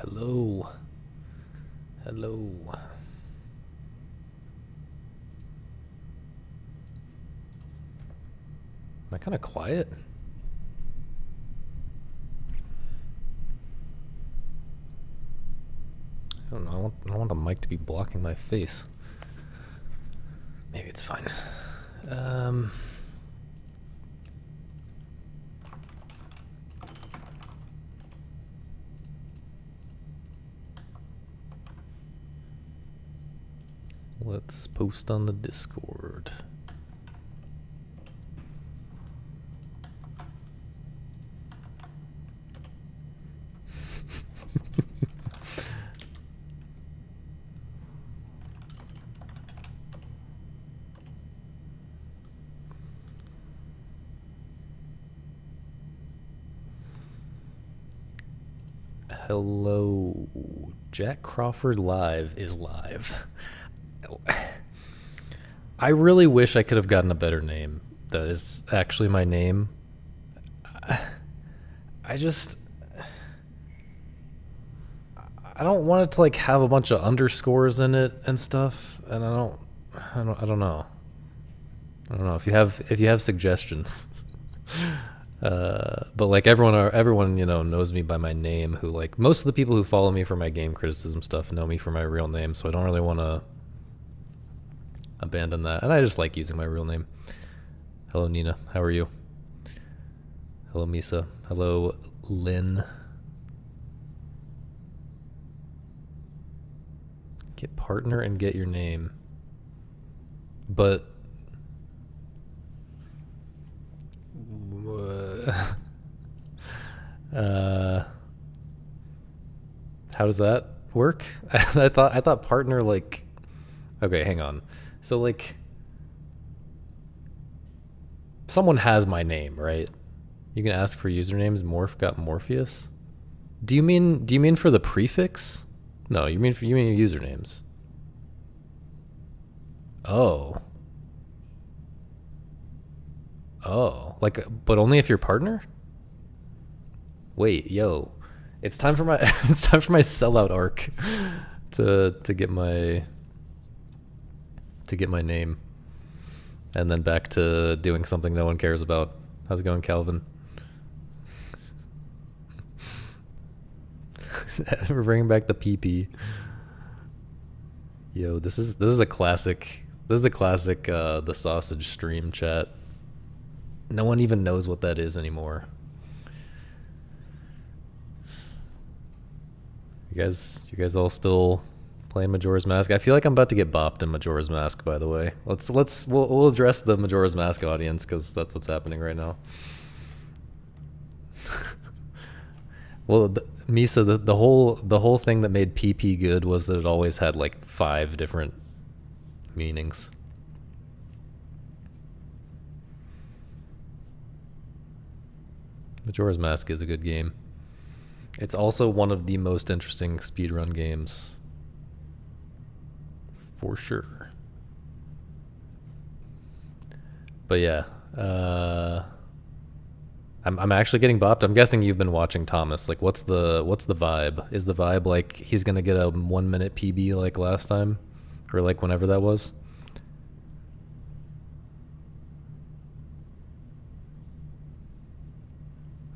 Hello. Hello. Am I kind of quiet? I don't know. I don't want the mic to be blocking my face. Maybe it's fine. Let's post on the Discord. Hello. Jack Crawford Live is live. I really wish I could have gotten a better name. That is actually my name. I don't want it to like have a bunch of underscores in it and stuff, and I don't know. I don't know if you have suggestions. But like everyone knows me by my name. Who like most of the people who follow me for my game criticism stuff know me for my real name, so I don't really want to abandon that. And I just like using my real name. Hello Nina, how are you? Hello Misa. Hello Lynn. Get partner and get your name. But how does that work? I thought partner like. Okay, hang on. So like someone has my name, right? You can ask for usernames. Morph got Morpheus. Do you mean for the prefix? No, you mean usernames. Oh. Oh, like but only if you're partner? Wait, yo. It's time for my sellout arc to get my name, and then back to doing something no one cares about. How's it going, Calvin? We're bringing back the PP. Yo, this is a classic. This is a classic. The sausage stream chat. No one even knows what that is anymore. You guys all still playing Majora's Mask? I feel like I'm about to get bopped in Majora's Mask, by the way. We'll address the Majora's Mask audience because that's what's happening right now. Well, Misa, the whole thing that made PP good was that it always had like 5 different meanings. Majora's Mask is a good game. It's also one of the most interesting speedrun games. For sure. But yeah, I'm actually getting bopped. I'm guessing you've been watching Thomas. Like, what's the vibe? Is the vibe like he's gonna get a 1-minute PB like last time, or like whenever that was?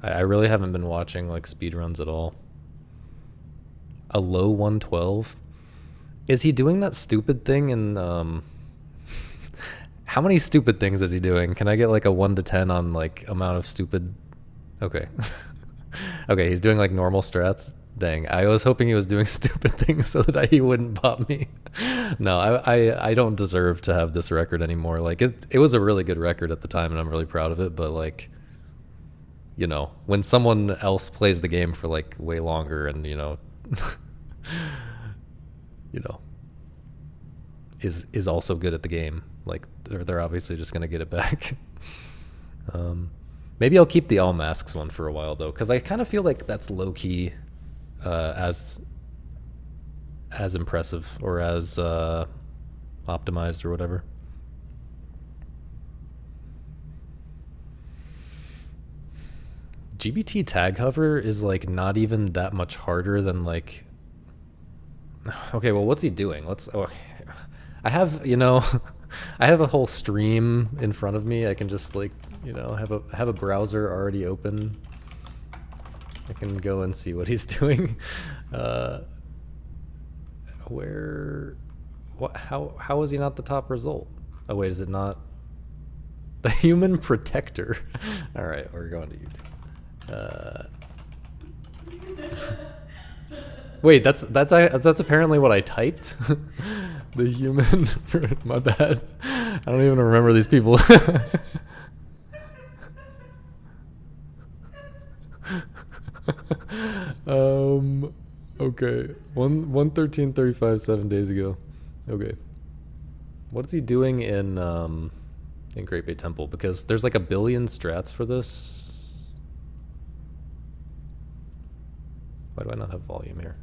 I really haven't been watching like speedruns at all. A low 112. Is he doing that stupid thing in how many stupid things is he doing? Can I get like a 1 to 10 on like amount of stupid? Okay. Okay, he's doing like normal strats. Dang, I was hoping he was doing stupid things so that he wouldn't pop me. No, I don't deserve to have this record anymore. Like it was a really good record at the time and I'm really proud of it, but like, you know, when someone else plays the game for like way longer and you know is also good at the game, like they're obviously just gonna get it back. Maybe I'll keep the all masks one for a while though, because I kind of feel like that's low key as impressive or as optimized or whatever. GBT tag hover is like not even that much harder than like. Okay, well, what's he doing? I have, I have a whole stream in front of me. I can just like, have a browser already open. I can go and see what he's doing. How is he not the top result? Oh wait, is it not the human protector? All right, we're going to YouTube. Wait, that's apparently what I typed. The human. My bad. I don't even remember these people. Okay. 1:13:35 7 days ago. Okay. What is he doing in Great Bay Temple? Because there's like a billion strats for this. Why do I not have volume here?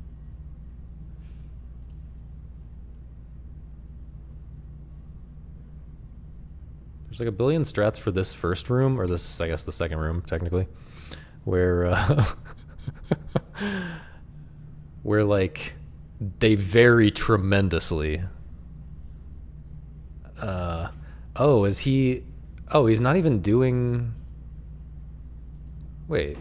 There's like a billion strats for this first room, or this, I guess, the second room, technically, where where like they vary tremendously. Oh, is he? Oh, he's not even doing. Wait.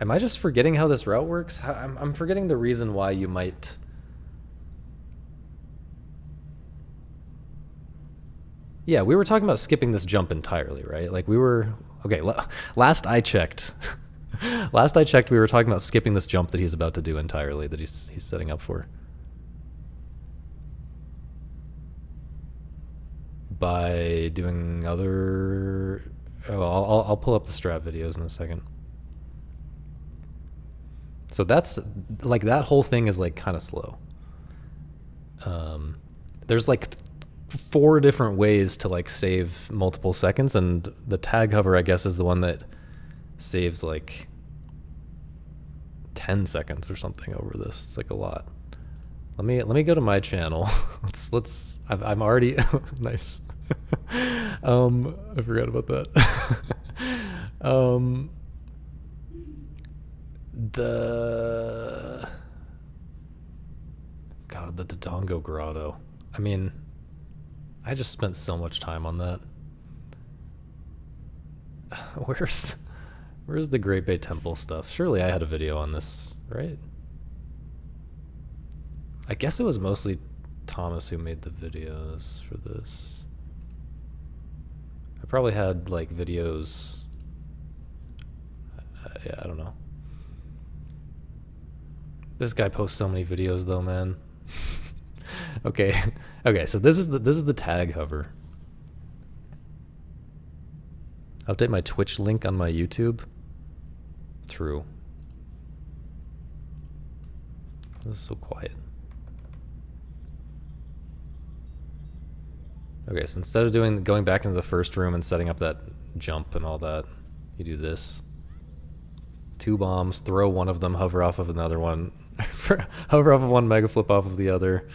Am I just forgetting how this route works? I'm forgetting the reason why you might. Yeah, we were talking about skipping this jump entirely, right? Like we were. Okay, last I checked. Last I checked, we were talking about skipping this jump that he's about to do entirely, that he's setting up for. By doing other. Oh, I'll pull up the strat videos in a second. So that's like that whole thing is like kind of slow. There's like 4 different ways to like save multiple seconds, and the tag hover, I guess, is the one that saves like 10 seconds or something over this. It's like a lot. Let me go to my channel. I'm already nice. I forgot about that. The Dodongo Grotto. I mean, I just spent so much time on that. Where's the Great Bay Temple stuff? Surely I had a video on this, right? I guess it was mostly Thomas who made the videos for this. I probably had like videos. Yeah, I don't know. This guy posts so many videos though, man. Okay, so this is the tag hover. Update my Twitch link on my YouTube. True. This is so quiet. Okay, so instead of going back into the first room and setting up that jump and all that, you do this. 2 bombs, throw one of them, hover off of another one, hover off of one, mega flip off of the other,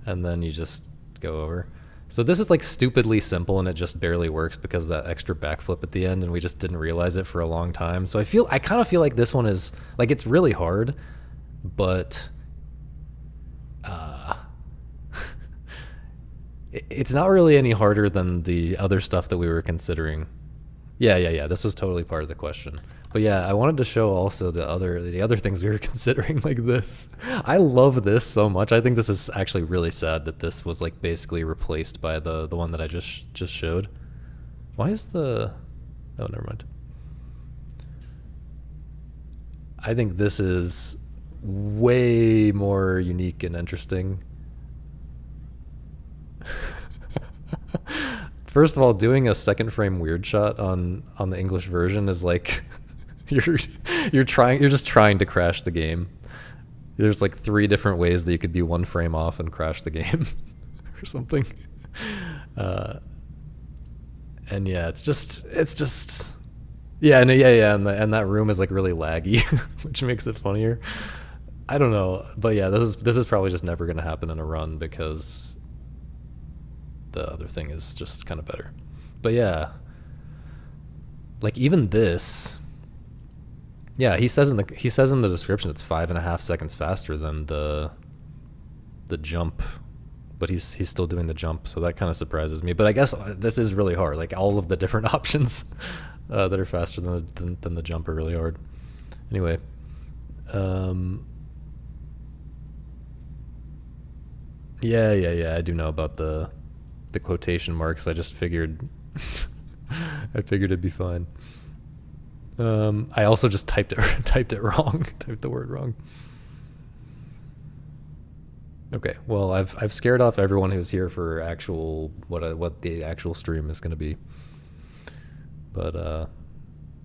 and then you just go over. So this is like stupidly simple, and it just barely works because of that extra backflip at the end, and we just didn't realize it for a long time. So I kind of feel like this one is like, it's really hard, but it's not really any harder than the other stuff that we were considering. Yeah. This was totally part of the question. But yeah, I wanted to show also the other things we were considering, like this. I love this so much. I think this is actually really sad that this was like basically replaced by the one that I just showed. Why is the... Oh, never mind. I think this is way more unique and interesting. First of all, doing a second frame weird shot on the English version is like you're just trying to crash the game. There's like 3 different ways that you could be 1 frame off and crash the game or something. And yeah, it's just yeah, and that room is like really laggy, which makes it funnier. I don't know, but yeah, this is probably just never gonna happen in a run because the other thing is just kind of better. But yeah, Like even this, yeah, he says in the description it's 5.5 seconds faster than the jump, but he's still doing the jump, so that kind of surprises me. But I guess this is really hard. Like all of the different options that are faster than the jump are really hard. Anyway, yeah, I do know about the quotation marks. I just figured I figured it'd be fine. I also just typed it wrong. Typed the word wrong. Okay, well I've scared off everyone who's here for actual what the actual stream is going to be. But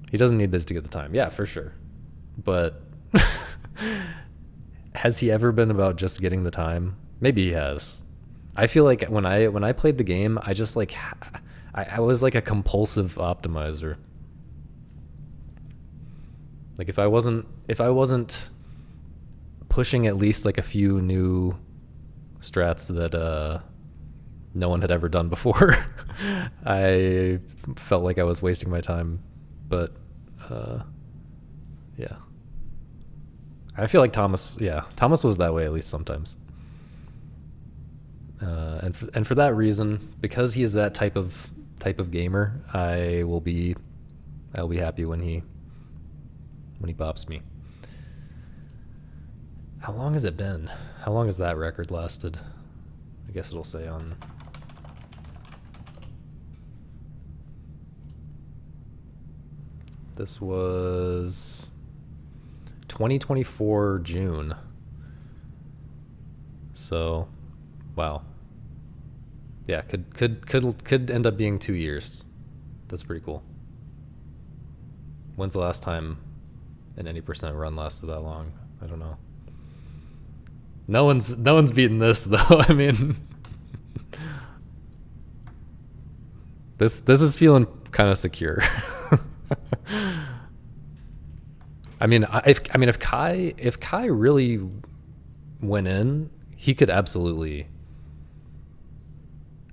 he doesn't need this to get the time. Yeah, for sure. But has he ever been about just getting the time? Maybe he has. I feel like when I played the game, I just like I was like a compulsive optimizer. Like if I wasn't pushing at least like a few new strats that no one had ever done before, I felt like I was wasting my time. But yeah, I feel like Thomas was that way at least sometimes. And for that reason, because he is that type of gamer, I'll be happy when he bops me. How long has it been? How long has that record lasted? I guess it'll say on. This was 2024 June. So, wow. Yeah, could end up being 2 years. That's pretty cool. When's the last time an any percent run lasted that long? I don't know. No one's beaten this though. I mean, this is feeling kind of secure. If Kai really went in, he could absolutely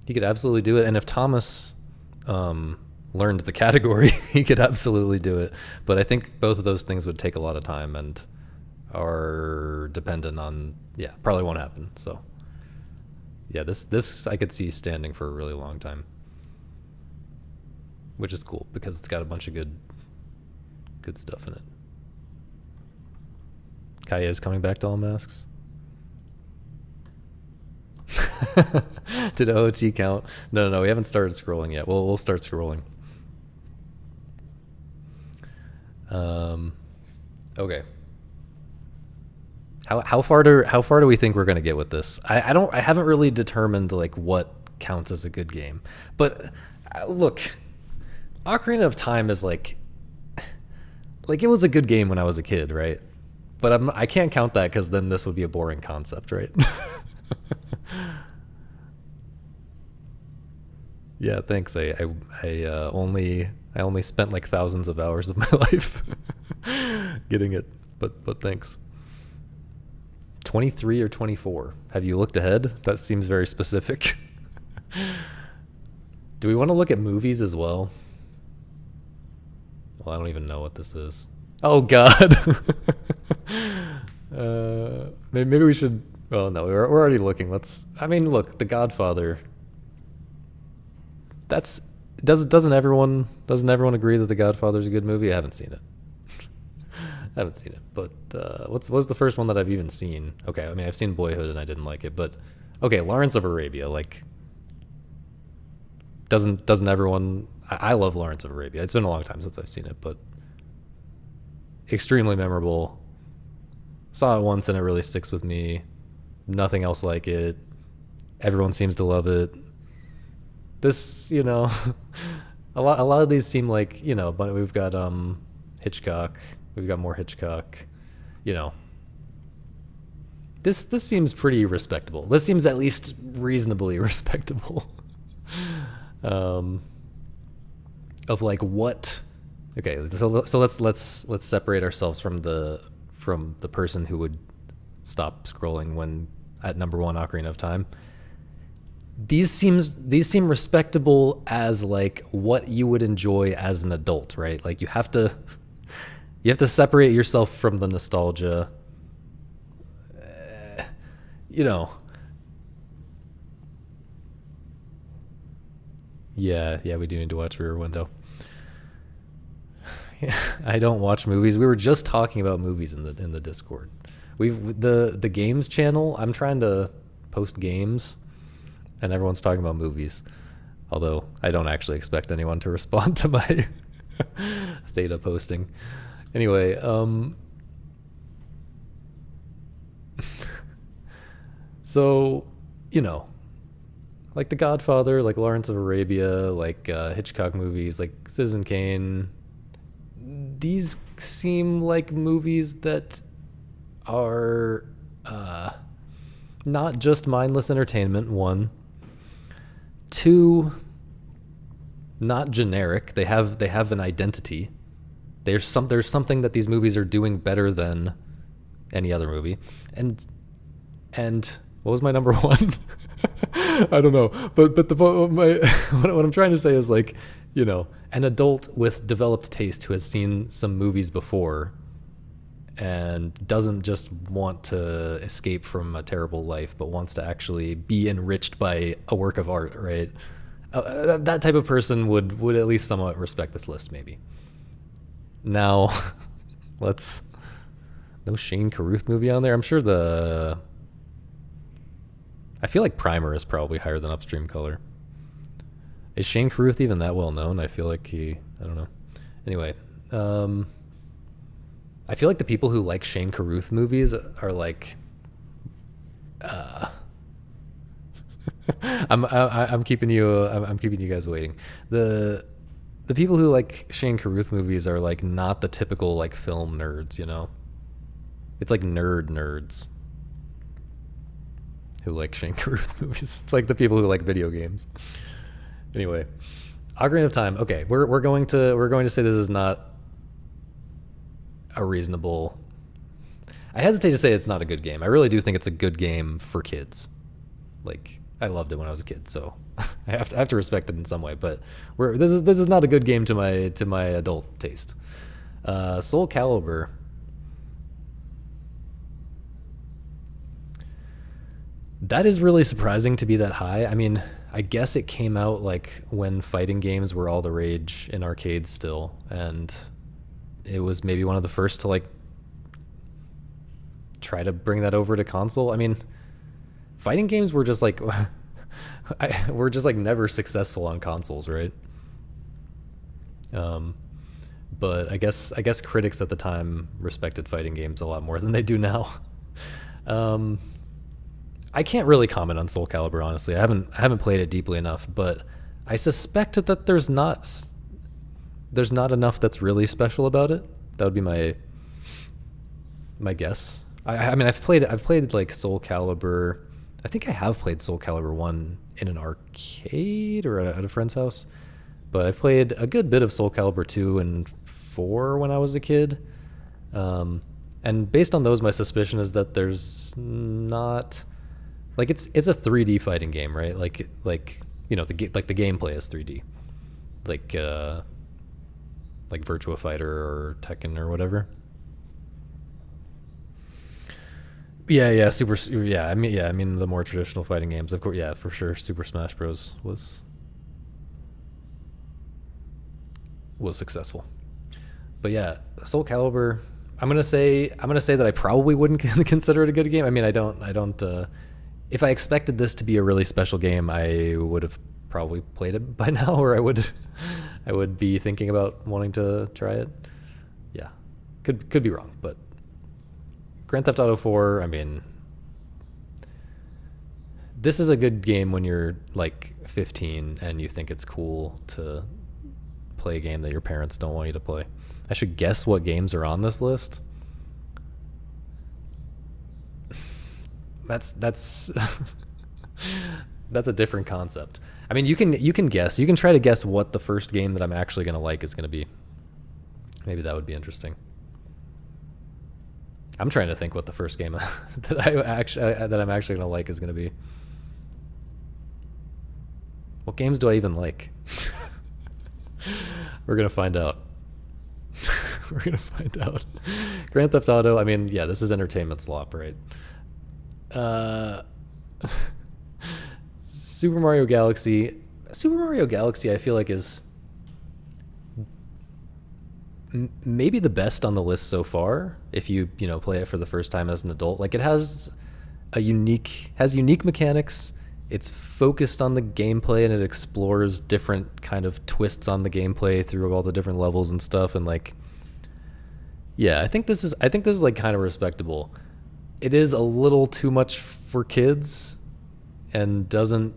do it. And if Thomas learned the category, he could absolutely do it. But I think both of those things would take a lot of time and are dependent on, probably won't happen. So yeah, this I could see standing for a really long time, which is cool because it's got a bunch of good stuff in it. Kai is coming back to all masks. Did OOT count? No, we haven't started scrolling yet. We'll start scrolling. Okay. How far do we think we're gonna get with this? I haven't really determined like what counts as a good game. But look, Ocarina of Time is like it was a good game when I was a kid, right? But I can't count that because then this would be a boring concept, right? Yeah, thanks. I only spent like thousands of hours of my life getting it, but thanks. 23 or 24? Have you looked ahead? That seems very specific. Do we want to look at movies as well? Well, I don't even know what this is. Oh God. Maybe we should. Oh no, we're already looking. Look, The Godfather. Doesn't everyone agree that The Godfather's a good movie? I haven't seen it. But what's the first one that I've even seen? Okay, I mean I've seen Boyhood and I didn't like it, but okay, Lawrence of Arabia. Like, doesn't everyone? I love Lawrence of Arabia. It's been a long time since I've seen it, but extremely memorable. Saw it once and it really sticks with me. Nothing else like it. Everyone seems to love it. This, a lot of these seem like, but we've got Hitchcock. We've got more Hitchcock. This seems pretty respectable. This seems at least reasonably respectable. Of like what? Okay, so let's separate ourselves from the person who would stop scrolling when at number 1 Ocarina of Time. these seem respectable as like what you would enjoy as an adult, right? Like you have to separate yourself from the nostalgia. You know. Yeah, we do need to watch Rear Window. I don't watch movies. We were just talking about movies in the Discord. We've the games channel. I'm trying to post games, and everyone's talking about movies. Although I don't actually expect anyone to respond to my theta posting. Anyway, so like The Godfather, like Lawrence of Arabia, like Hitchcock movies, like Citizen Kane. These seem like movies that are not just mindless entertainment. One, two, not generic. They have an identity. There's something that these movies are doing better than any other movie. And what was my number one? I don't know, but what I'm trying to say is, like, an adult with developed taste who has seen some movies before and doesn't just want to escape from a terrible life, but wants to actually be enriched by a work of art, right? That type of person would at least somewhat respect this list, maybe. Now, no Shane Carruth movie on there. I'm sure I feel like Primer is probably higher than Upstream Color. Is Shane Carruth even that well known? I feel like I don't know. Anyway, I feel like the people who like Shane Carruth movies are like, I'm keeping you guys waiting. The people who like Shane Carruth movies are like not the typical like film nerds, It's like nerds who like Shane Carruth movies. It's like the people who like video games. Anyway, Ocarina of Time. Okay, we're going to say this is not a reasonable. I hesitate to say it's not a good game. I really do think it's a good game for kids. Like, I loved it when I was a kid, so I have to respect it in some way. But this is not a good game to my adult taste. Soul Calibur. That is really surprising to be that high. I mean, I guess it came out like when fighting games were all the rage in arcades still, and it was maybe one of the first to like try to bring that over to console. I mean, fighting games were just like were just like never successful on consoles, right? But I guess critics at the time respected fighting games a lot more than they do now. I can't really comment on Soul Calibur, honestly. I haven't played it deeply enough, but I suspect that there's not enough that's really special about it. That would be my guess. I mean, I've played like Soul Calibur. I think I have played Soul Calibur 1 in an arcade or at a friend's house, but I played a good bit of Soul Calibur 2 and 4 when I was a kid. And based on those, my suspicion is that there's not. Like, it's a 3D fighting game, right? Like the gameplay is 3D, like Virtua Fighter or Tekken or whatever. Yeah, I mean the more traditional fighting games, of course. Yeah, for sure. Super Smash Bros. was successful, but yeah, Soul Calibur. I'm gonna say that I probably wouldn't consider it a good game. I mean, I don't. If I expected this to be a really special game, I would have probably played it by now, or I would be thinking about wanting to try it. Yeah, could be wrong, but Grand Theft Auto 4, I mean, this is a good game when you're like 15 and you think it's cool to play a game that your parents don't want you to play. I should guess what games are on this list. That's that's a different concept. I mean, you can guess. You can try to guess what the first game that I'm actually going to like is going to be. Maybe that would be interesting. I'm trying to think what the first game that I'm actually going to like is going to be. What games do I even like? We're gonna find out. We're gonna find out. Grand Theft Auto. I mean, yeah, this is entertainment slop, right? Uh, Super Mario Galaxy. Super Mario Galaxy, I feel like is maybe the best on the list so far. If you play it for the first time as an adult, like it has unique mechanics. It's focused on the gameplay and it explores different kind of twists on the gameplay through all the different levels and stuff. And like, yeah, I think this is like kind of respectable. It is a little too much for kids and doesn't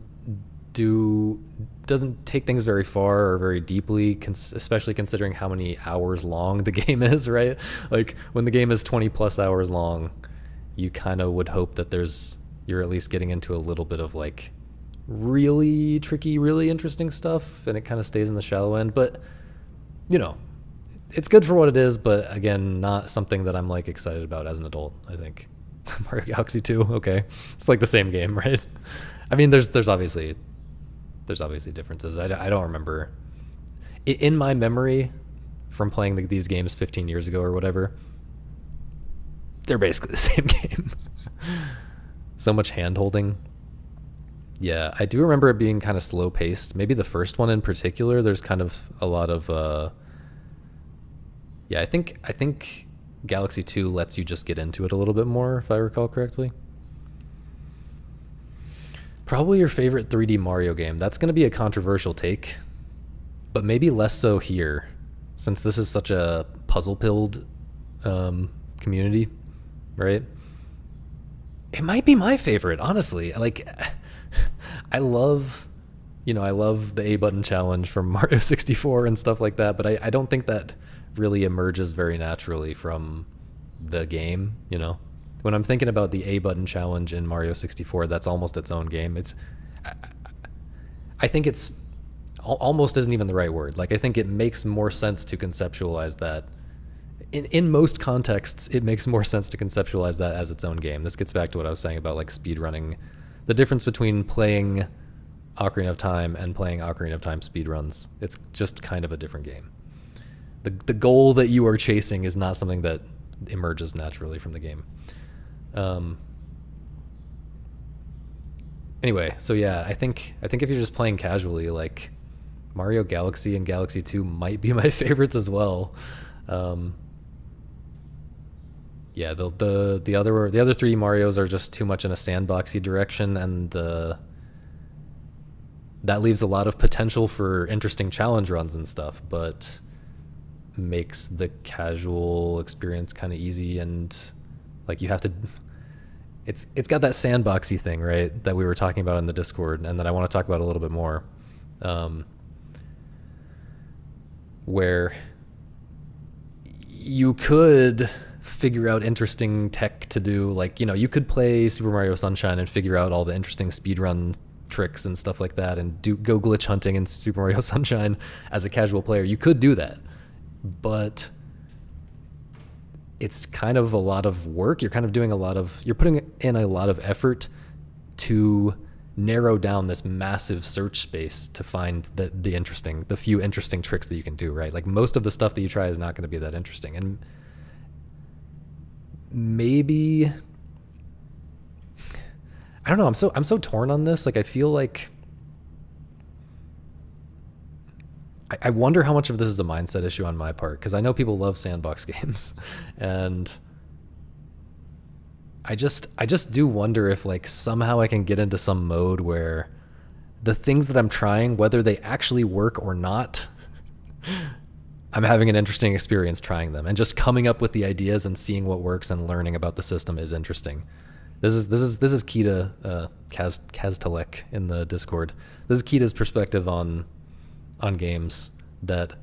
take things very far or very deeply, especially considering how many hours long the game is, right? Like when the game is 20 plus hours long, you kind of would hope that you're at least getting into a little bit of like really tricky, really interesting stuff, and it kind of stays in the shallow end. But it's good for what it is, but again, not something that I'm like excited about as an adult, I think. Mario Galaxy 2, okay. It's like the same game, right? I mean, there's obviously differences. I don't remember. In my memory from playing these games 15 years ago or whatever, they're basically the same game. So much hand-holding. Yeah, I do remember it being kind of slow-paced. Maybe the first one in particular, there's kind of a lot of... yeah, I think Galaxy 2 lets you just get into it a little bit more, if I recall correctly. Probably your favorite 3D Mario game. That's going to be a controversial take, but maybe less so here, since this is such a puzzle-pilled community, right? It might be my favorite, honestly. Like, I love the A button challenge from Mario 64 and stuff like that, but I don't think that really emerges very naturally from the game, When I'm thinking about the A button challenge in Mario 64, that's almost its own game. I think it's almost isn't even the right word. Like, I think it makes more sense to conceptualize that. In most contexts, it makes more sense to conceptualize that as its own game. This gets back to what I was saying about like speedrunning. The difference between playing Ocarina of Time and playing Ocarina of Time speedruns. It's just kind of a different game. The goal that you are chasing is not something that emerges naturally from the game. Anyway, so yeah, I think if you're just playing casually, like Mario Galaxy and Galaxy 2 might be my favorites as well. Yeah, the other three Marios are just too much in a sandboxy direction, and that leaves a lot of potential for interesting challenge runs and stuff, but makes the casual experience kind of easy, and like you have to. It's got that sandboxy thing, right, that we were talking about in the Discord, and that I want to talk about a little bit more, where you could figure out interesting tech to do. Like, you could play Super Mario Sunshine and figure out all the interesting speedrun tricks and stuff like that, and go glitch hunting in Super Mario Sunshine as a casual player. You could do that, but it's kind of a lot of work. You're kind of you're putting in a lot of effort to narrow down this massive search space to find the few interesting tricks that you can do, right? Like, most of the stuff that you try is not going to be that interesting. And maybe, I don't know, I'm so torn on this. Like, I feel like I wonder how much of this is a mindset issue on my part, because I know people love sandbox games, and I just do wonder if like somehow I can get into some mode where the things that I'm trying, whether they actually work or not, I'm having an interesting experience trying them, and just coming up with the ideas and seeing what works and learning about the system is interesting. This is Kita, Kaztalek in the Discord. This is Kita's perspective on games that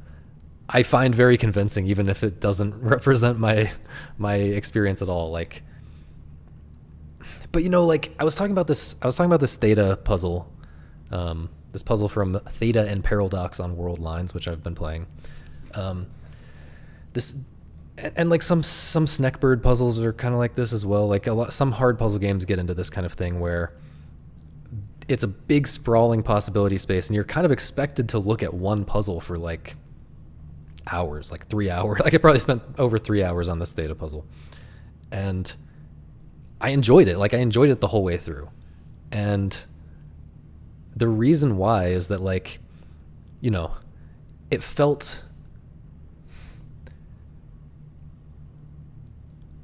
I find very convincing, even if it doesn't represent my experience at all. Like, but like I was talking about this Theta puzzle, this puzzle from Theta and Paradox on World Lines, which I've been playing. This and like some Sneckbird puzzles are kind of like this as well. Like some hard puzzle games get into this kind of thing where it's a big sprawling possibility space, and you're kind of expected to look at one puzzle for like hours, like 3 hours. Like I probably spent over 3 hours on this theta puzzle, and I enjoyed it. Like I enjoyed it the whole way through. And the reason why is that, like, you know, it felt,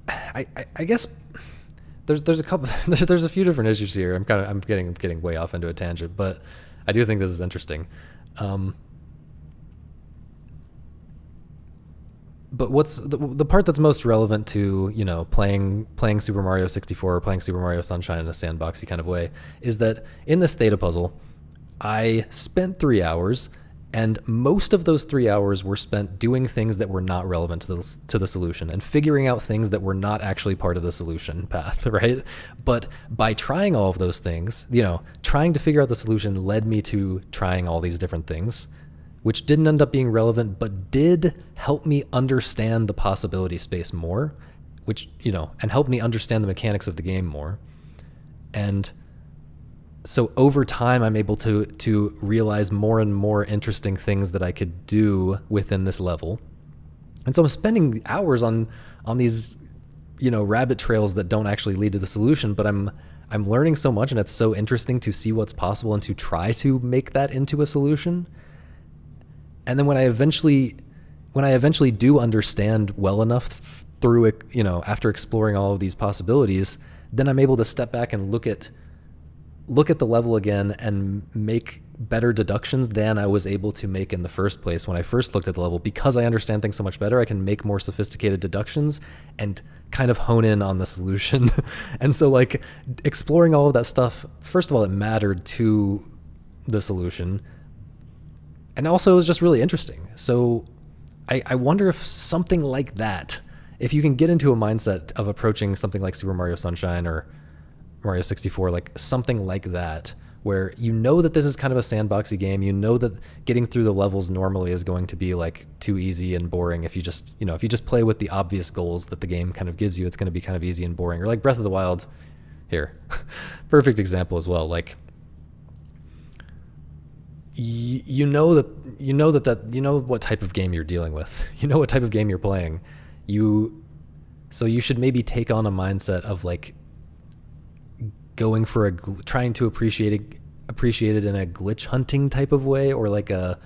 I guess there's a couple there's a few different issues here. I'm getting way off into a tangent, but I do think this is interesting. But what's the part that's most relevant to, you know, playing Super Mario 64 or playing Super Mario Sunshine in a sandboxy kind of way is that in this theta puzzle, I spent 3 hours, and most of those 3 hours were spent doing things that were not relevant to the solution and figuring out things that were not actually part of the solution path, right? But by trying all of those things, you know, trying to figure out the solution led me to trying all these different things, which didn't end up being relevant, but did help me understand the possibility space more, which, you know, and help me understand the mechanics of the game more. And so over time, I'm able to realize more and more interesting things that I could do within this level. And so I'm spending hours on these, you know, rabbit trails that don't actually lead to the solution, but I'm learning so much, and it's so interesting to see what's possible and to try to make that into a solution. And then when I eventually do understand well enough through it, you know, after exploring all of these possibilities, then I'm able to step back and look at the level again and make better deductions than I was able to make in the first place when I first looked at the level. Because I understand things so much better, I can make more sophisticated deductions and kind of hone in on the solution. And so, like, exploring all of that stuff, first of all, it mattered to the solution. And also it was just really interesting. So I wonder if something like that, if you can get into a mindset of approaching something like Super Mario Sunshine or Mario 64, like something like that, where you know that this is kind of a sandboxy game, you know that getting through the levels normally is going to be like too easy and boring. If you just, you know, if you just play with the obvious goals that the game kind of gives you, it's going to be kind of easy and boring. Or like Breath of the Wild here, perfect example as well. Like, you know what type of game you're dealing with. You know what type of game you're playing. So you should maybe take on a mindset of like going for trying to appreciate it in a glitch hunting type of way, or like a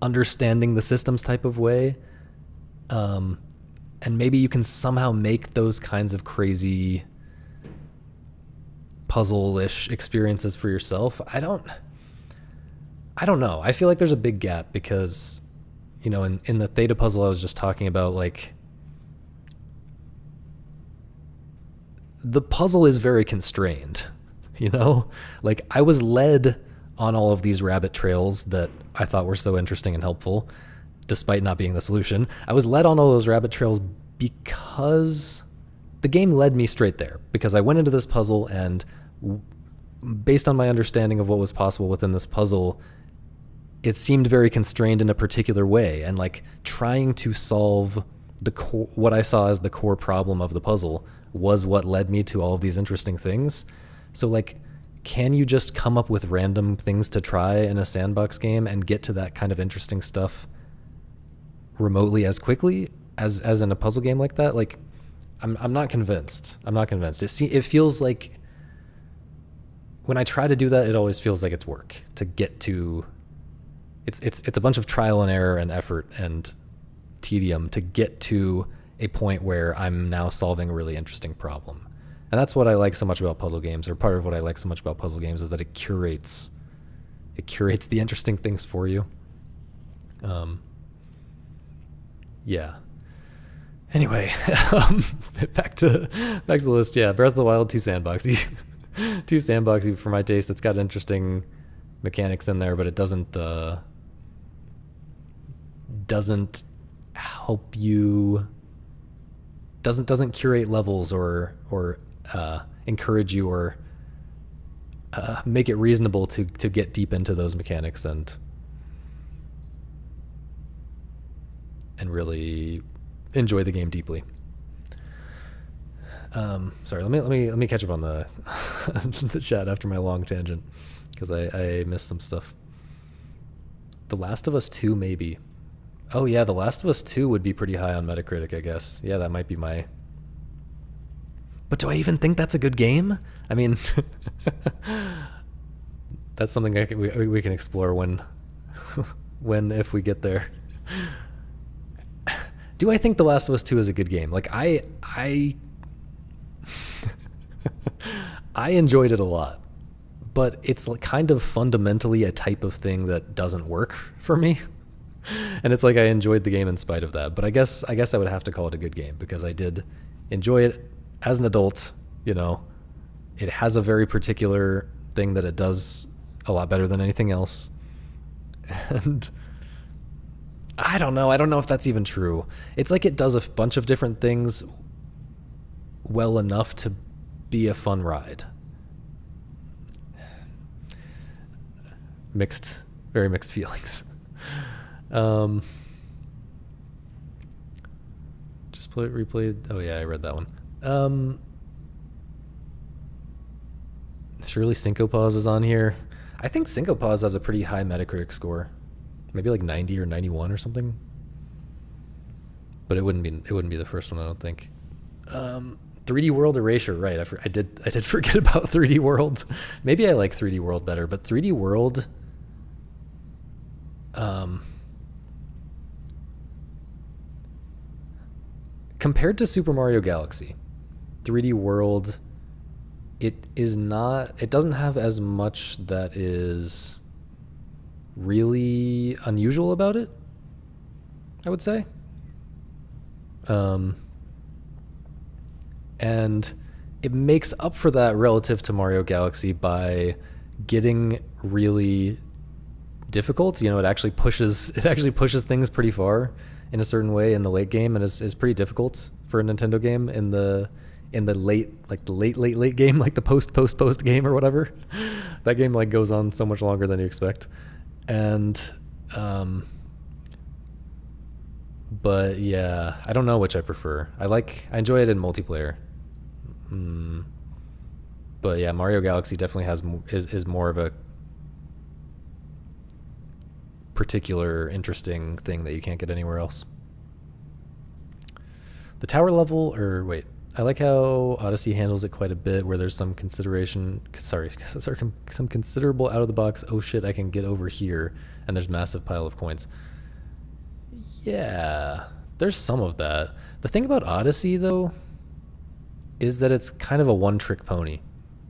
understanding the systems type of way. And maybe you can somehow make those kinds of crazy puzzle-ish experiences for yourself. I don't know. I feel like there's a big gap because, you know, in the theta puzzle I was just talking about, like, the puzzle is very constrained, you know? Like, I was led on all of these rabbit trails that I thought were so interesting and helpful, despite not being the solution. I was led on all those rabbit trails because the game led me straight there, because I went into this puzzle and based on my understanding of what was possible within this puzzle, it seemed very constrained in a particular way, and like trying to solve what I saw as the core problem of the puzzle was what led me to all of these interesting things. So like, can you just come up with random things to try in a sandbox game and get to that kind of interesting stuff remotely as quickly as in a puzzle game like that? Like, I'm not convinced. It feels like when I try to do that, it always feels like it's work to get to. It's a bunch of trial and error and effort and tedium to get to a point where I'm now solving a really interesting problem. And that's what I like so much about puzzle games, or part of what I like so much about puzzle games, is that it curates the interesting things for you. Yeah. Anyway, back to the list. Yeah, Breath of the Wild, too sandboxy. Too sandboxy for my taste. It's got interesting mechanics in there, but it doesn't help you. Doesn't curate levels or encourage you or make it reasonable to get deep into those mechanics and really enjoy the game deeply. Sorry, let me catch up on the the chat after my long tangent, because I missed some stuff. The Last of Us 2, maybe. Oh yeah, The Last of Us 2 would be pretty high on Metacritic, I guess. Yeah, that might be my... But do I even think that's a good game? I mean, that's something we can explore if we get there. Do I think The Last of Us 2 is a good game? Like, I enjoyed it a lot, but it's like kind of fundamentally a type of thing that doesn't work for me. And it's like I enjoyed the game in spite of that. But I guess I would have to call it a good game because I did enjoy it as an adult. You know, it has a very particular thing that it does a lot better than anything else. And I don't know if that's even true. It's like it does a bunch of different things well enough to be a fun ride. Very mixed feelings. Just replayed. Oh yeah, I read that one. Surely Syncopause is on here. I think Syncopause has a pretty high Metacritic score, maybe like 90 or 91 or something. But it wouldn't be the first one, I don't think. 3D World Erasure, right? I did forget about 3D World. Maybe I like 3D World better, but 3D World. Compared to Super Mario Galaxy, 3D World, it doesn't have as much that is really unusual about it, I would say. And it makes up for that relative to Mario Galaxy by getting really difficult. You know, it actually pushes things pretty far in a certain way in the late game, and is pretty difficult for a Nintendo game in the late game, like the post game or whatever. That game like goes on so much longer than you expect. And but yeah, I don't know which I prefer. I enjoy it in multiplayer. But yeah, Mario Galaxy definitely is more of a particular interesting thing that you can't get anywhere else. The tower level, I like how Odyssey handles it quite a bit, where there's some consideration, some considerable out of the box, oh shit, I can get over here, and there's massive pile of coins. Yeah, there's some of that. The thing about Odyssey though is that it's kind of a one-trick pony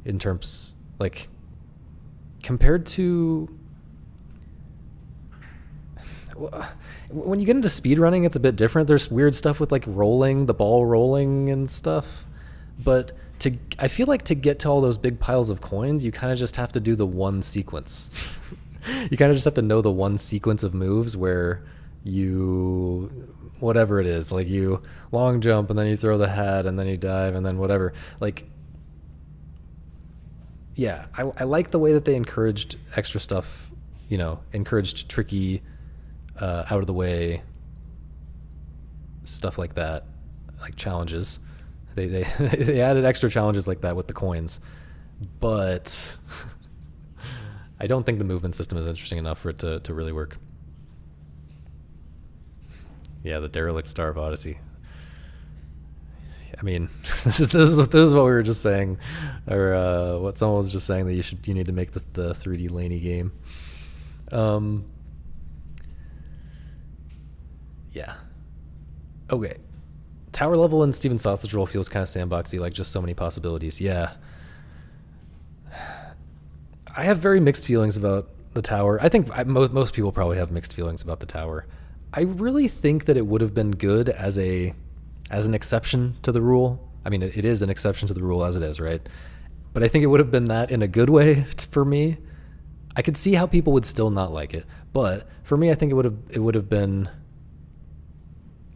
in terms, like, compared to when you get into speedrunning, it's a bit different. There's weird stuff with like the ball rolling and stuff. But I feel like to get to all those big piles of coins, you kind of just have to do the one sequence. You kind of just have to know the one sequence of moves where you, whatever it is, like you long jump and then you throw the hat and then you dive and then whatever. Like, yeah, I like the way that they encouraged extra stuff, you know, encouraged tricky, out of the way stuff like that, like challenges. They added extra challenges like that with the coins, but I don't think the movement system is interesting enough for it to really work. Yeah, the derelict star of Odyssey. I mean, this is what we were just saying, or what someone was just saying, that you need to make the 3D laney game. Yeah. Okay. Tower level in Steven Sausage Roll feels kind of sandboxy, like just so many possibilities. Yeah. I have very mixed feelings about the tower. I think most people probably have mixed feelings about the tower. I really think that it would have been good as an exception to the rule. I mean, it is an exception to the rule as it is, right? But I think it would have been that in a good way for me. I could see how people would still not like it, but for me, I think it would have been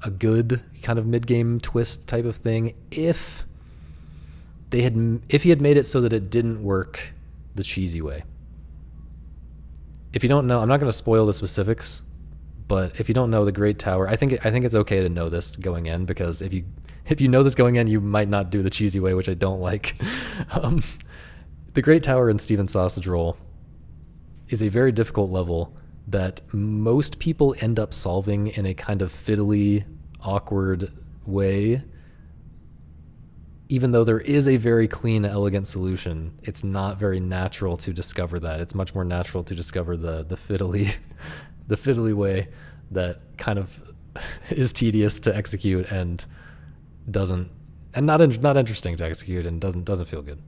a good kind of mid-game twist type of thing if he had made it so that it didn't work the cheesy way. If you don't know, I'm not going to spoil the specifics, But if you don't know the Great Tower, I think it's okay to know this going in, because if you know this going in, you might not do the cheesy way, which I don't like. um, the Great Tower in Steven's Sausage Roll is a very difficult level that most people end up solving in a kind of fiddly, awkward way. Even though there is a very clean, elegant solution, it's not very natural to discover that. It's much more natural to discover the fiddly, the fiddly way that kind of is tedious to execute and doesn't, and not interesting to execute, and doesn't feel good.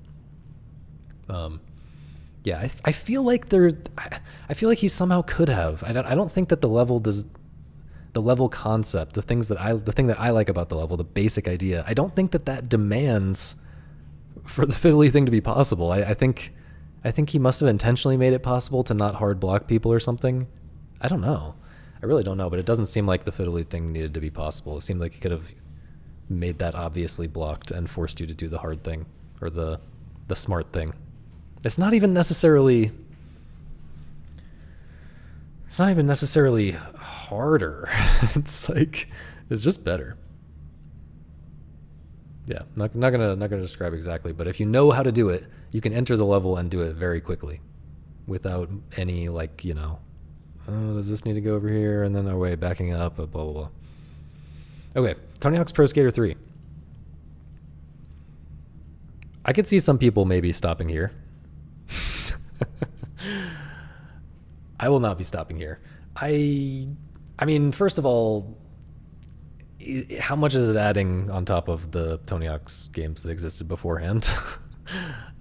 Yeah, I feel like I feel like he somehow could have. I don't think that the level does. The level concept, the thing that I like about the level, the basic idea, I don't think that demands for the fiddly thing to be possible. I think he must have intentionally made it possible to not hard block people or something. I don't know. I really don't know, but it doesn't seem like the fiddly thing needed to be possible. It seemed like he could have made that obviously blocked and forced you to do the hard thing, or the smart thing. It's not even necessarily harder. It's just better. Yeah, not gonna describe exactly, but if you know how to do it, you can enter the level and do it very quickly, without any oh, does this need to go over here, and then our way backing up, blah blah blah. Okay, Tony Hawk's Pro Skater 3. I could see some people maybe stopping here. I will not be stopping here. I mean, first of all, how much is it adding on top of the Tony Hawk's games that existed beforehand?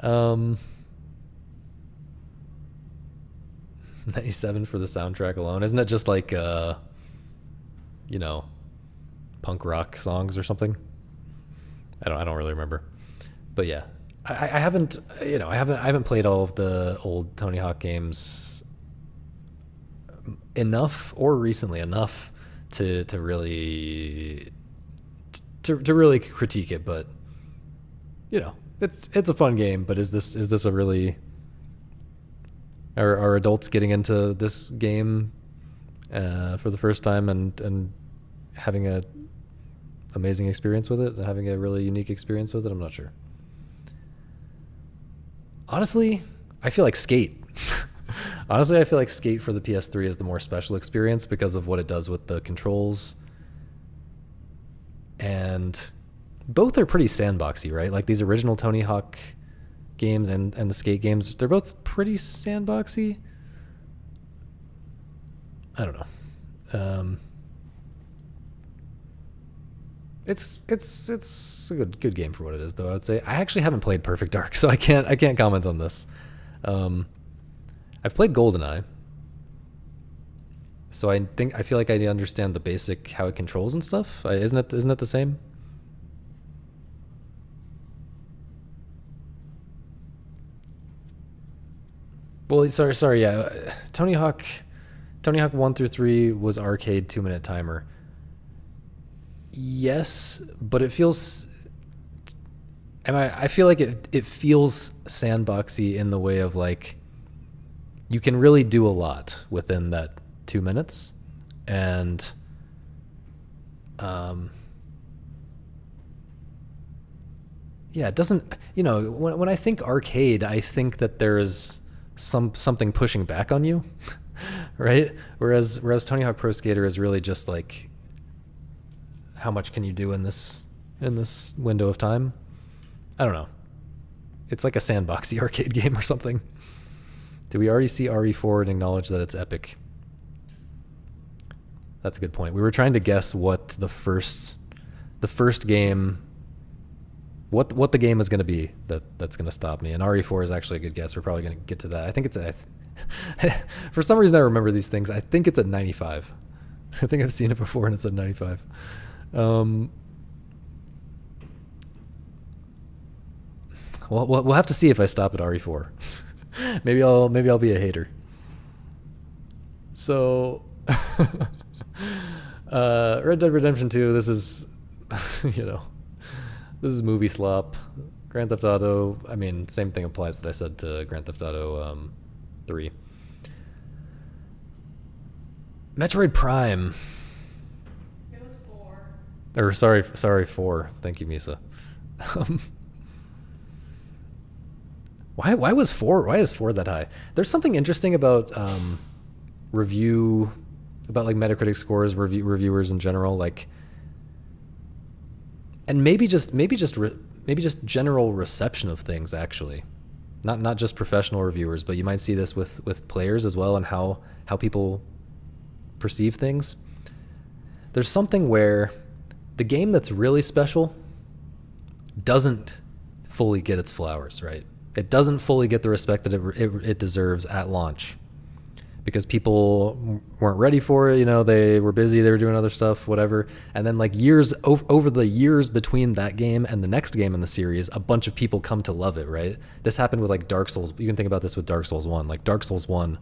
97 for the soundtrack alone. Isn't it just like punk rock songs or something? I don't really remember. But yeah, I haven't played all of the old Tony Hawk games enough, or recently enough, to really critique it. But it's a fun game. But is this a really, are adults getting into this game for the first time and having a amazing experience with it, and having a really unique experience with it? I'm not sure. Honestly, I feel like Skate. Honestly, I feel like Skate for the PS3 is the more special experience because of what it does with the controls. And both are pretty sandboxy, right? Like these original Tony Hawk games and the Skate games, they're both pretty sandboxy. I don't know. It's a good game for what it is, though. I would say I actually haven't played Perfect Dark, so I can't comment on this. I've played GoldenEye, so I feel like I understand the basic how it controls and stuff. Isn't it the same? Well, sorry, yeah. Tony Hawk 1 through 3 was arcade 2-minute timer. Yes, but it feels, I feel like it feels sandboxy in the way of like, you can really do a lot within that 2 minutes. And yeah, it doesn't, when I think arcade, I think that there is something pushing back on you, right? Whereas Tony Hawk Pro Skater is really just like, how much can you do in this window of time? I don't know. It's like a sandboxy arcade game or something. Did we already see RE4 and acknowledge that it's epic? That's a good point. We were trying to guess what the first game, what the game is going to be that's going to stop me. And RE4 is actually a good guess. We're probably going to get to that. I think it's for some reason I remember these things. I think it's at 95. I think I've seen it before and it's at 95. We'll have to see if I stop at RE4. maybe I'll be a hater. So, Red Dead Redemption 2. This is, this is movie slop. Grand Theft Auto. I mean, same thing applies that I said to Grand Theft Auto 3. Metroid Prime. It was 4. Or sorry, 4. Thank you, Misa. Um, why was 4? Why is 4 that high? There's something interesting about review, about like Metacritic scores, reviewers in general, like, and maybe just general reception of things actually, not just professional reviewers, but you might see this with players as well and how people perceive things. There's something where the game that's really special doesn't fully get its flowers, right? It doesn't fully get the respect that it deserves at launch because people weren't ready for it. You know, they were busy, they were doing other stuff, whatever. And then like years over the years between that game and the next game in the series, a bunch of people come to love it, right? This happened with like Dark Souls. You can think about this with Dark Souls 1. Like Dark Souls 1,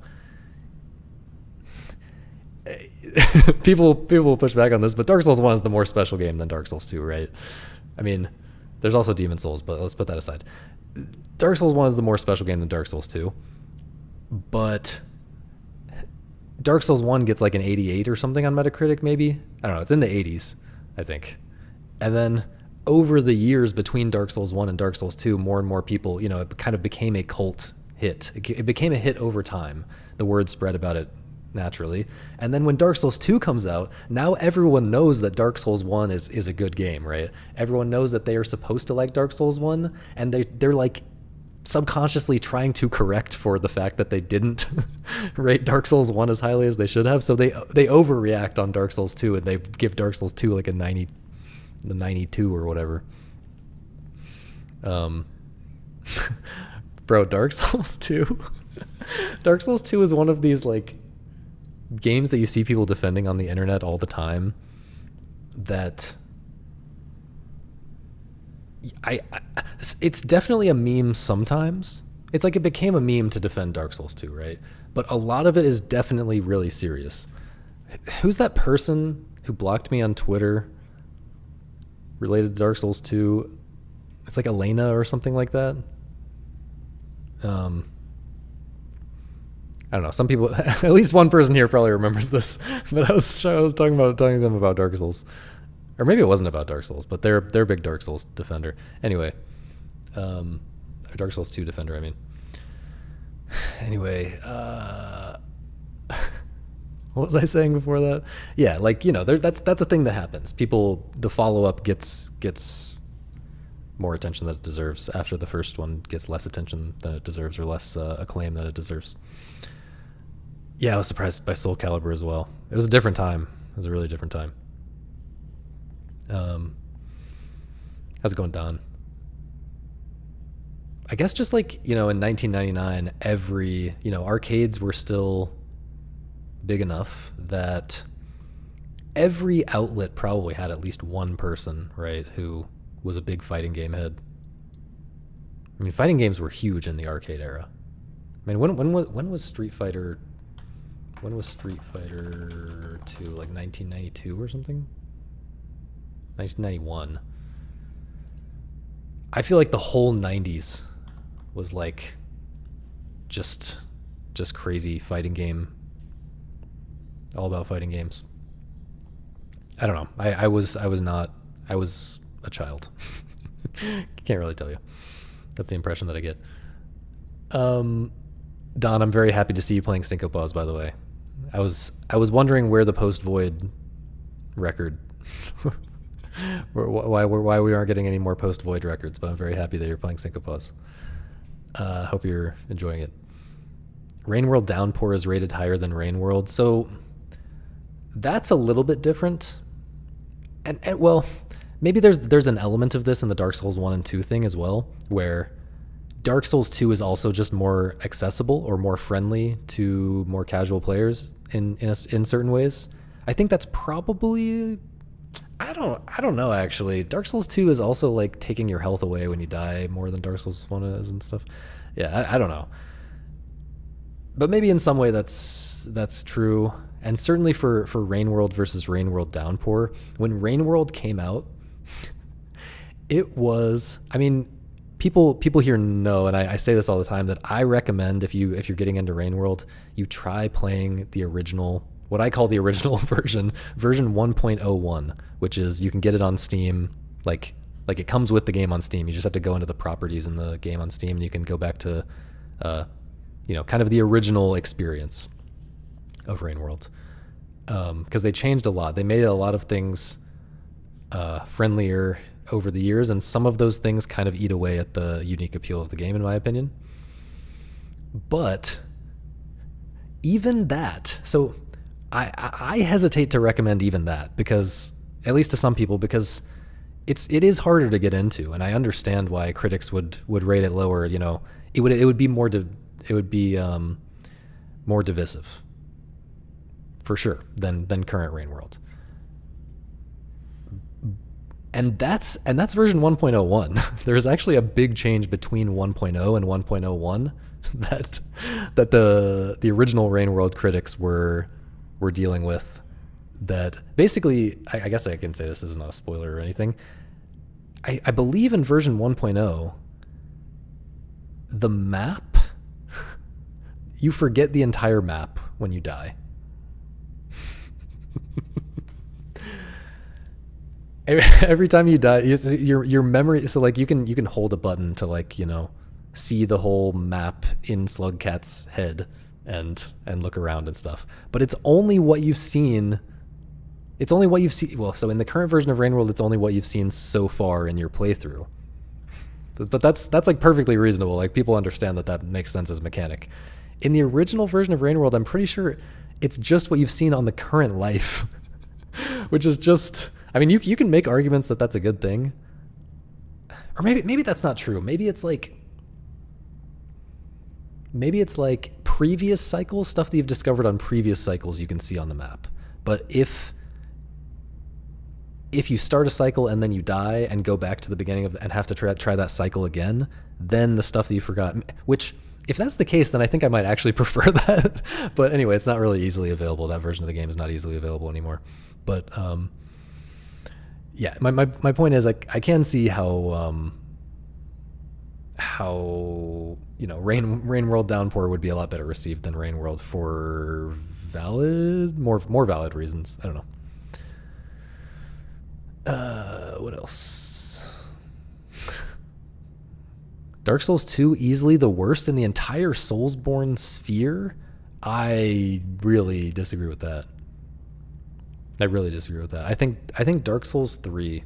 people will push back on this, but Dark Souls 1 is the more special game than Dark Souls 2, right? I mean, there's also Demon Souls, but let's put that aside. Dark Souls 1 is the more special game than Dark Souls 2, but Dark Souls 1 gets like an 88 or something on Metacritic, maybe. I don't know. It's in the 80s, I think. And then over the years between Dark Souls 1 and Dark Souls 2, more and more people, you know, it kind of became a cult hit. It became a hit over time. The word spread about it naturally. And then when Dark Souls 2 comes out, now everyone knows that Dark Souls 1 is a good game, right? Everyone knows that they are supposed to like Dark Souls 1, and they're like subconsciously trying to correct for the fact that they didn't rate Dark Souls 1 as highly as they should have. So they overreact on Dark Souls 2 and they give Dark Souls 2 like a 92 or whatever. Bro, Dark Souls 2. Dark Souls 2 is one of these like games that you see people defending on the internet all the time that it's definitely a meme sometimes. It's like it became a meme to defend Dark Souls 2, right? But a lot of it is definitely really serious. Who's that person who blocked me on Twitter related to Dark Souls 2? It's like Elena or something like that. I don't know. Some people, at least one person here probably remembers this, but I was talking to them about Dark Souls. Or maybe it wasn't about Dark Souls, but they're a big Dark Souls defender. Anyway, Dark Souls 2 defender, I mean. Anyway, what was I saying before that? Yeah, like, you know, that's a thing that happens. People, the follow-up gets more attention than it deserves after the first one gets less attention than it deserves or less acclaim than it deserves. Yeah, I was surprised by Soul Calibur as well. It was a different time. It was a really different time. How's it going, Don? I guess just like, you know, in 1999, arcades were still big enough that every outlet probably had at least one person, right, who was a big fighting game head. I mean, fighting games were huge in the arcade era. I mean, when was Street Fighter? When was Street Fighter 2? Like 1992 or something? 1991. I feel like the whole 90s was like just crazy fighting game. All about fighting games. I don't know. I was a child. Can't really tell you. That's the impression that I get. Don, I'm very happy to see you playing Syncopause, by the way. I was wondering where the post void record why we aren't getting any more post void records, but I'm very happy that you're playing Syncopause. Hope you're enjoying it. Rain World Downpour is rated higher than Rain World, so that's a little bit different. And well, maybe there's an element of this in the Dark Souls 1 and 2 thing as well, where Dark Souls 2 is also just more accessible or more friendly to more casual players in certain ways. I think that's probably, I don't know actually. Dark Souls 2 is also like taking your health away when you die more than Dark Souls 1 is and stuff. Yeah, I don't know. But maybe in some way that's true. And certainly for Rain World versus Rain World Downpour, when Rain World came out, it was, I mean, people here know, and I say this all the time, that I recommend if you're getting into Rain World, you try playing the original what I call the original version 1.01, which is you can get it on Steam, like it comes with the game on Steam. You just have to go into the properties in the game on Steam, and you can go back to, kind of the original experience of Rain World. Because they changed a lot. They made a lot of things friendlier over the years, and some of those things kind of eat away at the unique appeal of the game, in my opinion. But even that, so I hesitate to recommend even that, because at least to some people, because it is harder to get into, and I understand why critics would rate it lower. It would be more more divisive, for sure, than current Rain World. And that's version 1.01. There's actually a big change between 1.0 and 1.01 that the original Rain World critics were dealing with. That basically, I guess I can say this is not a spoiler or anything. I believe in version 1.0, the map, you forget the entire map when you die. Every time you die, your memory. So like you can hold a button to see the whole map in Slugcat's head and look around and stuff. But it's only what you've seen. It's only what you've seen. Well, so in the current version of Rain World, it's only what you've seen so far in your playthrough. But that's like perfectly reasonable. Like people understand that makes sense as a mechanic. In the original version of Rain World, I'm pretty sure it's just what you've seen on the current life, which is just. I mean, you can make arguments that that's a good thing, or maybe that's not true. Maybe it's like previous cycles, stuff that you've discovered on previous cycles you can see on the map. But if you start a cycle and then you die and go back to the beginning and have to try that cycle again, then the stuff that you forgot, which if that's the case, then I think I might actually prefer that. But anyway, it's not really easily available. That version of the game is not easily available anymore. But yeah, my point is I can see how Rain World Downpour would be a lot better received than Rain World for more valid reasons. I don't know. What else? Dark Souls 2 easily the worst in the entire Soulsborne sphere? I really disagree with that. I think Dark Souls 3.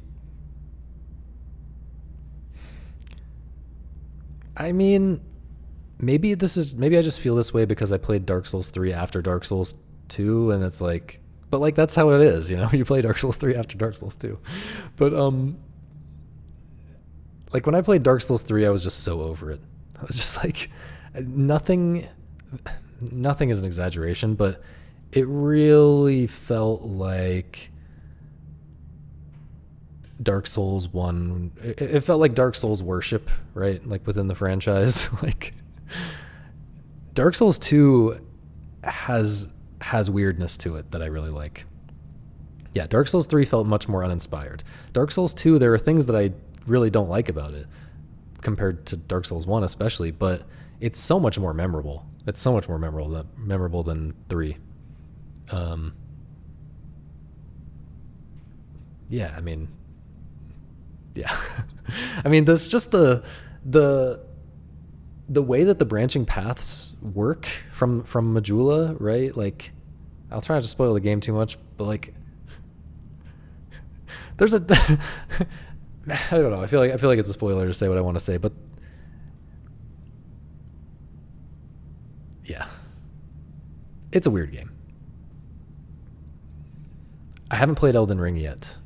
I mean, maybe I just feel this way because I played Dark Souls 3 after Dark Souls 2, and it's like, but like that's how it is, you play Dark Souls 3 after Dark Souls 2. But like when I played Dark Souls 3, I was just so over it. I was just like, nothing is an exaggeration, but it really felt like Dark Souls 1. It felt like Dark Souls worship, right? Like within the franchise. Like Dark Souls 2 has weirdness to it that I really like. Yeah, Dark Souls 3 felt much more uninspired. Dark Souls 2, there are things that I really don't like about it compared to Dark Souls 1 especially, but it's so much more memorable. It's so much more memorable than 3. Yeah, I mean, yeah. I mean, there's just the way that the branching paths work from Majula, right? Like, I'll try not to spoil the game too much, but like, there's a I don't know. I feel like it's a spoiler to say what I want to say, but yeah, it's a weird game. I haven't played Elden Ring yet.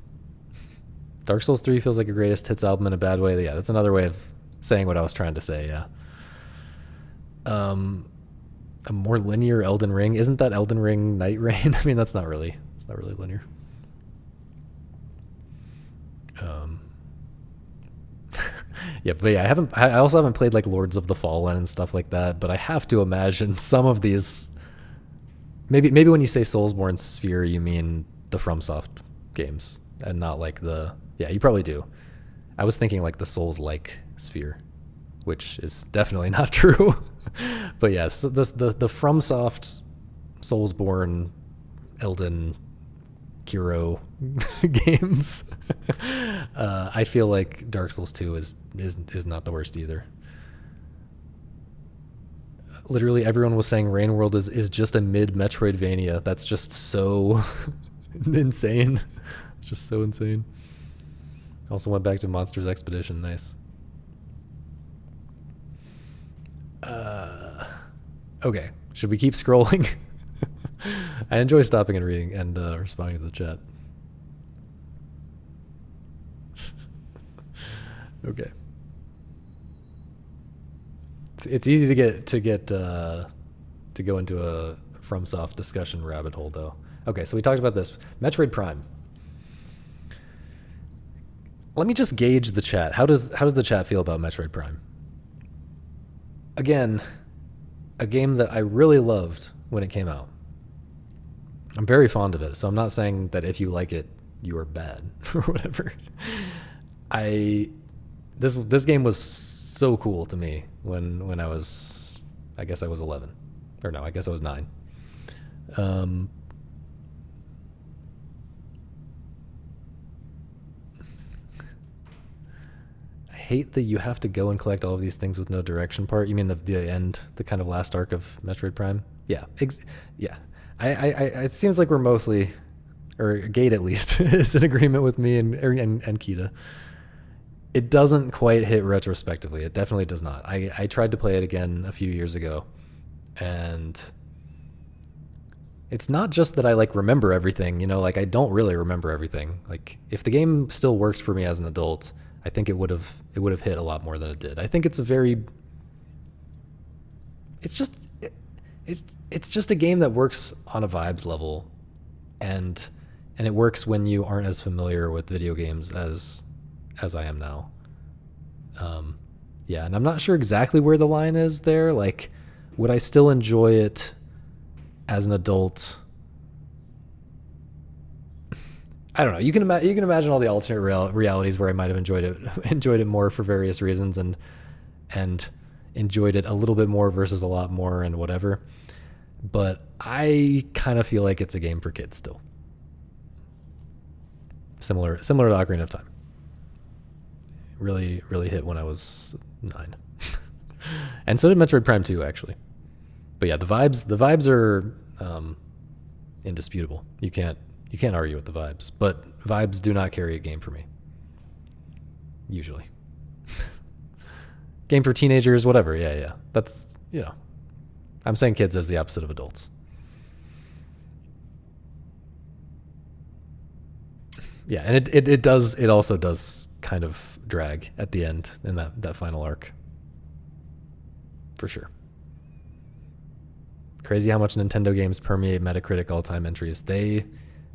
Dark Souls 3 feels like a greatest hits album in a bad way. Yeah, that's another way of saying what I was trying to say. Yeah. A more linear Elden Ring. Isn't that Elden Ring Night Rain? I mean, it's not really linear. Yeah, but yeah, I also haven't played like Lords of the Fallen and stuff like that, but I have to imagine some of these, maybe when you say Soulsborne sphere, you mean the FromSoft games and not like yeah, you probably do. I was thinking like the Souls-like sphere, which is definitely not true. But yes, the FromSoft Soulsborne Elden Kiro games. I feel like Dark Souls 2 is not the worst either. Literally everyone was saying Rain World is just a mid Metroidvania. That's just so insane. It's just so insane. Also went back to Monsters Expedition. Nice. Okay, should we keep scrolling? I enjoy stopping and reading and responding to the chat. Okay. It's easy to go into a FromSoft discussion rabbit hole though. Okay, so we talked about this Metroid Prime. Let me just gauge the chat. How does the chat feel about Metroid Prime? Again, a game that I really loved when it came out. I'm very fond of it, so I'm not saying that if you like it, you are bad or whatever. This game was so cool to me when I was, I guess I was 11, or no, I guess I was 9. I hate that you have to go and collect all of these things with no direction part. You mean the end, the kind of last arc of Metroid Prime? Yeah, yeah. It seems like we're mostly, or Gate at least, is in agreement with me and Kita. It doesn't quite hit retrospectively. It definitely does not. I tried to play it again a few years ago, and it's not just that I like remember everything, you know, like I don't really remember everything. Like if the game still worked for me as an adult, I think it would have hit a lot more than it did. I think it's it's just a game that works on a vibes level, and it works when you aren't as familiar with video games as I am now. Yeah, and I'm not sure exactly where the line is there. Like, would I still enjoy it as an adult? I don't know. You can imagine all the alternate realities where I might have enjoyed it more for various reasons, and enjoyed it a little bit more versus a lot more and whatever. But I kind of feel like it's a game for kids still. Similar to Ocarina of Time. Really hit when I was 9. And so did Metroid Prime 2 actually. But yeah, the vibes are indisputable. You can't argue with the vibes, but vibes do not carry a game for me. Usually. Game for teenagers, whatever. Yeah. That's, you know, I'm saying kids as the opposite of adults. Yeah, and it also does kind of drag at the end in that final arc. For sure. Crazy how much Nintendo games permeate Metacritic all-time entries. They've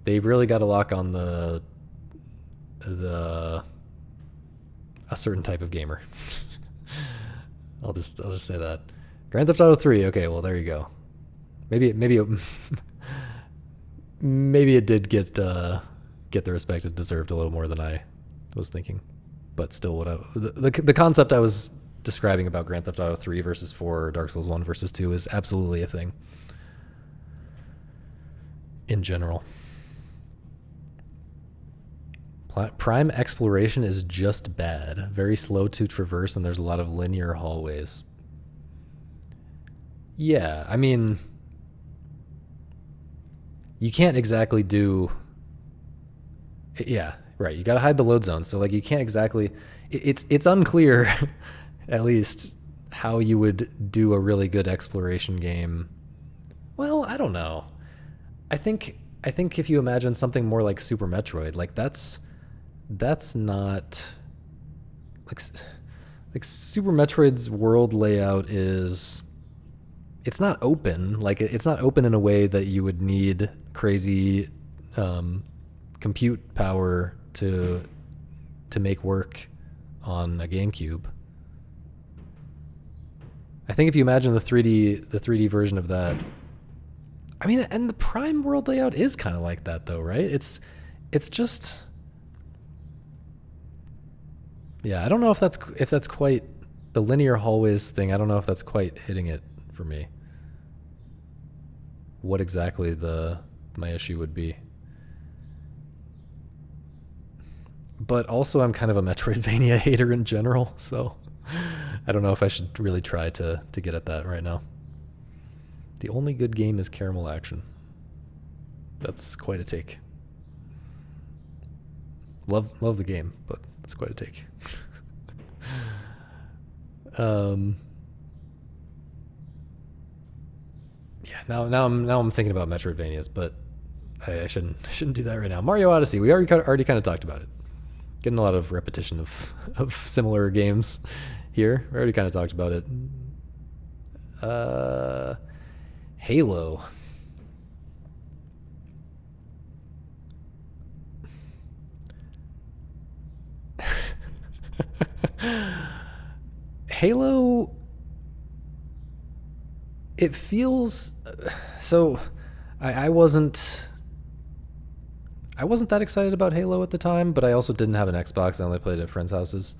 really got a lock on a certain type of gamer. I'll just say that. Grand Theft Auto 3. Okay, well there you go. Maybe it did get the respect it deserved a little more than I was thinking. But still, the concept I was describing about Grand Theft Auto 3 versus 4, Dark Souls 1 versus 2 is absolutely a thing. In general. Prime exploration is just bad. Very slow to traverse, and there's a lot of linear hallways. Yeah, I mean, you can't exactly do... Yeah, right. You got to hide the load zones. So like you can't exactly... It's unclear, at least, how you would do a really good exploration game. Well, I don't know. I think if you imagine something more like Super Metroid, like that's not like Super Metroid's world layout is, it's not open. Like it's not open in a way that you would need crazy compute power to make work on a GameCube. I think if you imagine the 3D version of that, I mean, and the Prime world layout is kind of like that though, right? It's just, yeah, I don't know if that's quite the linear hallways thing. I don't know if that's quite hitting it for me. What exactly the my issue would be. But also I'm kind of a Metroidvania hater in general, so I don't know if I should really try to get at that right now. The only good game is Caramel Action. That's quite a take. Love the game, but that's quite a take. Yeah, now I'm thinking about Metroidvanias, but I shouldn't do that right now. Mario Odyssey, we already kind of talked about it. Getting a lot of repetition of similar games here. We already kind of talked about it. Halo. Halo, it feels so. I wasn't that excited about Halo at the time, but I also didn't have an Xbox. I only played at friends' houses.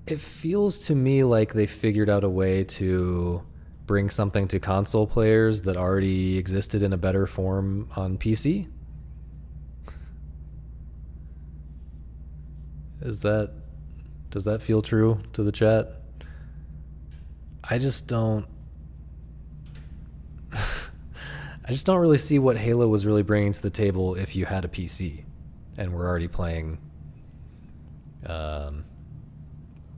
It feels to me like they figured out a way to bring something to console players that already existed in a better form on PC. Does that feel true to the chat? I just don't really see what Halo was really bringing to the table if you had a PC and we're already playing.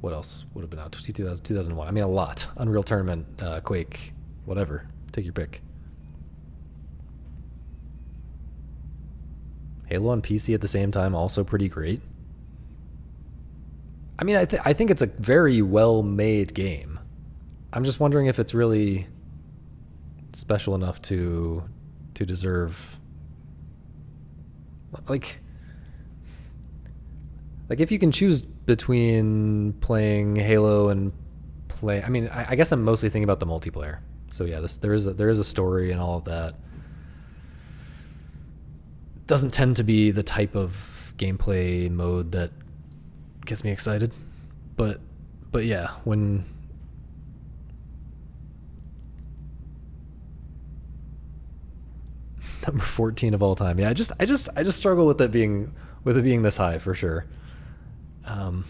What else would have been out? 2001. I mean, a lot. Unreal Tournament, Quake, whatever. Take your pick. Halo on PC at the same time, also pretty great. I mean, I think it's a very well-made game. I'm just wondering if it's really special enough to deserve, like if you can choose between playing Halo and I mean, I guess I'm mostly thinking about the multiplayer. So yeah, there is a story and all of that. Doesn't tend to be the type of gameplay mode that gets me excited, but yeah, when number 14 of all time. Yeah, I just struggle with it being this high for sure. I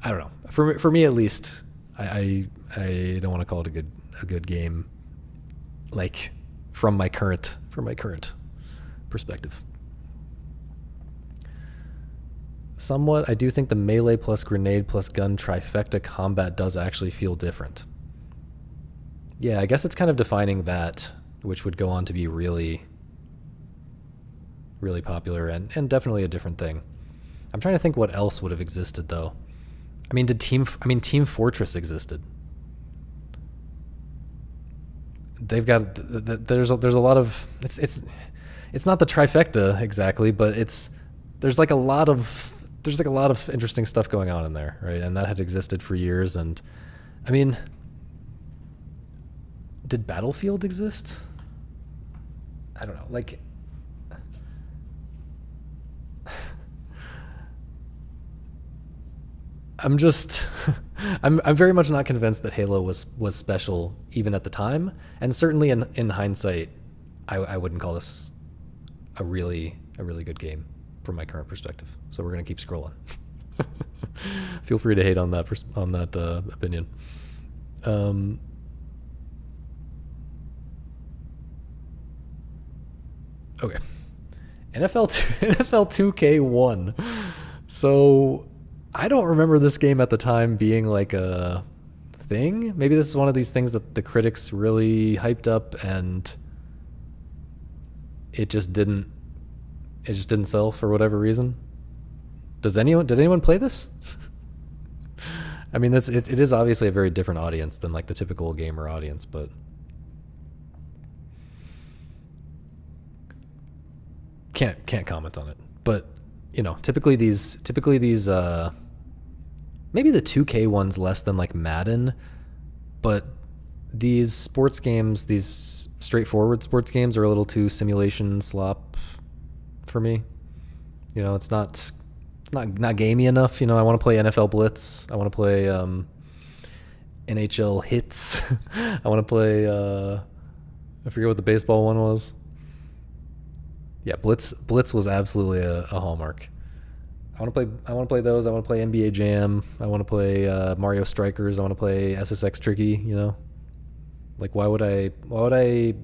don't know. For me at least, I don't want to call it a good game, like from my current perspective. Somewhat, I do think the melee plus grenade plus gun trifecta combat does actually feel different. Yeah, I guess it's kind of defining that, which would go on to be really, really popular and definitely a different thing. I'm trying to think what else would have existed though. I mean, Team Fortress existed. They've got there's a lot of it's not the trifecta exactly, but there's like a lot of interesting stuff going on in there, right? And that had existed for years. And I mean, did Battlefield exist? I don't know. Like, I'm very much not convinced that Halo was special even at the time, and certainly in hindsight, I wouldn't call this a really good game from my current perspective. So we're gonna keep scrolling. Feel free to hate on that opinion. Okay, NFL 2K1. So I don't remember this game at the time being like a thing. Maybe this is one of these things that the critics really hyped up and it just didn't sell for whatever reason. Did anyone play this? I mean, it is obviously a very different audience than like the typical gamer audience, but can't comment on it. But you know, typically these maybe the 2K ones less than like Madden, but these sports games, these straightforward sports games are a little too simulation slop for me. You know, it's not gamey enough. You know, I want to play NFL Blitz. I want to play NHL hits. I want to play. I forget what the baseball one was. Yeah, Blitz. Blitz was absolutely a hallmark. I want to play. I want to play those. I want to play NBA Jam. I want to play Mario Strikers. I want to play SSX Tricky. You know, like why would I? Why would I?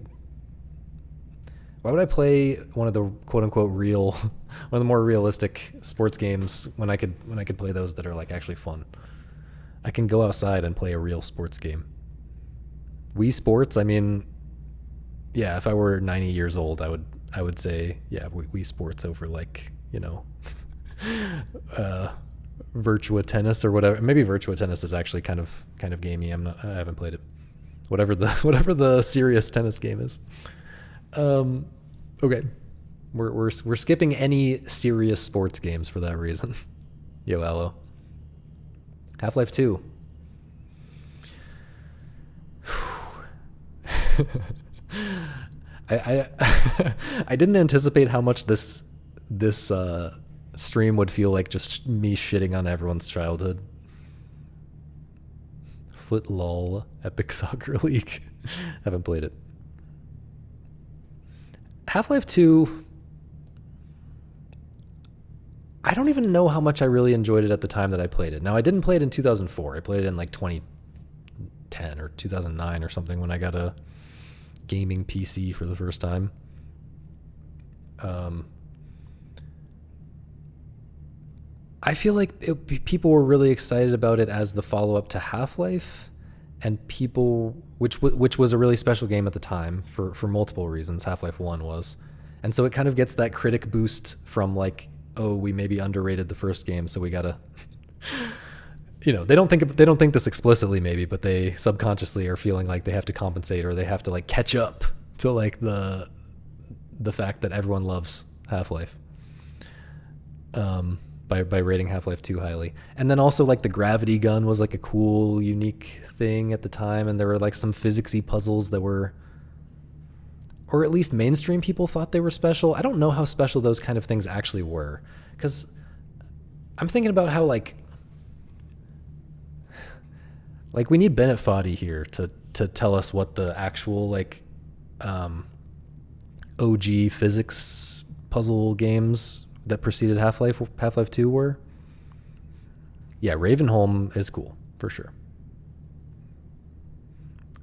Why would I play one of the quote unquote real, one of the more realistic sports games when I could play those that are like actually fun? I can go outside and play a real sports game. Wii Sports. I mean, yeah. If I were 90 years old, I would say yeah, Wii Sports over like Virtua Tennis or whatever. Maybe Virtua Tennis is actually kind of gamey. I haven't played it. Whatever the serious tennis game is. Okay. We're skipping any serious sports games for that reason. Yo, Allo. Half-Life 2. I I didn't anticipate how much this stream would feel like just me shitting on everyone's childhood. Foot lol, Epic Soccer League. Haven't played it. Half-Life 2, I don't even know how much I really enjoyed it at the time that I played it. Now, I didn't play it in 2004. I played it in like 2010 or 2009 or something when I got a gaming PC for the first time. I feel like people were really excited about it as the follow-up to Half-Life, and people, which was a really special game at the time for multiple reasons. Half-Life 1 was, and so it kind of gets that critic boost from like, oh, we maybe underrated the first game, so we gotta, they don't think this explicitly maybe, but they subconsciously are feeling like they have to compensate or they have to like catch up to like the fact that everyone loves Half-Life. By rating Half-Life 2 highly. And then also like the gravity gun was like a cool, unique thing at the time, and there were like some physicsy puzzles that were, or at least mainstream people thought they were special. I don't know how special those kind of things actually were, because I'm thinking about how like we need Bennett Foddy here to tell us what the actual like OG physics puzzle games that preceded Half-Life 2 were. Yeah, Ravenholm is cool for sure.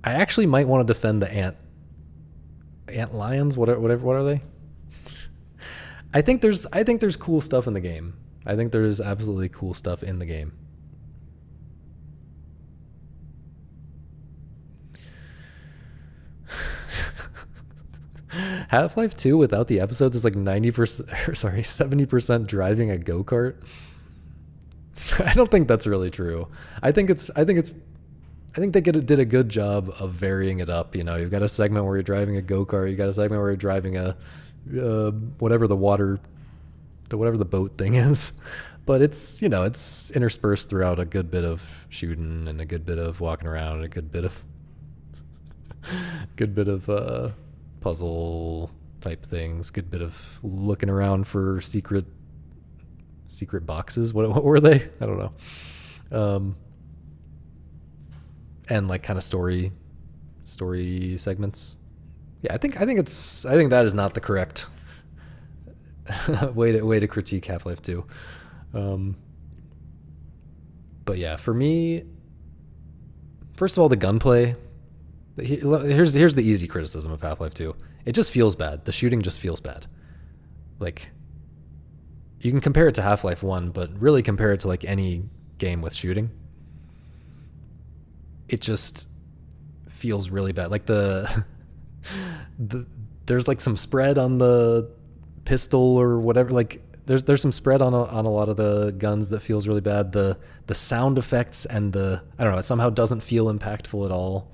I actually might want to defend the ant lions. What are they? I think there's cool stuff in the game. I think there's absolutely cool stuff in the game. Half-Life 2 without the episodes is like 90%, sorry, 70% driving a go-kart. I don't think that's really true. I think they did a good job of varying it up. You've got a segment where you're driving a go-kart, you got a segment where you're driving a whatever the boat thing is. But it's interspersed throughout a good bit of shooting and a good bit of walking around and a good bit of puzzle type things, good bit of looking around for secret boxes. What were they? I don't know. And like kind of story segments. Yeah, I think that is not the correct way to critique Half-Life 2. But yeah, for me, first of all, the gunplay. Here's the easy criticism of Half-Life 2. It just feels bad. The shooting just feels bad. Like, you can compare it to Half-Life 1, but really compare it to like any game with shooting. It just feels really bad. Like there's like some spread on the pistol or whatever. Like there's some spread on a lot of the guns that feels really bad. The sound effects and I don't know, it somehow doesn't feel impactful at all.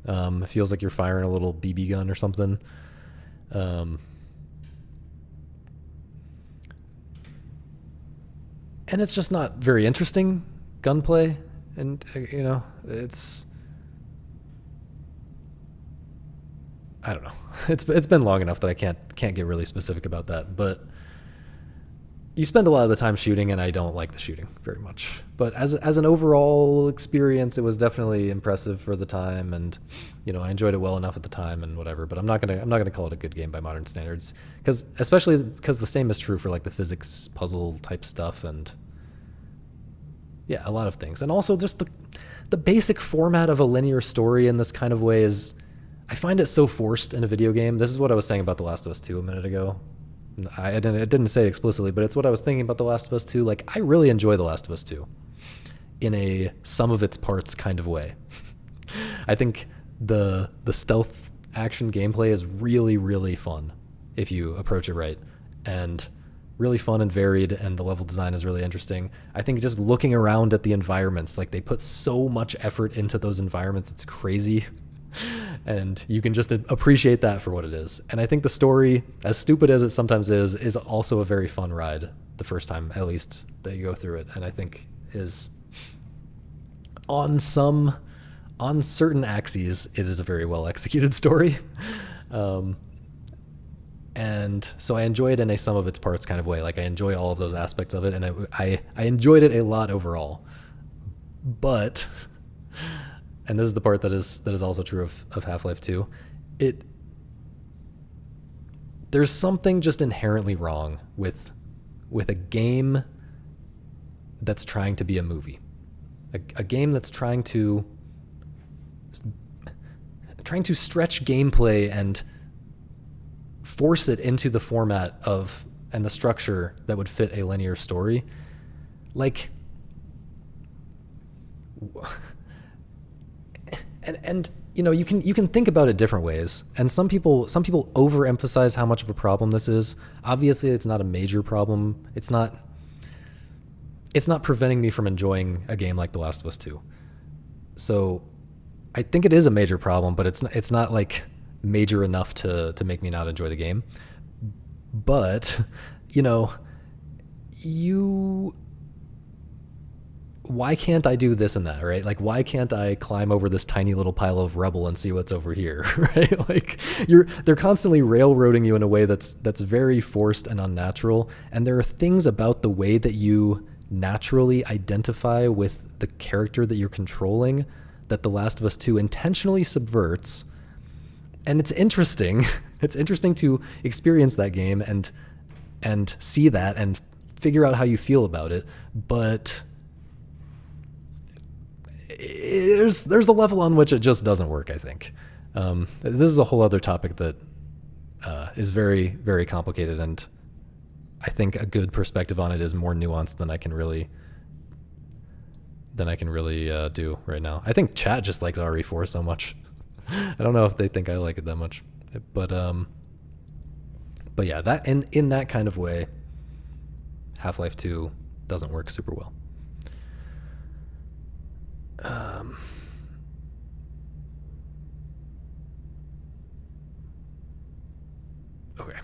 It feels like you're firing a little BB gun or something. And it's just not very interesting gunplay. And, it's, I don't know. It's been long enough that I can't get really specific about that. But you spend a lot of the time shooting, and I don't like the shooting very much. But as an overall experience, it was definitely impressive for the time, and I enjoyed it well enough at the time and whatever. But I'm not gonna call it a good game by modern standards, because the same is true for like the physics puzzle type stuff, and yeah, a lot of things, and also just the basic format of a linear story in this kind of way is, I find it so forced in a video game. This is what I was saying about The Last of Us 2 a minute ago. I didn't say it explicitly, but it's what I was thinking about The Last of Us 2. Like, I really enjoy The Last of Us 2 in a sum of its parts kind of way. I think the stealth action gameplay is really, really fun if you approach it right, and really fun and varied, and the level design is really interesting. I think just looking around at the environments, like they put so much effort into those environments, it's crazy. And you can just appreciate that for what it is. And I think the story, as stupid as it sometimes is also a very fun ride the first time, at least, that you go through it. And I think is on certain axes, it is a very well executed story. And so I enjoy it in a sum of its parts kind of way. Like, I enjoy all of those aspects of it, and I enjoyed it a lot overall. But, and this is the part that is also true of Half-Life 2, there's something just inherently wrong with a game that's trying to be a movie. A game that's trying to stretch gameplay and force it into the format of and the structure that would fit a linear story. Like, and you can think about it different ways, and some people overemphasize how much of a problem this is. Obviously, it's not a major problem. It's not preventing me from enjoying a game like The Last of Us 2. So I think it is a major problem, but it's not like major enough to make me not enjoy the game. But why can't I do this and that, right? Like, why can't I climb over this tiny little pile of rubble and see what's over here, right? Like, they're constantly railroading you in a way that's very forced and unnatural. And there are things about the way that you naturally identify with the character that you're controlling that The Last of Us 2 intentionally subverts. And it's interesting. It's interesting to experience that game and see that and figure out how you feel about it. But there's a level on which it just doesn't work, I think. This is a whole other topic that is very, very complicated, and I think a good perspective on it is more nuanced than I can really do right now. I think chat just likes RE4 so much. I don't know if they think I like it that much, but yeah, that in that kind of way, Half-Life 2 doesn't work super well. Okay.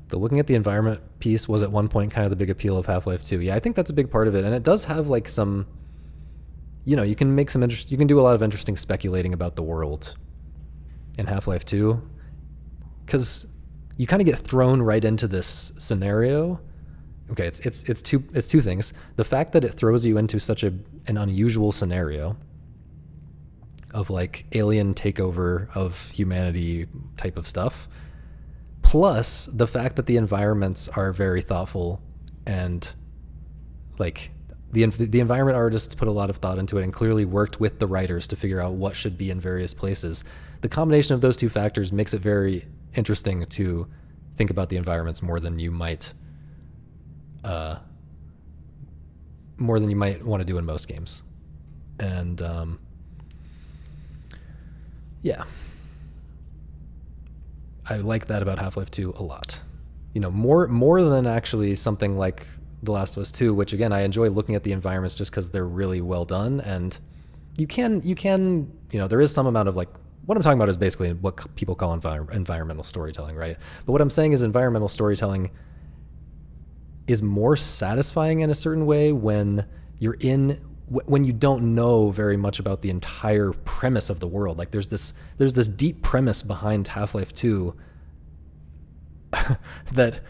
The looking at the environment piece was at one point kind of the big appeal of Half-Life 2. Yeah, I think that's a big part of it, and it does have like some, you can make some you can do a lot of interesting speculating about the world in Half-Life 2, because you kind of get thrown right into this scenario. Okay, it's two things. The fact that it throws you into such an unusual scenario of like alien takeover of humanity type of stuff, plus the fact that the environments are very thoughtful, and like the environment artists put a lot of thought into it and clearly worked with the writers to figure out what should be in various places. The combination of those two factors makes it very interesting to think about the environments more than you might want to do in most games. And yeah, I like that about Half-Life 2 a lot. More than actually something like The Last of Us 2, which again, I enjoy looking at the environments just because they're really well done, and you can there is some amount of like, what I'm talking about is basically what people call environmental storytelling, right? But what I'm saying is environmental storytelling is more satisfying in a certain way when when you don't know very much about the entire premise of the world. Like there's this deep premise behind Half-Life 2 that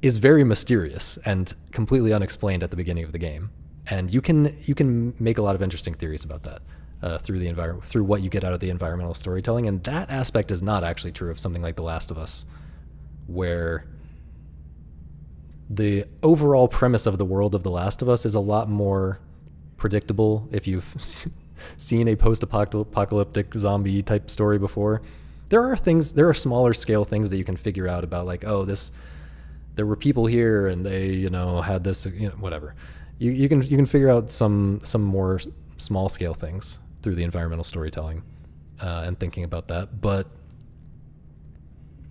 is very mysterious and completely unexplained at the beginning of the game. And you can make a lot of interesting theories about that through what you get out of the environmental storytelling. And that aspect is not actually true of something like The Last of Us, where the overall premise of the world of The Last of Us is a lot more predictable. If you've seen a post-apocalyptic zombie type story before, there are smaller scale things that you can figure out about, like, oh, there were people here and they, had this, whatever. You can figure out some more small scale things through the environmental storytelling and thinking about that, but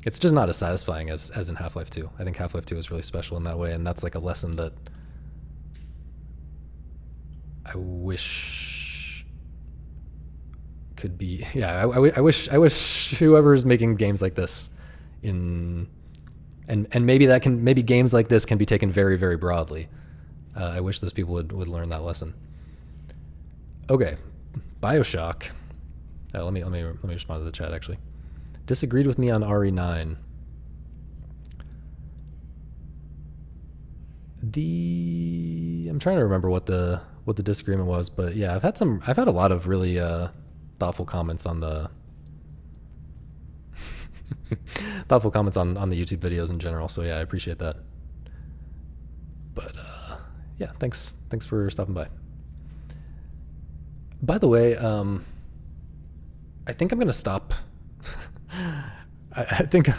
it's just not as satisfying as in Half-Life 2. I think Half-Life 2 is really special in that way, and that's like a lesson that I wish could be. Yeah, I wish whoever's making games like this and maybe games like this can be taken very, very broadly. I wish those people would learn that lesson. Okay, BioShock. Let me respond to the chat actually. Disagreed with me on RE9. I'm trying to remember what the disagreement was, but yeah, I've had a lot of really thoughtful comments on the thoughtful comments on the YouTube videos in general. So yeah, I appreciate that. But yeah, thanks for stopping by. By the way, I think I'm gonna stop. I think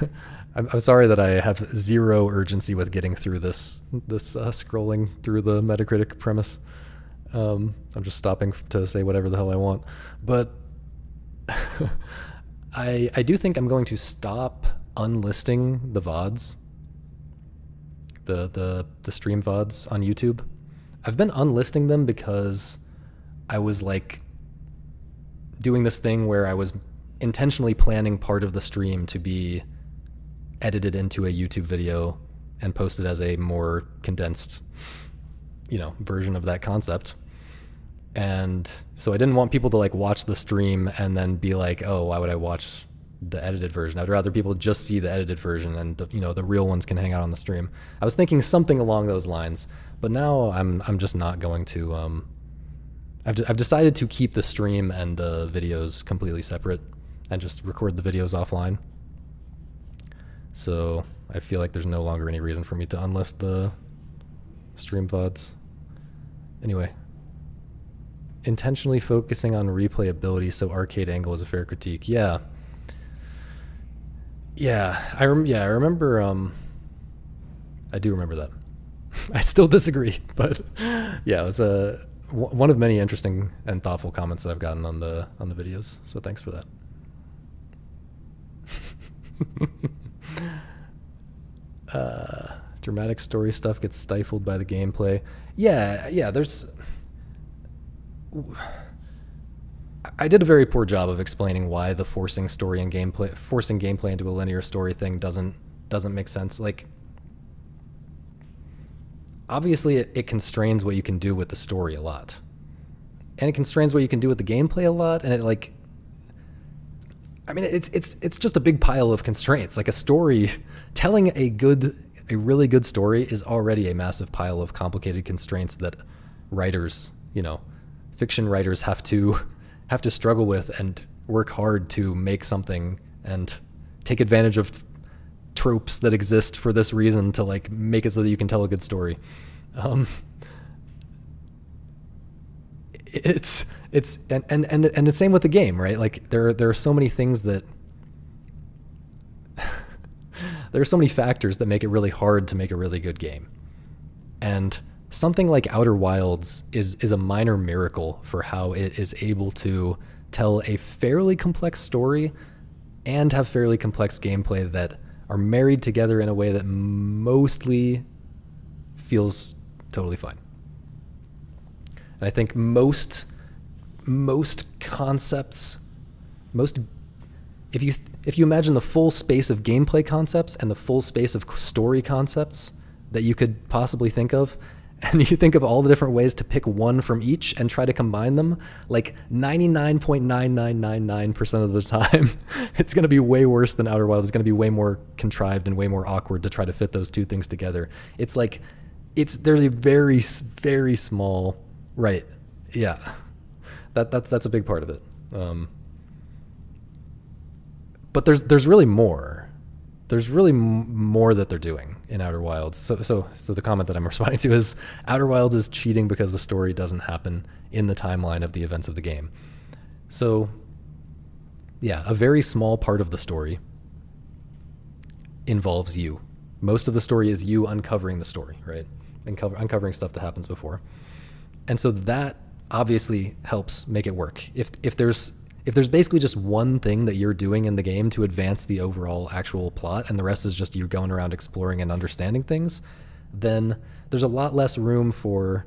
I'm sorry that I have zero urgency with getting through this scrolling through the Metacritic premise. I'm just stopping to say whatever the hell I want, but I do think I'm going to stop unlisting the VODs, the stream VODs on YouTube. I've been unlisting them because I was like doing this thing where I was intentionally planning part of the stream to be edited into a YouTube video and posted as a more condensed, version of that concept. And so I didn't want people to like watch the stream and then be like, oh, why would I watch the edited version? I'd rather people just see the edited version and the real ones can hang out on the stream. I was thinking something along those lines, but now I'm just not going to. I've decided to keep the stream and the videos completely separate and just record the videos offline. So I feel like there's no longer any reason for me to unlist the stream VODs. Anyway, intentionally focusing on replayability so arcade angle is a fair critique. Yeah. I remember. I do remember that. I still disagree, but yeah, it was one of many interesting and thoughtful comments that I've gotten on the videos. So thanks for that. Dramatic story stuff gets stifled by the gameplay. Yeah, I did a very poor job of explaining why the forcing gameplay into a linear story thing doesn't make sense. Like, obviously it constrains what you can do with the story a lot, and it constrains what you can do with the gameplay a lot, and it's just a big pile of constraints. Like, a story, telling a really good story is already a massive pile of complicated constraints that writers, fiction writers have to struggle with and work hard to make something and take advantage of tropes that exist for this reason to like make it so that you can tell a good story. It's the same with the game, right? Like there are so many things that there are so many factors that make it really hard to make a really good game. And something like Outer Wilds is a minor miracle for how it is able to tell a fairly complex story and have fairly complex gameplay that are married together in a way that mostly feels totally fine. And I think most concepts, if you imagine the full space of gameplay concepts and the full space of story concepts that you could possibly think of, and you think of all the different ways to pick one from each and try to combine them, like 99.9999% of the time, it's going to be way worse than Outer Wilds. It's going to be way more contrived and way more awkward to try to fit those two things together. It's like, there's a very, very small, right. Yeah. That's a big part of it. But there's really more. There's really more that they're doing in Outer Wilds. So the comment that I'm responding to is Outer Wilds is cheating because the story doesn't happen in the timeline of the events of the game. So yeah, a very small part of the story involves you. Most of the story is you uncovering the story, right? Uncovering stuff that happens before. And so that obviously helps make it work. If there's basically just one thing that you're doing in the game to advance the overall actual plot, and the rest is just you going around exploring and understanding things, then there's a lot less room for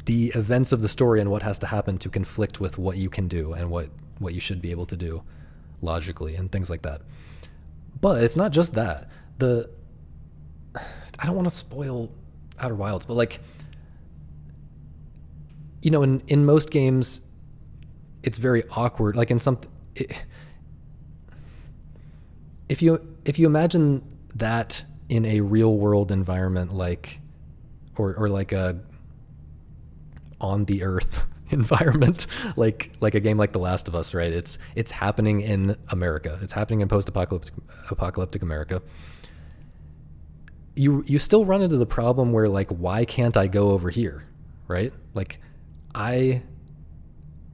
the events of the story and what has to happen to conflict with what you can do and what you should be able to do logically and things like that. But it's not just that. I don't want to spoil Outer Wilds, but like, you know, in most games, it's very awkward. Like in if you imagine that in a real world environment, like, or like a on the earth environment, like a game like The Last of Us, right? It's happening in America. It's happening in post-apocalyptic America. You still run into the problem where, like, why can't I go over here, right? Like,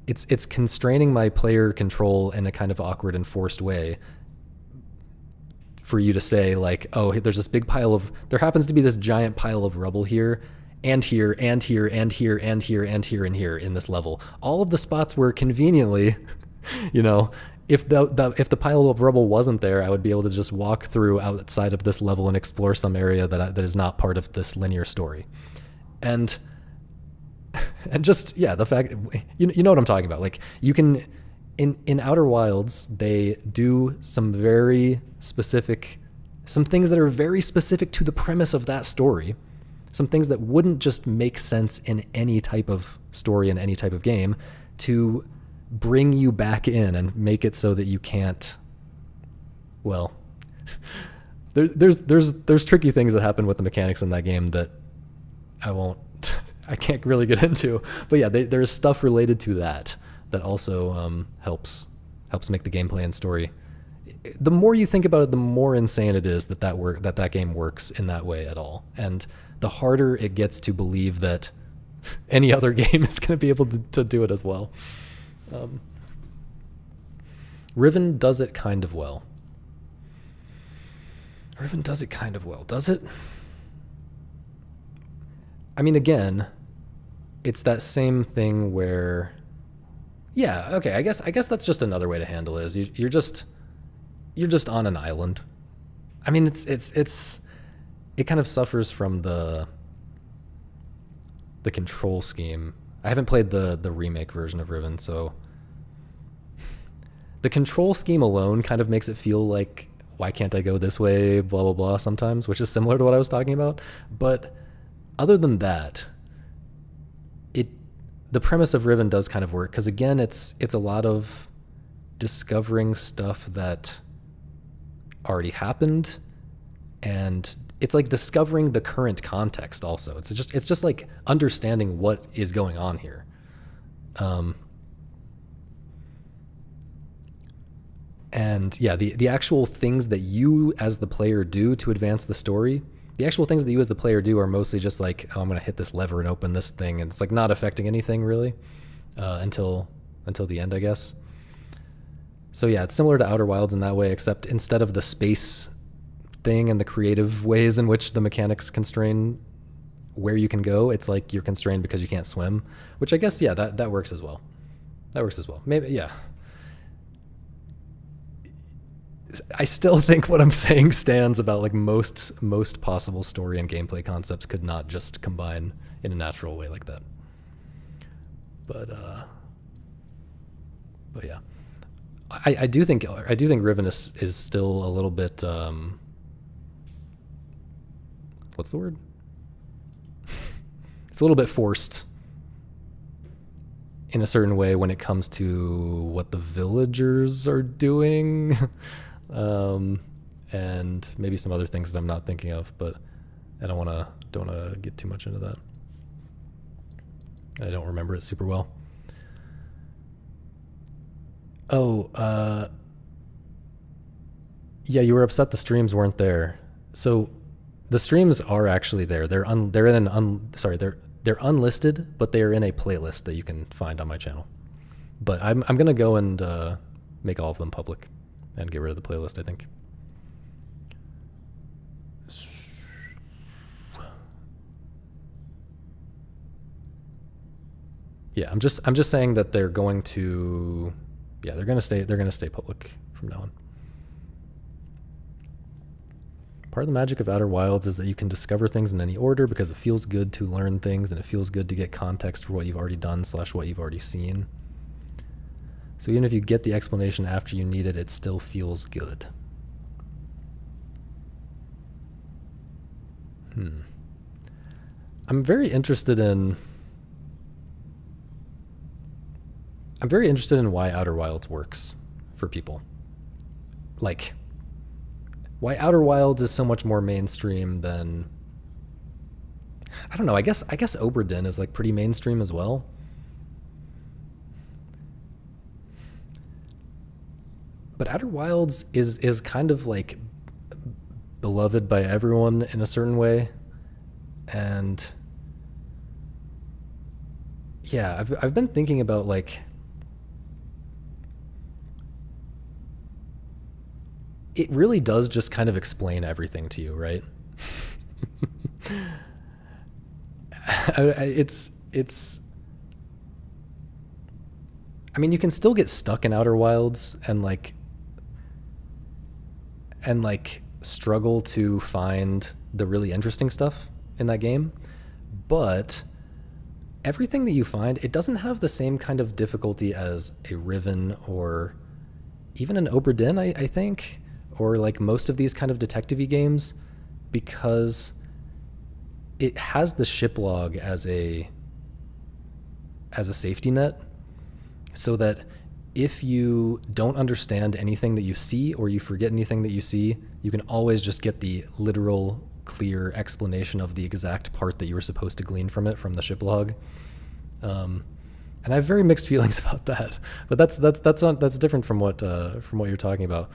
it's constraining my player control in a kind of awkward and forced way for you to say, like, oh, there's this big there happens to be this giant pile of rubble here and here and here and here and here and here and here in this level. All of the spots where conveniently, you know, if the pile of rubble wasn't there, I would be able to just walk through outside of this level and explore some area that is not part of this linear story. And just, yeah, the fact, you know what I'm talking about. Like, you can, in Outer Wilds, they do some things that are very specific to the premise of that story. Some things that wouldn't just make sense in any type of story in any type of game, to bring you back in and make it so that you can't, well, there's tricky things that happen with the mechanics in that game that I can't really get into, but yeah, there's stuff related to that also helps make the gameplay and story. The more you think about it, the more insane it is that game works in that way at all, and the harder it gets to believe that any other game is going to be able to do it as well. Riven does it kind of well. Does it? I mean, again, it's that same thing where, yeah, okay, I guess that's just another way to handle it, is you're just on an island. I mean, it kind of suffers from the control scheme. I haven't played the remake version of Riven, so the control scheme alone kind of makes it feel like, why can't I go this way, blah, blah, blah, sometimes, which is similar to what I was talking about. But other than that, the premise of Riven does kind of work, because again, it's a lot of discovering stuff that already happened, and it's like discovering the current context also. It's just like understanding what is going on here. And yeah, the actual things that you as the player do to advance the story, the actual things that you as the player do are mostly just like, oh, I'm going to hit this lever and open this thing. And it's like not affecting anything really until the end, I guess. So yeah, it's similar to Outer Wilds in that way, except instead of the space thing and the creative ways in which the mechanics constrain where you can go, it's like you're constrained because you can't swim, which I guess, yeah, that works as well. Maybe, yeah. I still think what I'm saying stands about, like, most possible story and gameplay concepts could not just combine in a natural way like that. But yeah, I do think Riven is still a little bit what's the word? it's a little bit forced in a certain way when it comes to what the villagers are doing. And maybe some other things that I'm not thinking of, but I don't want to get too much into that. I don't remember it super well. Oh, yeah, you were upset the streams weren't there. So the streams are actually there. They're unlisted, but they are in a playlist that you can find on my channel. But I'm gonna go and make all of them public and get rid of the playlist, I think. Yeah, I'm just saying that they're going to, yeah, they're gonna stay public from now on. Part of the magic of Outer Wilds is that you can discover things in any order because it feels good to learn things and it feels good to get context for what you've already done / what you've already seen. So even if you get the explanation after you need it, it still feels good. I'm very interested in why Outer Wilds works for people. Like, why Outer Wilds is so much more mainstream than, I don't know, I guess Oberdin is like pretty mainstream as well. But Outer Wilds is kind of like beloved by everyone in a certain way. And yeah, I've been thinking about like, it really does just kind of explain everything to you, right? I mean, you can still get stuck in Outer Wilds and like struggle to find the really interesting stuff in that game, but everything that you find, it doesn't have the same kind of difficulty as a Riven or even an Oberdin, I think, or like most of these kind of detective-y games, because it has the ship log as a safety net, so that if you don't understand anything that you see or you forget anything that you see, you can always just get the literal, clear explanation of the exact part that you were supposed to glean from it from the ship log. And I have very mixed feelings about that, but that's different from what you're talking about.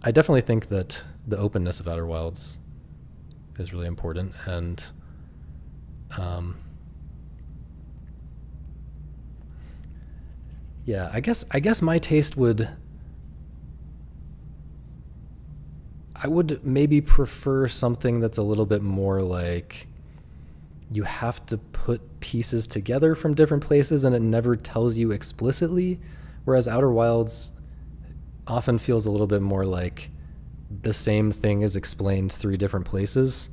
I definitely think that the openness of Outer Wilds is really important, and yeah, I guess my taste I would maybe prefer something that's a little bit more like you have to put pieces together from different places and it never tells you explicitly, whereas Outer Wilds often feels a little bit more like the same thing is explained 3 different places.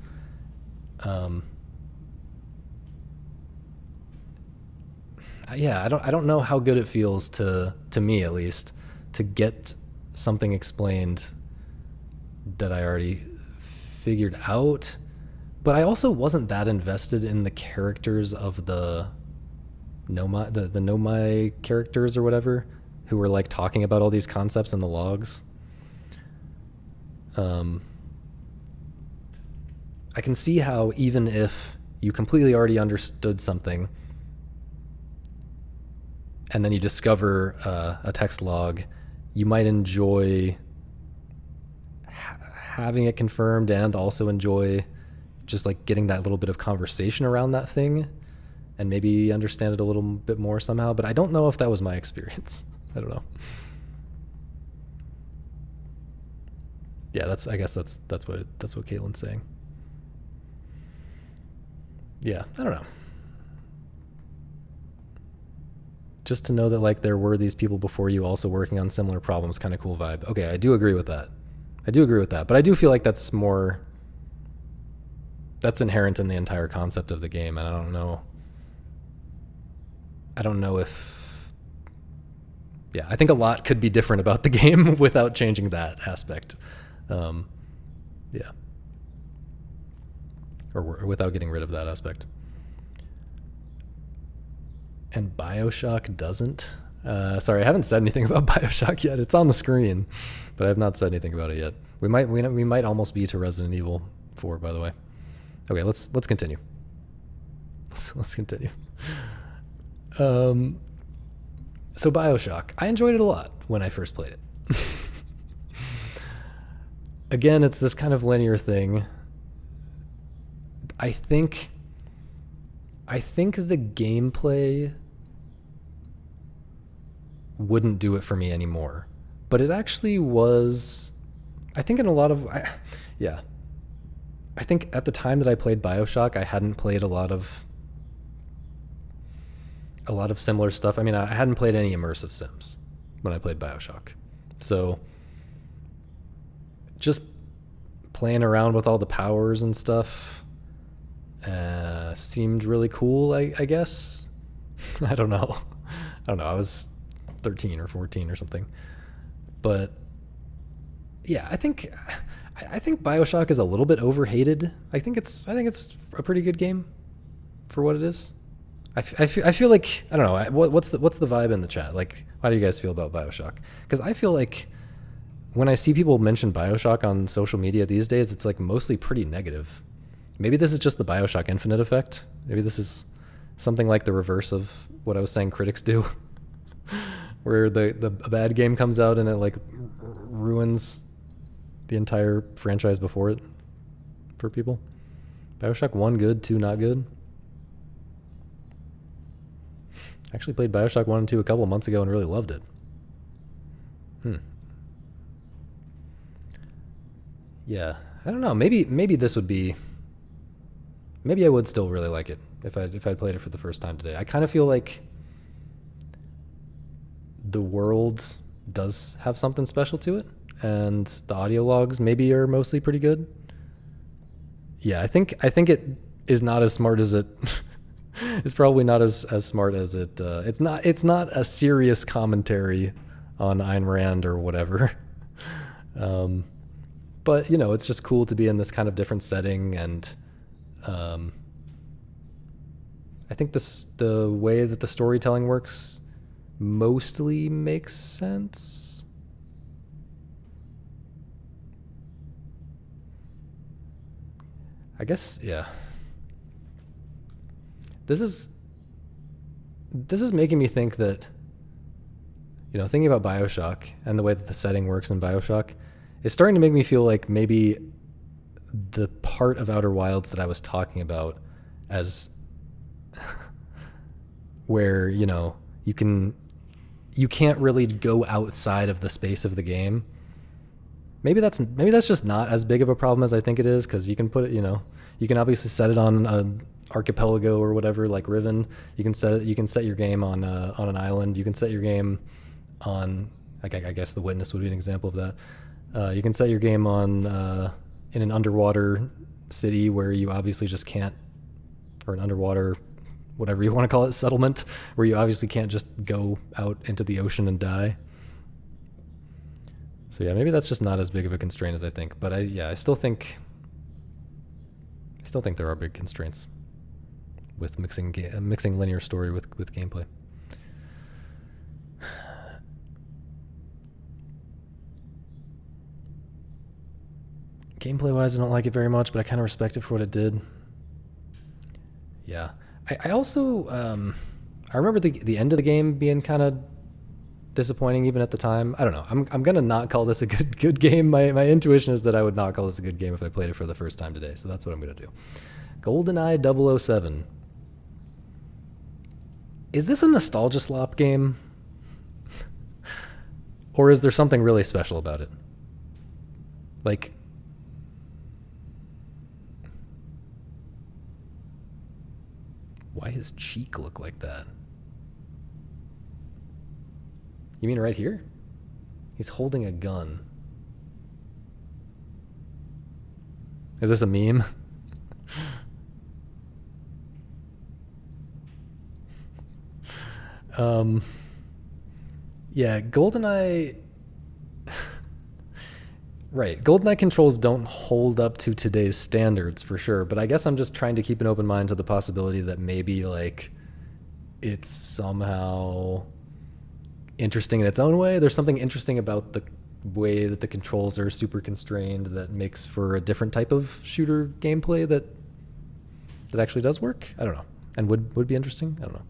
Yeah, I don't know how good it feels to me, at least, to get something explained that I already figured out. But I also wasn't that invested in the characters of the Nomai, the Nomai characters or whatever, who were like talking about all these concepts in the logs. I can see how even if you completely already understood something and then you discover a text log, you might enjoy having it confirmed and also enjoy just like getting that little bit of conversation around that thing and maybe understand it a little bit more somehow. But I don't know if that was my experience. I don't know. Yeah, I guess that's what Caitlin's saying. Yeah, I don't know. Just to know that like there were these people before you also working on similar problems, kind of cool vibe. Okay, I do agree with that. But I do feel like that's inherent in the entire concept of the game, and I don't know if, yeah, I think a lot could be different about the game without changing that aspect. Yeah. Or without getting rid of that aspect. and BioShock doesn't. Sorry, I haven't said anything about BioShock yet. It's on the screen, but I have not said anything about it yet. We might almost be to Resident Evil 4, by the way. Okay, let's continue. Let's continue. So BioShock, I enjoyed it a lot when I first played it. Again, it's this kind of linear thing. I think the gameplay wouldn't do it for me anymore, but it actually was. I think in a lot of, yeah. I think at the time that I played BioShock, I hadn't played a lot of similar stuff. I mean, I hadn't played any immersive sims when I played BioShock, so just playing around with all the powers and stuff seemed really cool, I guess. I don't know. I was 13 or 14 or something. But yeah, I think BioShock is a little bit overhated. I think it's a pretty good game for what it is. I feel like, I don't know, what's the vibe in the chat? Like, how do you guys feel about BioShock? Because I feel like when I see people mention BioShock on social media these days, it's like mostly pretty negative. Maybe this is just the BioShock Infinite effect. Maybe this is something like the reverse of what I was saying critics do, where a bad game comes out and it like ruins the entire franchise before it for people. BioShock 1 good, 2 not good. I actually played BioShock 1 and 2 a couple months ago and really loved it. Yeah, I don't know. Maybe this would be. Maybe I would still really like it if I'd played it for the first time today. I kind of feel like the world does have something special to it, and the audio logs maybe are mostly pretty good. Yeah, I think it is not as smart as it. It's probably not as smart as it. It's not a serious commentary on Ayn Rand or whatever. But you know, it's just cool to be in this kind of different setting, and I think the way that the storytelling works mostly makes sense. I guess, yeah. This is making me think that, you know, thinking about BioShock and the way that the setting works in BioShock, it's starting to make me feel like maybe the part of Outer Wilds that I was talking about as where, you know, you can't really go outside of the space of the game. Maybe that's just not as big of a problem as I think it is, because you can put it, you know, you can obviously set it on an archipelago or whatever, like Riven. You can set your game on an island. You can set your game on, like, I guess the Witness would be an example of that. You can set your game on in an underwater city where you obviously just can't, or an underwater, whatever you want to call it, settlement, where you obviously can't just go out into the ocean and die. So yeah, maybe that's just not as big of a constraint as I think. But I still think there are big constraints with mixing linear story with gameplay. Gameplay wise, I don't like it very much, but I kind of respect it for what it did. Yeah, I also I remember the end of the game being kind of disappointing even at the time. I don't know. I'm gonna not call this a good game. My intuition is that I would not call this a good game if I played it for the first time today. So that's what I'm gonna do. GoldenEye 007. Is this a nostalgia slop game? Or is there something really special about it? Like, why his cheek look like that? You mean right here? He's holding a gun. Is this a meme? Yeah, GoldenEye. Right, GoldenEye controls don't hold up to today's standards for sure, but I guess I'm just trying to keep an open mind to the possibility that maybe, like, it's somehow interesting in its own way. There's something interesting about the way that the controls are super constrained that makes for a different type of shooter gameplay that actually does work. I don't know. And would be interesting. I don't know.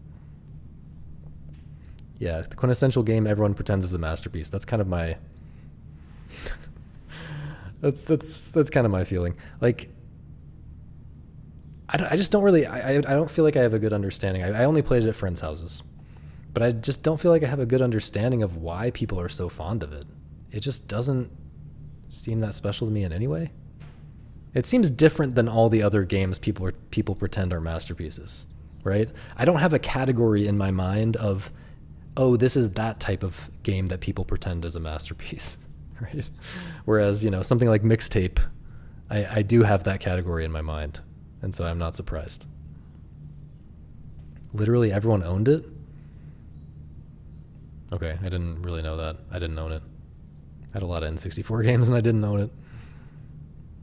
Yeah, the quintessential game everyone pretends is a masterpiece. That's kind of my that's kind of my feeling. Like I just don't really I don't feel like I have a good understanding. I only played it at friends' houses. But I just don't feel like I have a good understanding of why people are so fond of it. It just doesn't seem that special to me in any way. It seems different than all the other games people pretend are masterpieces, right? I don't have a category in my mind of, oh, this is that type of game that people pretend is a masterpiece, right? Whereas, something like Mixtape, I do have that category in my mind, and so I'm not surprised. Literally everyone owned it? Okay, I didn't really know that. I didn't own it. I had a lot of N64 games and I didn't own it.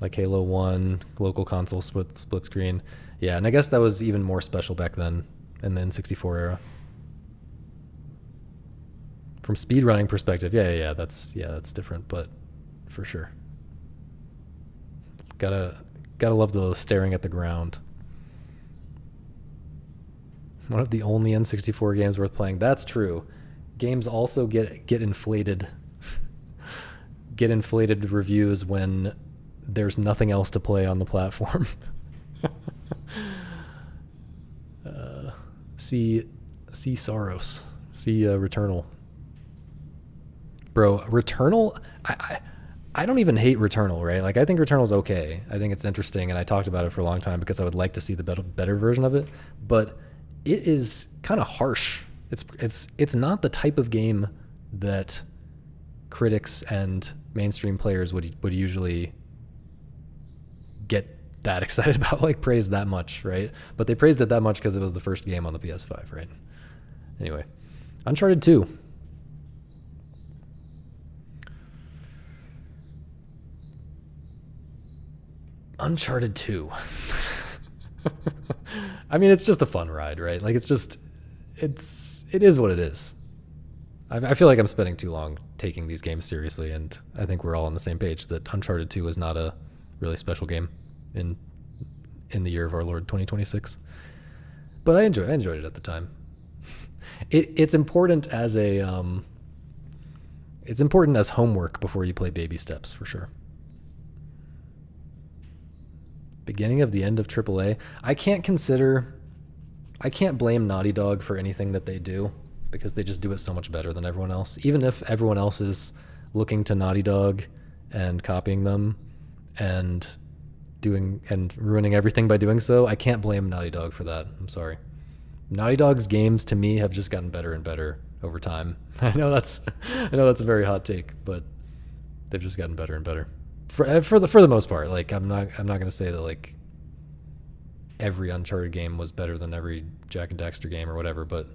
Like Halo 1, local console split screen. Yeah, and I guess that was even more special back then in the N64 era. From speedrunning perspective, yeah, that's different, but for sure. Gotta love the staring at the ground. One of the only N64 games worth playing. That's true. Games also get inflated reviews when there's nothing else to play on the platform. See Saros. See Returnal. Bro, Returnal, I don't even hate Returnal, right? Like, I think Returnal's okay. I think it's interesting, and I talked about it for a long time because I would like to see the better version of it. But it is kind of harsh. It's not the type of game that critics and mainstream players would usually get that excited about, like praise that much, right? But they praised it that much because it was the first game on the PS5, right? Anyway, Uncharted 2. Uncharted 2. I mean, it's just a fun ride, right? Like, it is what it is. I feel like I'm spending too long taking these games seriously, and I think we're all on the same page that Uncharted 2 is not a really special game in the year of our Lord 2026. But I enjoyed it at the time. It's important as it's important as homework before you play Baby Steps, for sure. Beginning of the end of AAA. I can't blame Naughty Dog for anything that they do because they just do it so much better than everyone else. Even if everyone else is looking to Naughty Dog and copying them and ruining everything by doing so, I can't blame Naughty Dog for that. I'm sorry. Naughty Dog's games to me have just gotten better and better over time. I know that's a very hot take, but they've just gotten better and better. For the most part. Like, I'm not going to say that like every Uncharted game was better than every Jak and Daxter game or whatever, but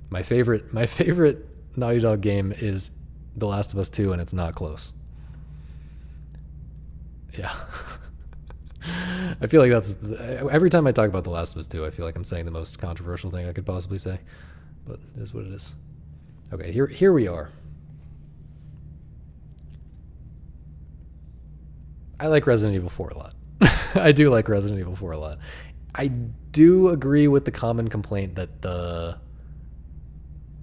my favorite Naughty Dog game is The Last of Us 2, and it's not close. Yeah. I feel like that's every time I talk about The Last of Us 2, I feel like I'm saying the most controversial thing I could possibly say, but it is what it is. Okay, here we are. I like Resident Evil 4 a lot. I do like Resident Evil 4 a lot. I do agree with the common complaint that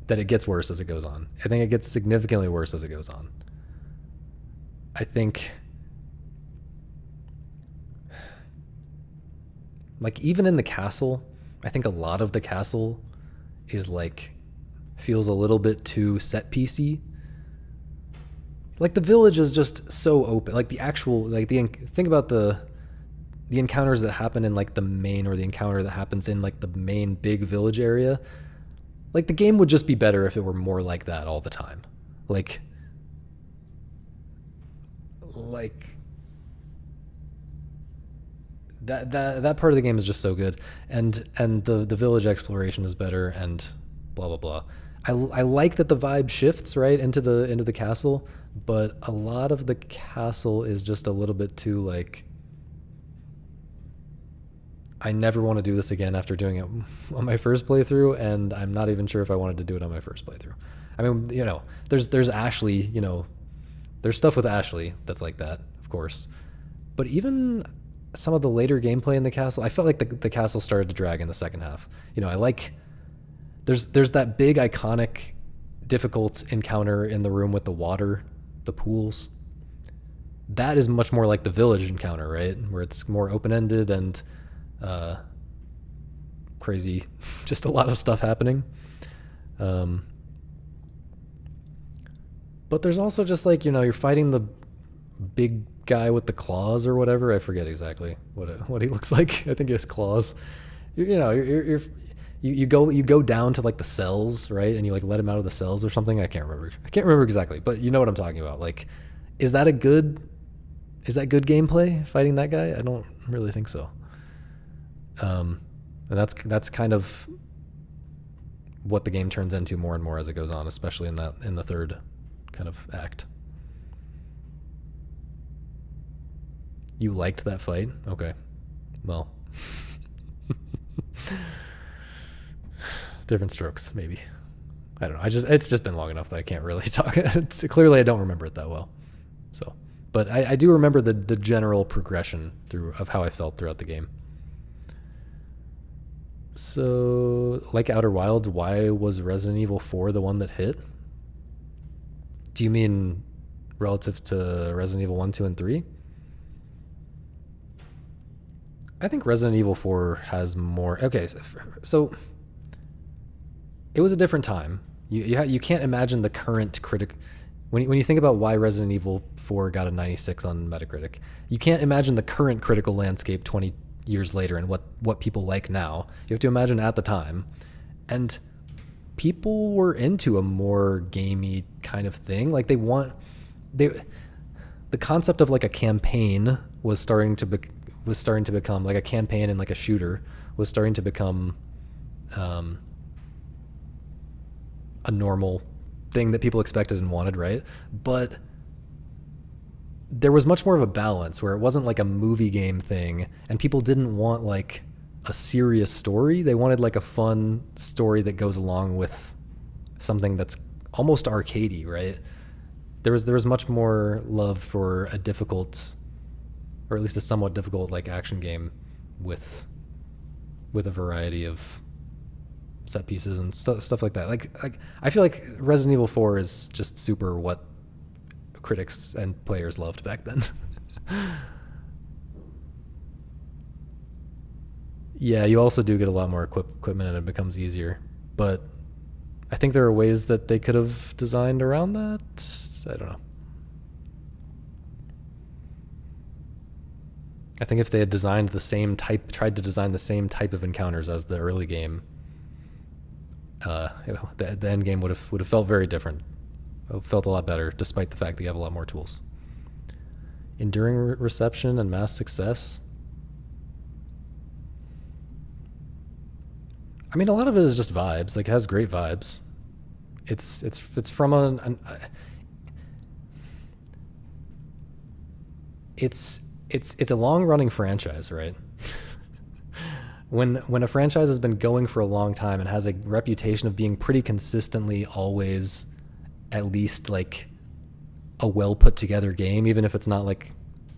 it gets worse as it goes on. I think it gets significantly worse as it goes on. I think, like, even in the castle, I think a lot of the castle is like feels a little bit too set piecey. Like, the village is just so open. Like, the actual, like, think about the encounters that happen in like the main, or the encounter that happens in like the main big village area. Like, the game would just be better if it were more like that all the time. Like that part of the game is just so good, and the village exploration is better, and blah blah blah. I like that the vibe shifts right into the castle, but a lot of the castle is just a little bit too like, I never want to do this again after doing it on my first playthrough, and I'm not even sure if I wanted to do it on my first playthrough. I mean, there's Ashley, there's stuff with Ashley that's like that, of course. But even some of the later gameplay in the castle, I felt like the castle started to drag in the second half. I like there's that big iconic difficult encounter in the room with the water, the pools. That is much more like the village encounter, right? Where it's more open-ended and crazy, just a lot of stuff happening. But there's also just like, you're fighting the big guy with the claws or whatever. I forget exactly what he looks like. I think he has claws. You go down to like the cells, right? And you like let him out of the cells or something. I can't remember exactly, but you know what I'm talking about. Like, is that good gameplay fighting that guy? I don't really think so. And that's kind of what the game turns into more and more as it goes on, especially in the third kind of act. You liked that fight? Okay. Well, different strokes, maybe. I don't know. It's just been long enough that I can't really talk. Clearly, I don't remember it that well. So, but I do remember the general progression of how I felt throughout the game. So, like Outer Wilds, why was Resident Evil 4 the one that hit? Do you mean relative to Resident Evil 1, 2, and 3? I think Resident Evil 4 has more... Okay, so it was a different time. You can't imagine the current critic... When you think about why Resident Evil 4 got a 96 on Metacritic, you can't imagine the current critical landscape 20 years later and what people like now. You have to imagine at the time. And people were into a more gamey kind of thing. Like the concept of like a campaign was starting to become like a campaign and like a shooter was starting to become a normal thing that people expected and wanted, right? But there was much more of a balance where it wasn't like a movie game thing, and people didn't want like a serious story. They wanted like a fun story that goes along with something that's almost arcadey, right? There was much more love for a difficult, or at least a somewhat difficult, like action game with a variety of set pieces and stuff like that. Like I feel like Resident Evil 4 is just super what critics and players loved back then. Yeah, you also do get a lot more equipment and it becomes easier. But I think there are ways that they could have designed around that. I don't know. I think if they had tried to design the same type of encounters as the early game, the end game would have felt very different. It felt a lot better, despite the fact that you have a lot more tools. Enduring reception and mass success. I mean, a lot of it is just vibes. Like, it has great vibes. It's from it's a long running franchise, right? When a franchise has been going for a long time and has a reputation of being pretty consistently always at least like a well put together game, even if it's not like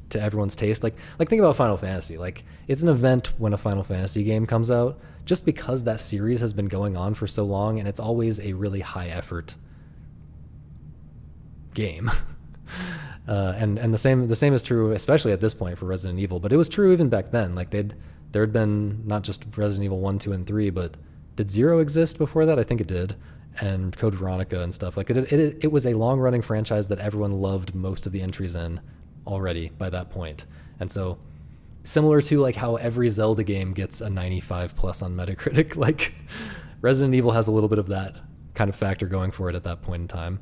to everyone's taste. Like think about Final Fantasy. Like, it's an event when a Final Fantasy game comes out, just because that series has been going on for so long, and it's always a really high effort game. And the same is true, especially at this point, for Resident Evil. But it was true even back then. Like, there had been not just Resident Evil 1, 2, and 3, but did Zero exist before that? I think it did. And Code Veronica and stuff. Like, it was a long running franchise that everyone loved most of the entries in already by that point. And so, similar to like how every Zelda game gets a 95 plus on Metacritic, like Resident Evil has a little bit of that kind of factor going for it at that point in time.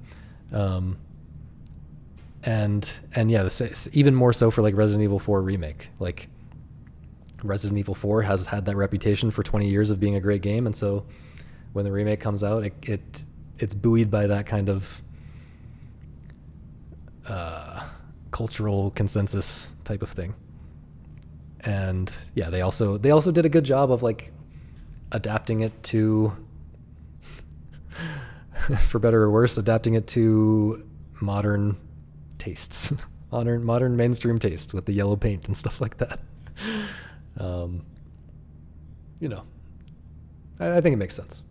And yeah, even more so for like Resident Evil 4 remake. Like, Resident Evil 4 has had that reputation for 20 years of being a great game, and so when the remake comes out, it's buoyed by that kind of cultural consensus type of thing. And yeah, they also did a good job of like adapting it to, for better or worse, adapting it to modern tastes, modern mainstream tastes with the yellow paint and stuff like that. You know, I think it makes sense.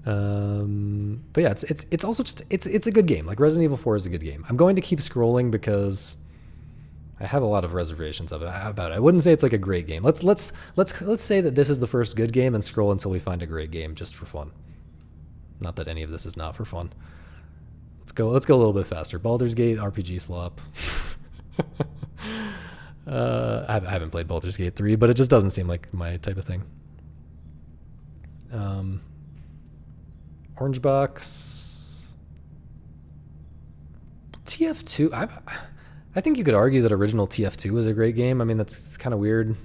But yeah, it's also just it's a good game. Like Resident Evil 4 is a good game. I'm going to keep scrolling because I have a lot of reservations about it. I wouldn't say it's like a great game. Let's say that this is the first good game and scroll until we find a great game just for fun. Not that any of this is not for fun. Let's go a little bit faster. Baldur's Gate RPG slop. I haven't played Baldur's Gate 3, but it just doesn't seem like my type of thing. Orange Box. TF2. I think you could argue that original TF2 is a great game. I mean, that's kind of weird.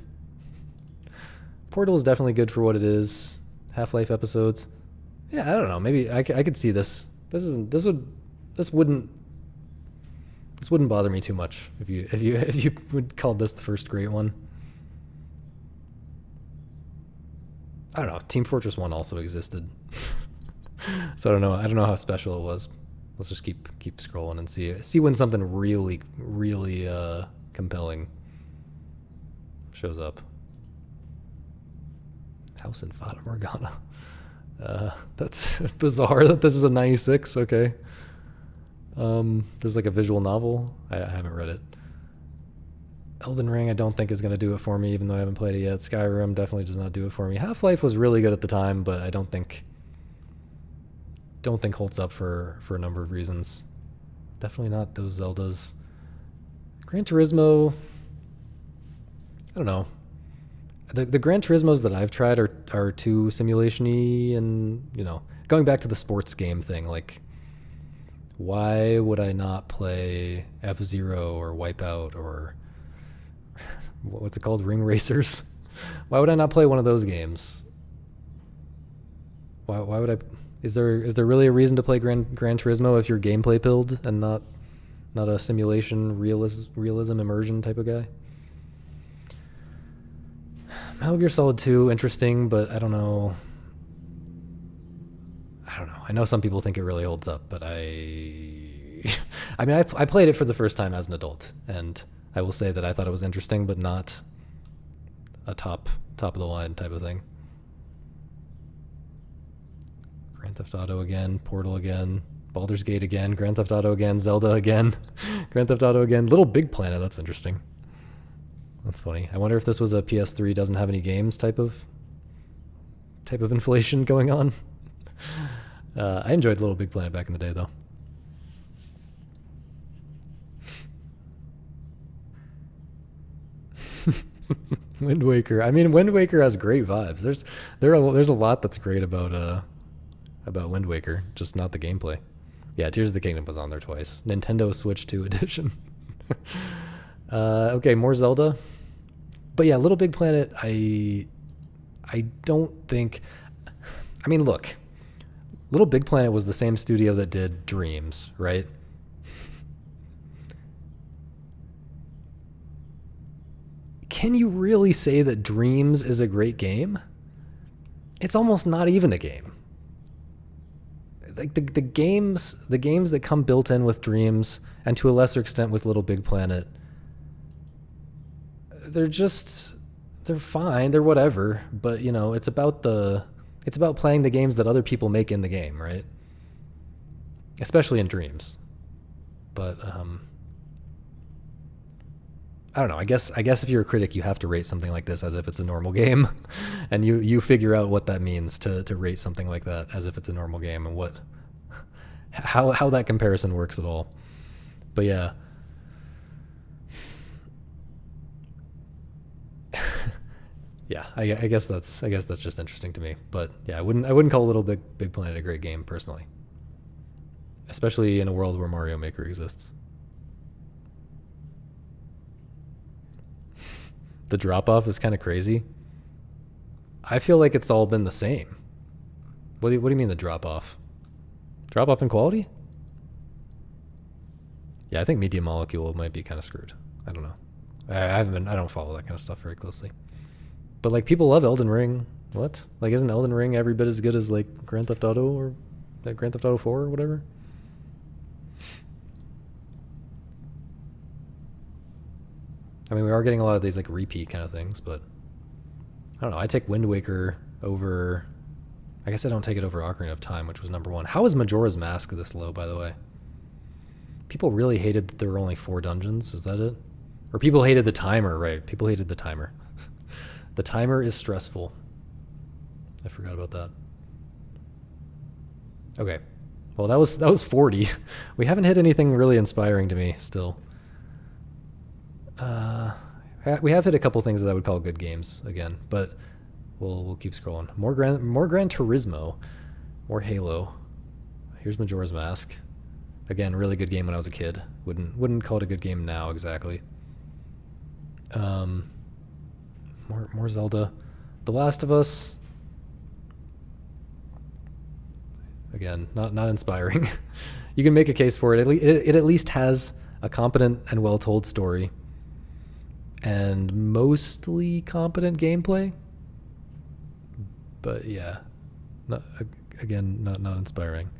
Portal is definitely good for what it is. Half-Life episodes. Yeah, I don't know. Maybe I could see this. This wouldn't bother me too much if you would call this the first great one. I don't know. Team Fortress 1 also existed. So I don't know how special it was. Let's just keep scrolling and see when something really compelling shows up. House in Fata Morgana. That's bizarre that this is a 96. Okay. This is like a visual novel. I haven't read it. Elden Ring I don't think is going to do it for me, even though I haven't played it yet. Skyrim definitely does not do it for me. Half-Life was really good at the time, but I don't think holds up for a number of reasons. Definitely not those Zeldas. Gran Turismo, I don't know. The Gran Turismos that I've tried are too simulation-y, and going back to the sports game thing, like why would I not play F-Zero or Wipeout or what's it called, Ring Racers? Why would I not play one of those games? Why would I? Is there really a reason to play Gran Turismo if you're gameplay pilled and not a simulation realism immersion type of guy? Metal Gear Solid 2, interesting, but I don't know. I know some people think it really holds up, but I played it for the first time as an adult, and I will say that I thought it was interesting, but not a top of the line type of thing. Grand Theft Auto again, Portal again, Baldur's Gate again, Grand Theft Auto again, Zelda again, Grand Theft Auto again, Little Big Planet, that's interesting. That's funny. I wonder if this was a PS3 doesn't have any games type of inflation going on. I enjoyed Little Big Planet back in the day, though. Wind Waker. I mean, Wind Waker has great vibes. There's a lot that's great about Wind Waker, just not the gameplay. Yeah, Tears of the Kingdom was on there twice. Nintendo Switch 2 edition. Okay, more Zelda. But yeah, Little Big Planet, I don't think... I mean, look. Little Big Planet was the same studio that did Dreams, right? Can you really say that Dreams is a great game? It's almost not even a game. Like the games that come built in with Dreams, and to a lesser extent with Little Big Planet, they're fine, they're whatever, but it's about playing the games that other people make in the game, right? Especially in Dreams. But I don't know. I guess if you're a critic, you have to rate something like this as if it's a normal game, and you figure out what that means to rate something like that as if it's a normal game, and how that comparison works at all. But yeah. Yeah, I guess that's just interesting to me. But yeah, I wouldn't call Little Big Planet a great game personally, especially in a world where Mario Maker exists. The drop off is kind of crazy. I feel like it's all been the same. What do you mean the drop off? Drop off in quality? Yeah, I think Media Molecule might be kind of screwed. I don't know. I don't follow that kind of stuff very closely. But like people love Elden Ring. What? Like isn't Elden Ring every bit as good as like Grand Theft Auto or Grand Theft Auto 4 or whatever? I mean, we are getting a lot of these like repeat kind of things, but I don't know. I take Wind Waker over. I guess I don't take it over Ocarina of Time, which was number 1. How is Majora's Mask this low, by the way? People really hated that there were only 4 dungeons. Is that it? Or people hated the timer, right? People hated the timer. The timer is stressful. I forgot about that. Okay. Well, that was 40. We haven't hit anything really inspiring to me still. We have hit a couple things that I would call good games again, but we'll keep scrolling. More Gran Turismo, more Halo. Here's Majora's Mask. Again, really good game when I was a kid. Wouldn't call it a good game now exactly. More Zelda. The Last of Us. Again, not inspiring. You can make a case for it. It at least has a competent and well-told story. And mostly competent gameplay. But yeah. Not inspiring.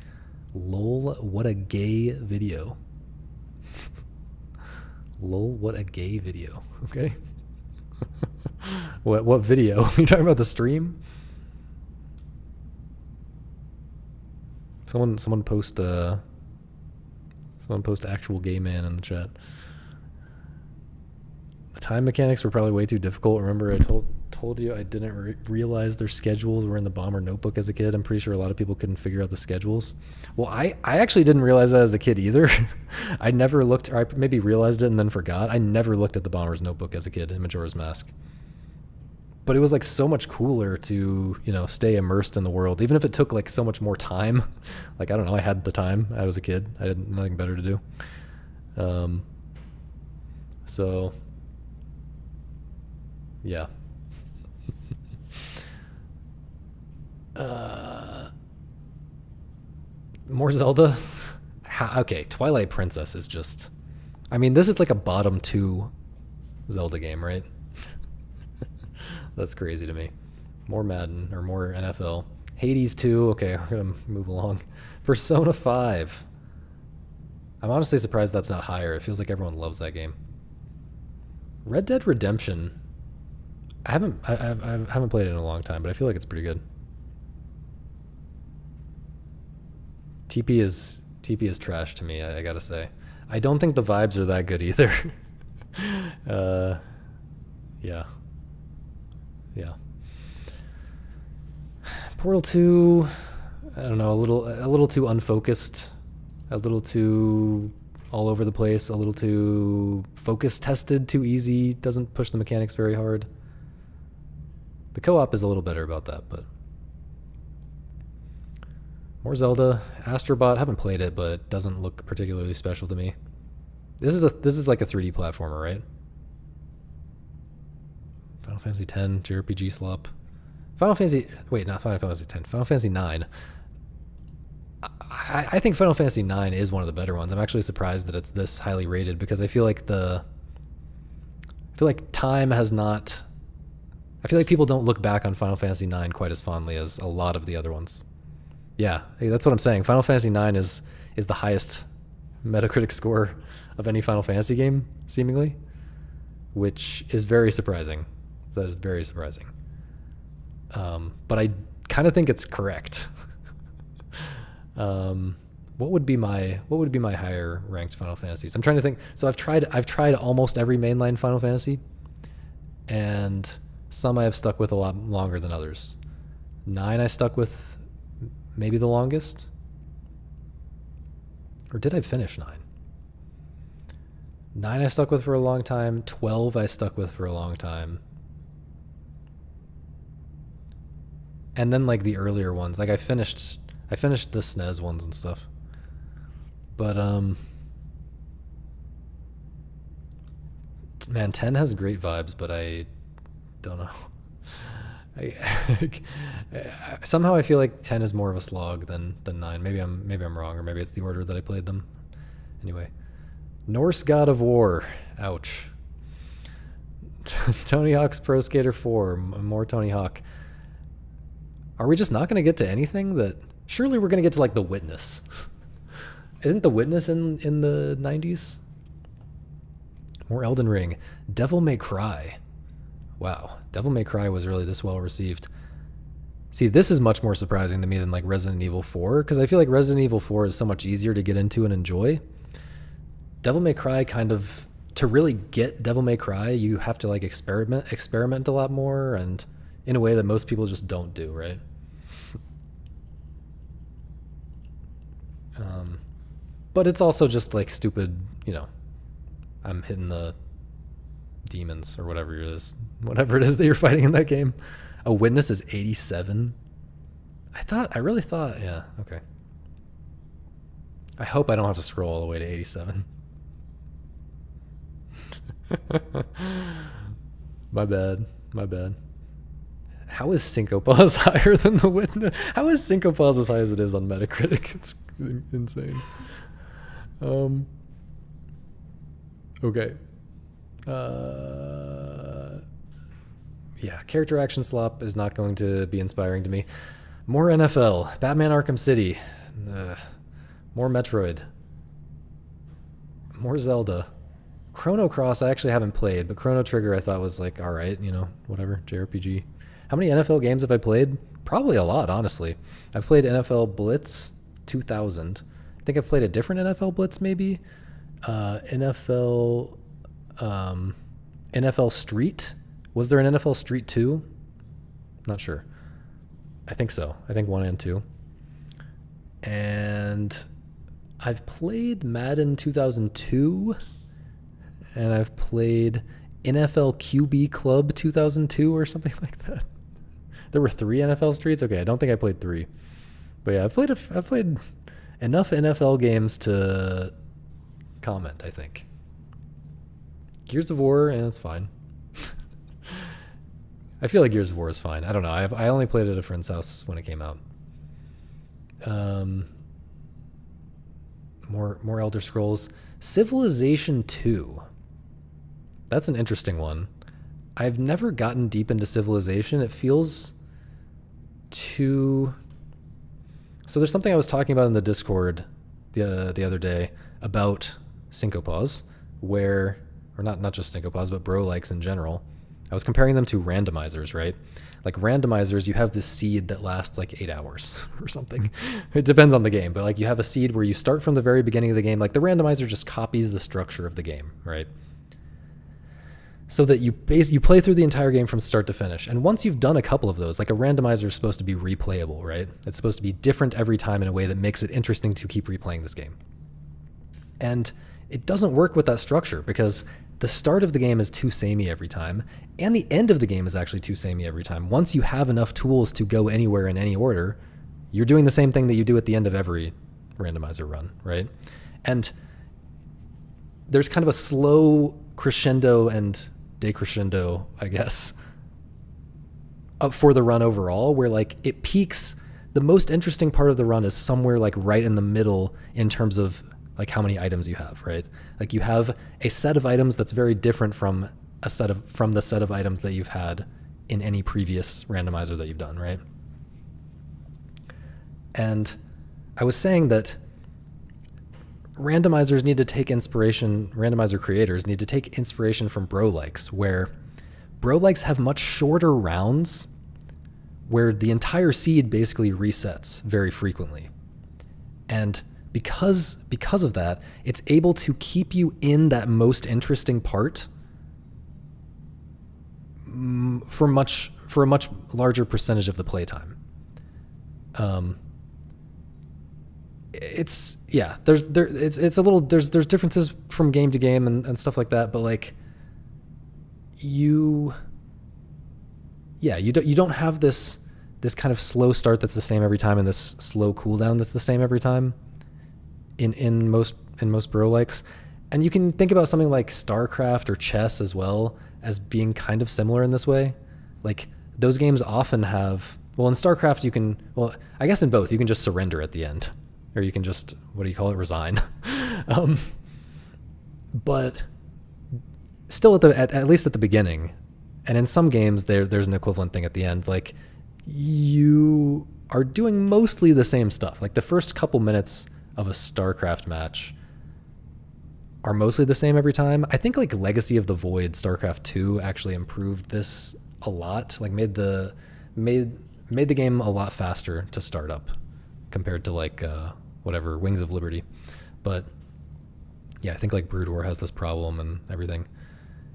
Lol, what a gay video. Lol, what a gay video. Okay. What video? Are you talking about the stream? Someone post actual gay man in the chat. The time mechanics were probably way too difficult. Remember I told you I didn't realize their schedules were in the Bomber Notebook as a kid. I'm pretty sure a lot of people couldn't figure out the schedules. Well, I actually didn't realize that as a kid either. I never looked, or I maybe realized it and then forgot. I never looked at the Bomber's Notebook as a kid in Majora's Mask. But it was like so much cooler to, stay immersed in the world, even if it took like so much more time. Like, I don't know, I had the time. I was a kid. I had nothing better to do. So, yeah. More Zelda. Okay, Twilight Princess is just. I mean, this is like a bottom 2 Zelda game, right? That's crazy to me. More Madden or more NFL. Hades 2. Okay, we're gonna move along. Persona 5. I'm honestly surprised that's not higher. It feels like everyone loves that game. Red Dead Redemption. I haven't played it in a long time, but I feel like it's pretty good. TP is trash to me, I gotta say. I don't think the vibes are that good either. Yeah. Portal 2, I don't know, a little too unfocused, a little too all over the place, a little too focus tested, too easy, doesn't push the mechanics very hard. The co-op is a little better about that, but more Zelda. Astrobot, haven't played it, but it doesn't look particularly special to me. This is like a 3D platformer, right? Final Fantasy X, JRPG slop. Not Final Fantasy X, Final Fantasy 9. I think Final Fantasy 9 is one of the better ones. I'm actually surprised that it's this highly rated because I feel like time has not. I feel like people don't look back on Final Fantasy 9 quite as fondly as a lot of the other ones. Yeah, that's what I'm saying. Final Fantasy 9 is the highest Metacritic score of any Final Fantasy game, seemingly, which is very surprising. That is very surprising. But I kind of think it's correct. What would be my higher ranked Final Fantasies? I'm trying to think. So I've tried almost every mainline Final Fantasy, and some I have stuck with a lot longer than others. 9 I stuck with maybe the longest. Or did I finish 9? 9 I stuck with for a long time. 12 I stuck with for a long time. And then like the earlier ones, like I finished the SNES ones and stuff. But man, 10 has great vibes, but I don't know. Somehow I feel like 10 is more of a slog than 9. Maybe I'm wrong, or maybe it's the order that I played them. Anyway, Norse God of War. Ouch. Tony Hawk's Pro Skater 4, more Tony Hawk. Are we just not going to get to anything that... Surely we're going to get to, like, The Witness. Isn't The Witness in the 90s? More Elden Ring. Devil May Cry. Wow. Devil May Cry was really this well received. See, this is much more surprising to me than, like, Resident Evil 4, because I feel like Resident Evil 4 is so much easier to get into and enjoy. Devil May Cry kind of... To really get Devil May Cry, you have to, like, experiment a lot more, and in a way that most people just don't do, right? But it's also just, like, stupid, you know, I'm hitting the demons or whatever it is that you're fighting in that game. A Witness is 87. I really thought, yeah, okay. I hope I don't have to scroll all the way to 87. My bad. How is Syncopause higher than The Witness? How is Syncopause as high as it is on Metacritic? It's insane. Okay. Yeah, character action slop is not going to be inspiring to me. More NFL, Batman Arkham City, more Metroid, more Zelda. Chrono Cross I actually haven't played, but Chrono Trigger I thought was like, alright, you know, whatever, JRPG. How many NFL games have I played? Probably a lot, honestly. I've played NFL Blitz 2000. I think I've played a different NFL Blitz maybe. NFL Street. Was there an NFL Street 2? Not sure. I think so. I think 1 and 2. And I've played Madden 2002. And I've played NFL QB Club 2002 or something like that. There were 3 NFL Streets? Okay, I don't think I played 3. But yeah, I've played enough NFL games to comment, I think. Gears of War, and it's fine. I feel like Gears of War is fine. I don't know. I only played it at a friend's house when it came out. More Elder Scrolls. Civilization 2. That's an interesting one. I've never gotten deep into Civilization. It feels too... So there's something I was talking about in the Discord the other day about Syncopause, where... Or not just Syncopause, but bro-likes in general. I was comparing them to randomizers, right? Like randomizers, you have this seed that lasts like 8 hours or something. It depends on the game, but like you have a seed where you start from the very beginning of the game. Like the randomizer just copies the structure of the game, right? So that you play through the entire game from start to finish. And once you've done a couple of those, like a randomizer is supposed to be replayable, right? It's supposed to be different every time in a way that makes it interesting to keep replaying this game. And it doesn't work with that structure because the start of the game is too samey every time, and the end of the game is actually too samey every time. Once you have enough tools to go anywhere in any order, you're doing the same thing that you do at the end of every randomizer run, right? And there's kind of a slow crescendo and decrescendo, I guess, for the run overall, where like it peaks. The most interesting part of the run is somewhere like right in the middle in terms of like how many items you have, right? Like you have a set of items that's very different from the set of items that you've had in any previous randomizer that you've done, right? And I was saying that randomizer creators need to take inspiration from bro-likes, where bro-likes have much shorter rounds where the entire seed basically resets very frequently. And because of that, it's able to keep you in that most interesting part for a much larger percentage of the playtime. It's a little there's differences from game to game and stuff like that, but like you don't have this kind of slow start that's the same every time and this slow cooldown that's the same every time in most bro-likes. And you can think about something like StarCraft or chess as well as being kind of similar in this way. Like those games often have, well, in StarCraft you can, well, I guess in both you can just surrender at the end, or you can just, what do you call it, resign. But still at least at the beginning, and in some games there's an equivalent thing at the end. Like you are doing mostly the same stuff. Like the first couple minutes of a StarCraft match are mostly the same every time. I think like Legacy of the Void, StarCraft 2 actually improved this a lot. Like made the game a lot faster to start up compared to like whatever Wings of Liberty. But yeah, I think like Brood War has this problem and everything.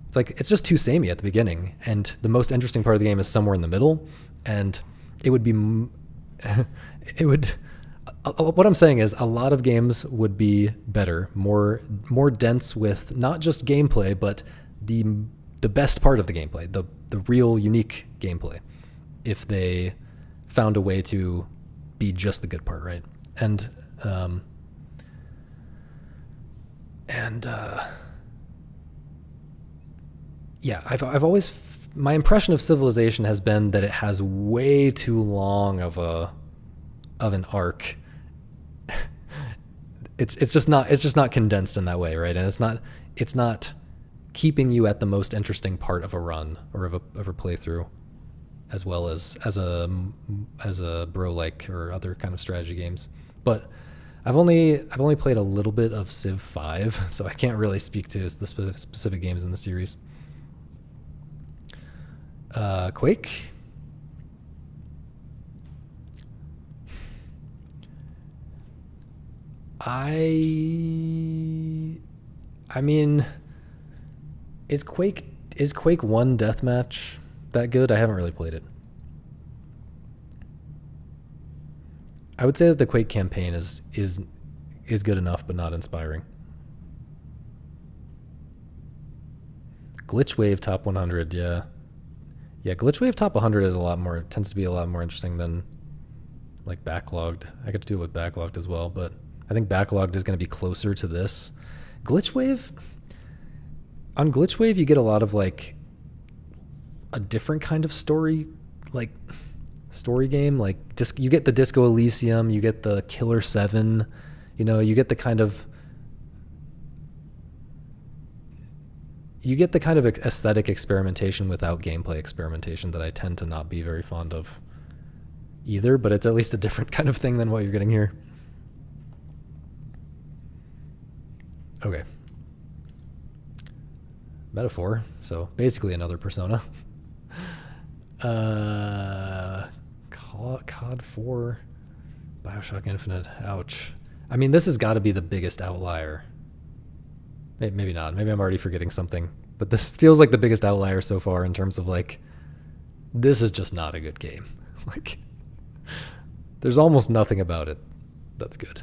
It's like it's just too samey at the beginning, and the most interesting part of the game is somewhere in the middle. And it would be what I'm saying is a lot of games would be better, more dense with not just gameplay, but the best part of the gameplay, the real unique gameplay, if they found a way to be just the good part, right? And yeah, I've always, my impression of Civilization has been that it has way too long of an arc. It's just not condensed in that way, right? And it's not keeping you at the most interesting part of a run or of a playthrough, as well as a bro-like or other kind of strategy games. But I've only played a little bit of Civ 5, so I can't really speak to the specific games in the series. Quake. I mean, is Quake 1 Deathmatch that good? I haven't really played it. I would say that the Quake campaign is good enough, but not inspiring. Glitchwave top 100, yeah. Yeah, Glitchwave top 100 is tends to be a lot more interesting than like Backlogged. I get to do it with Backlogged as well, but I think Backlogged is going to be closer to this. On Glitchwave, you get a lot of like a different kind of story, like story game. Like you get the Disco Elysium, you get the Killer 7, you get the kind of aesthetic experimentation without gameplay experimentation that I tend to not be very fond of either, but it's at least a different kind of thing than what you're getting here. Okay. Metaphor, so basically another Persona. COD 4, Bioshock Infinite, ouch. I mean, this has got to be the biggest outlier. Maybe not. Maybe I'm already forgetting something. But this feels like the biggest outlier so far in terms of like, this is just not a good game. Like, there's almost nothing about it that's good.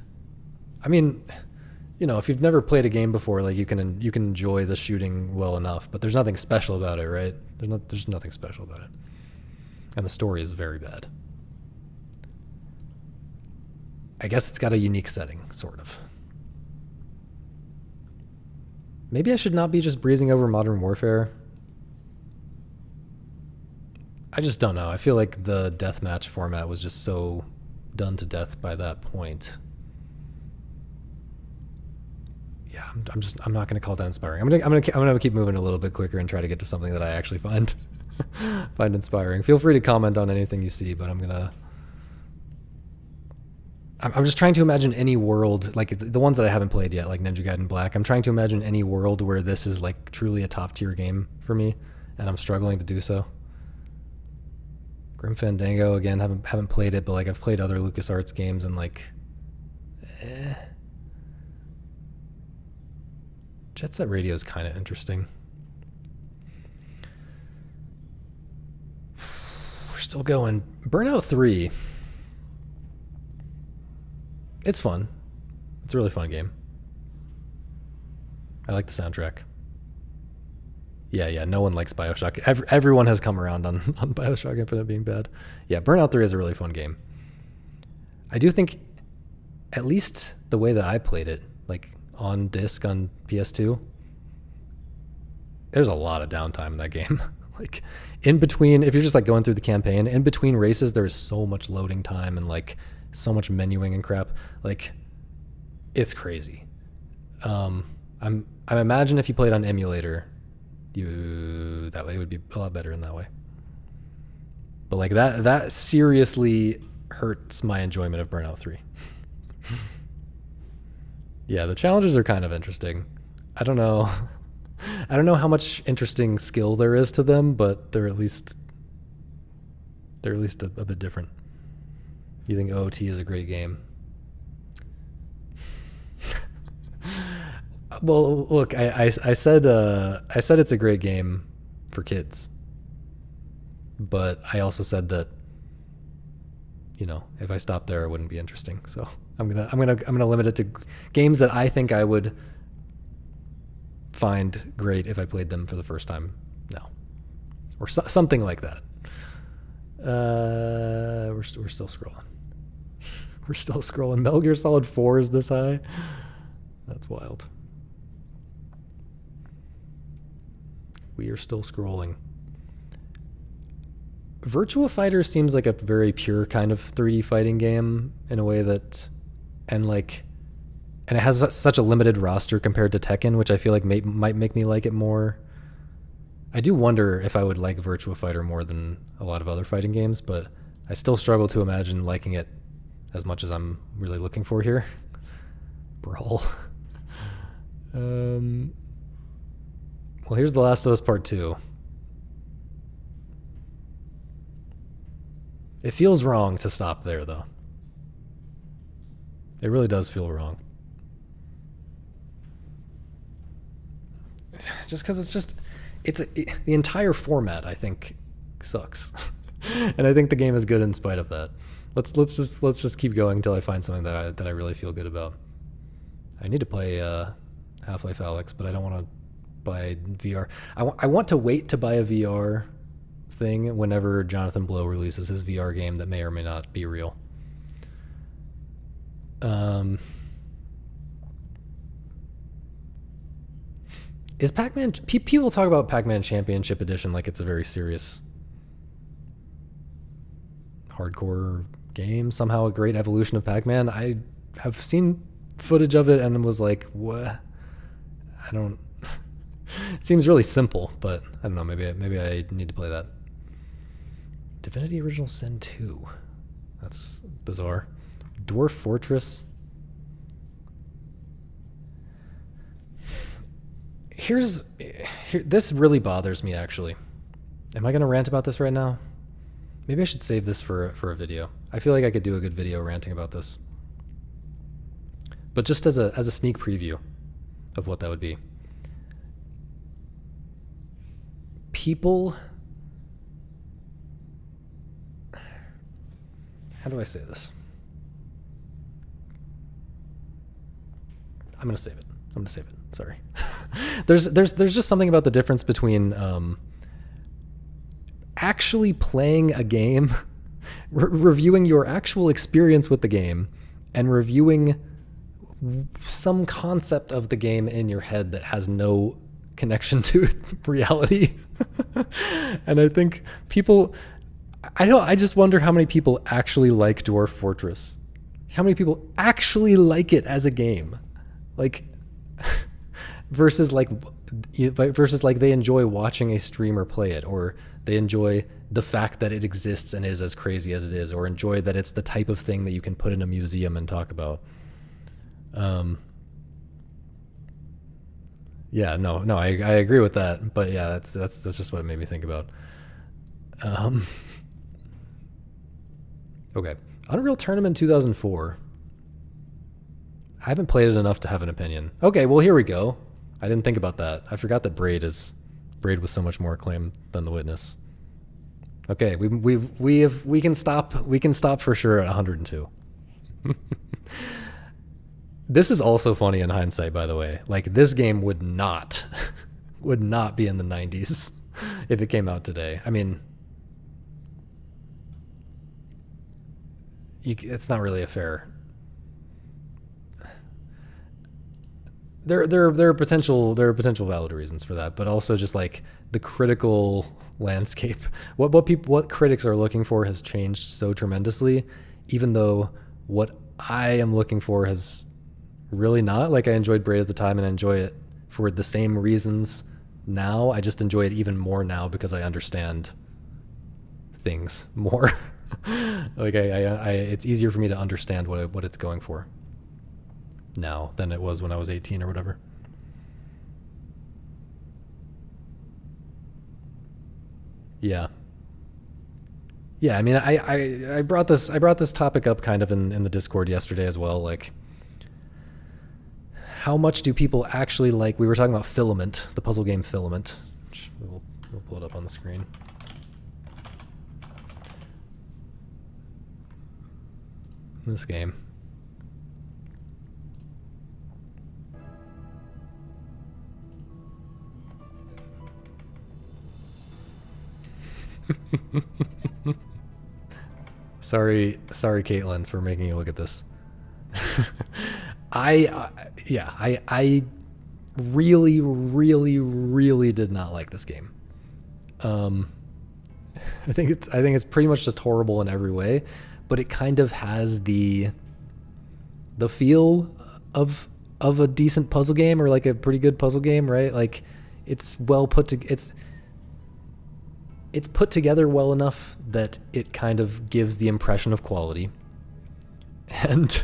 I mean, if you've never played a game before, like you can enjoy the shooting well enough, but there's nothing special about it, right? There's nothing special about it. And the story is very bad. I guess it's got a unique setting, sort of. Maybe I should not be just breezing over Modern Warfare. I just don't know. I feel like the deathmatch format was just so done to death by that point. Yeah, I'm not going to call that inspiring. I'm gonna keep moving a little bit quicker and try to get to something that I actually find inspiring. Feel free to comment on anything you see, but I'm just trying to imagine any world, like the ones that I haven't played yet, like Ninja Gaiden Black. I'm trying to imagine any world where this is like truly a top tier game for me, and I'm struggling to do so. Grim Fandango, again, haven't played it, but like I've played other LucasArts games and like, Jet Set Radio is kind of interesting. We're still going. Burnout 3. It's fun. It's a really fun game. I like the soundtrack. Yeah, no one likes Bioshock. Everyone has come around on Bioshock Infinite being bad. Yeah, Burnout 3 is a really fun game. I do think, at least the way that I played it, like on disc on PS2, there's a lot of downtime in that game. Like in between, if you're just like going through the campaign, in between races, there is so much loading time and like so much menuing and crap. Like it's crazy. I imagine if you played on emulator, That way would be a lot better in that way. But like that seriously hurts my enjoyment of Burnout 3. Yeah, the challenges are kind of interesting. I don't know how much interesting skill there is to them, but they're at least a bit different. You think OOT is a great game? Well, look, I said it's a great game for kids, but I also said that, you know, if I stopped there, it wouldn't be interesting. So I'm gonna limit it to games that I think I would find great if I played them for the first time now, or something like that. We're still scrolling. We're still scrolling. Metal Gear Solid 4 is this high? That's wild. We are still scrolling. Virtua Fighter seems like a very pure kind of 3D fighting game in a way that, and it has such a limited roster compared to Tekken, which I feel like might make me like it more. I do wonder if I would like Virtua Fighter more than a lot of other fighting games, but I still struggle to imagine liking it as much as I'm really looking for here. Brawl. Well, here's The Last of Us Part 2. It feels wrong to stop there, though. It really does feel wrong. Just because the entire format, I think, sucks. And I think the game is good in spite of that. Let's just keep going until I find something that I really feel good about. I need to play Half-Life Alyx, but I don't want to buy VR. I want to wait to buy a VR thing whenever Jonathan Blow releases his VR game that may or may not be real. Is Pac-Man... People talk about Pac-Man Championship Edition like it's a very serious hardcore game, somehow a great evolution of Pac-Man. I have seen footage of it and was like, what? I don't... It seems really simple, but I don't know, maybe I need to play that. Divinity Original Sin 2. That's bizarre. Dwarf Fortress. This really bothers me, actually. Am I going to rant about this right now? Maybe I should save this for a video. I feel like I could do a good video ranting about this. But just as a sneak preview of what that would be. People... How do I say this? I'm going to save it. Sorry. There's just something about the difference between actually playing a game, reviewing your actual experience with the game, and reviewing some concept of the game in your head that has no connection to reality. And I think people... I just wonder how many people actually like Dwarf Fortress. How many people actually like it as a game? Like... versus like they enjoy watching a streamer play it, or they enjoy the fact that it exists and is as crazy as it is, or enjoy that it's the type of thing that you can put in a museum and talk about. Yeah, no, I agree with that, but yeah, that's just what it made me think about. Okay, Unreal Tournament 2004. I haven't played it enough to have an opinion. Okay, well, here we go. I didn't think about that. I forgot that Braid was so much more acclaimed than The Witness. Okay, we can stop for sure at 102. This is also funny in hindsight, by the way. Like, this game would not be in the 90s if it came out today. I mean, it's not really a fair... There are potential valid reasons for that, but also just like the critical landscape. What critics are looking for has changed so tremendously, even though what I am looking for has really not. Like, I enjoyed Braid at the time and I enjoy it for the same reasons Now I just enjoy it even more now because I understand things more. Like it's easier for me to understand what it's going for now than it was when I was 18 or whatever. Yeah. Yeah, I mean, I brought this topic up kind of in the Discord yesterday as well. Like, how much do people actually like? We were talking about Filament, the puzzle game Filament. Which we'll pull it up on the screen. This game. Sorry, Caitlin, for making you look at this. I really, really, really did not like this game. I think it's pretty much just horrible in every way, but it kind of has the feel of a decent puzzle game, or like a pretty good puzzle game, right? Like, it's well put to it's put together well enough that it kind of gives the impression of quality. And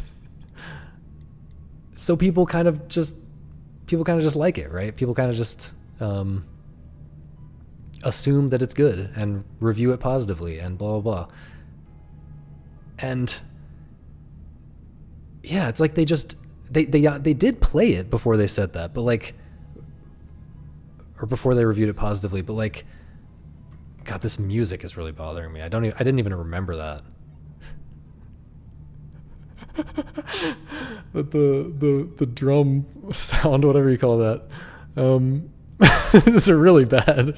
so people kind of just like it, right? People kind of just assume that it's good and review it positively and blah, blah, blah. And yeah, it's like they did play it before they said that, but like, or before they reviewed it positively, but like, God, this music is really bothering me. I didn't even remember that. But the drum sound, whatever you call that, these are really bad.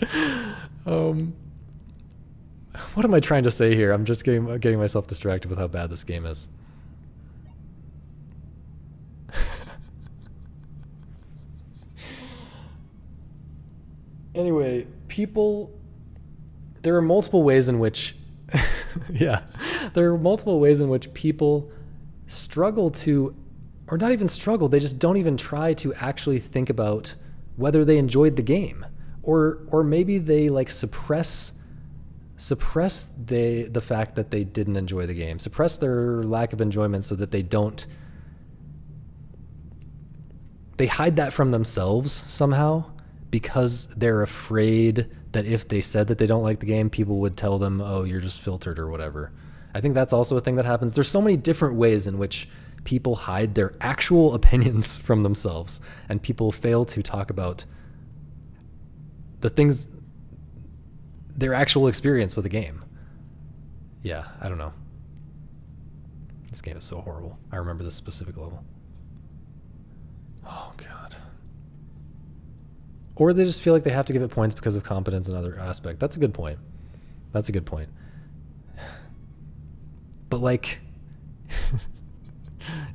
What am I trying to say here? I'm just getting myself distracted with how bad this game is. Anyway, there are multiple ways in which there are multiple ways in which people struggle to, or not even struggle, they just don't even try to actually think about whether they enjoyed the game, or maybe they like suppress the fact that they didn't enjoy the game, suppress their lack of enjoyment so that they hide that from themselves somehow, because they're afraid that if they said that they don't like the game, people would tell them, oh, you're just filtered or whatever. I think that's also a thing that happens. There's so many different ways in which people hide their actual opinions from themselves, and people fail to talk about the things, their actual experience with the game. Yeah, I don't know. This game is so horrible. I remember this specific level. Oh, God. Or they just feel like they have to give it points because of competence and other aspect. That's a good point. That's a good point. But like,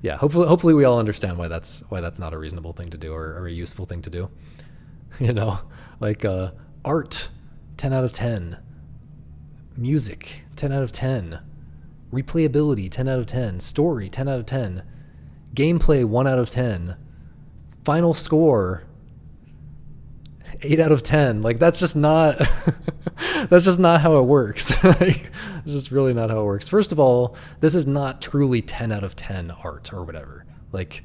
yeah, hopefully we all understand why that's not a reasonable thing to do, or a useful thing to do. You know, like art, 10 out of 10. Music, 10 out of 10. Replayability, 10 out of 10. Story, 10 out of 10. Gameplay, 1 out of 10. Final score, 8 out of 10. Like, that's just not that's just not how it works. Like, it's just really not how it works. First of all, this is not truly 10 out of 10 art or whatever. Like,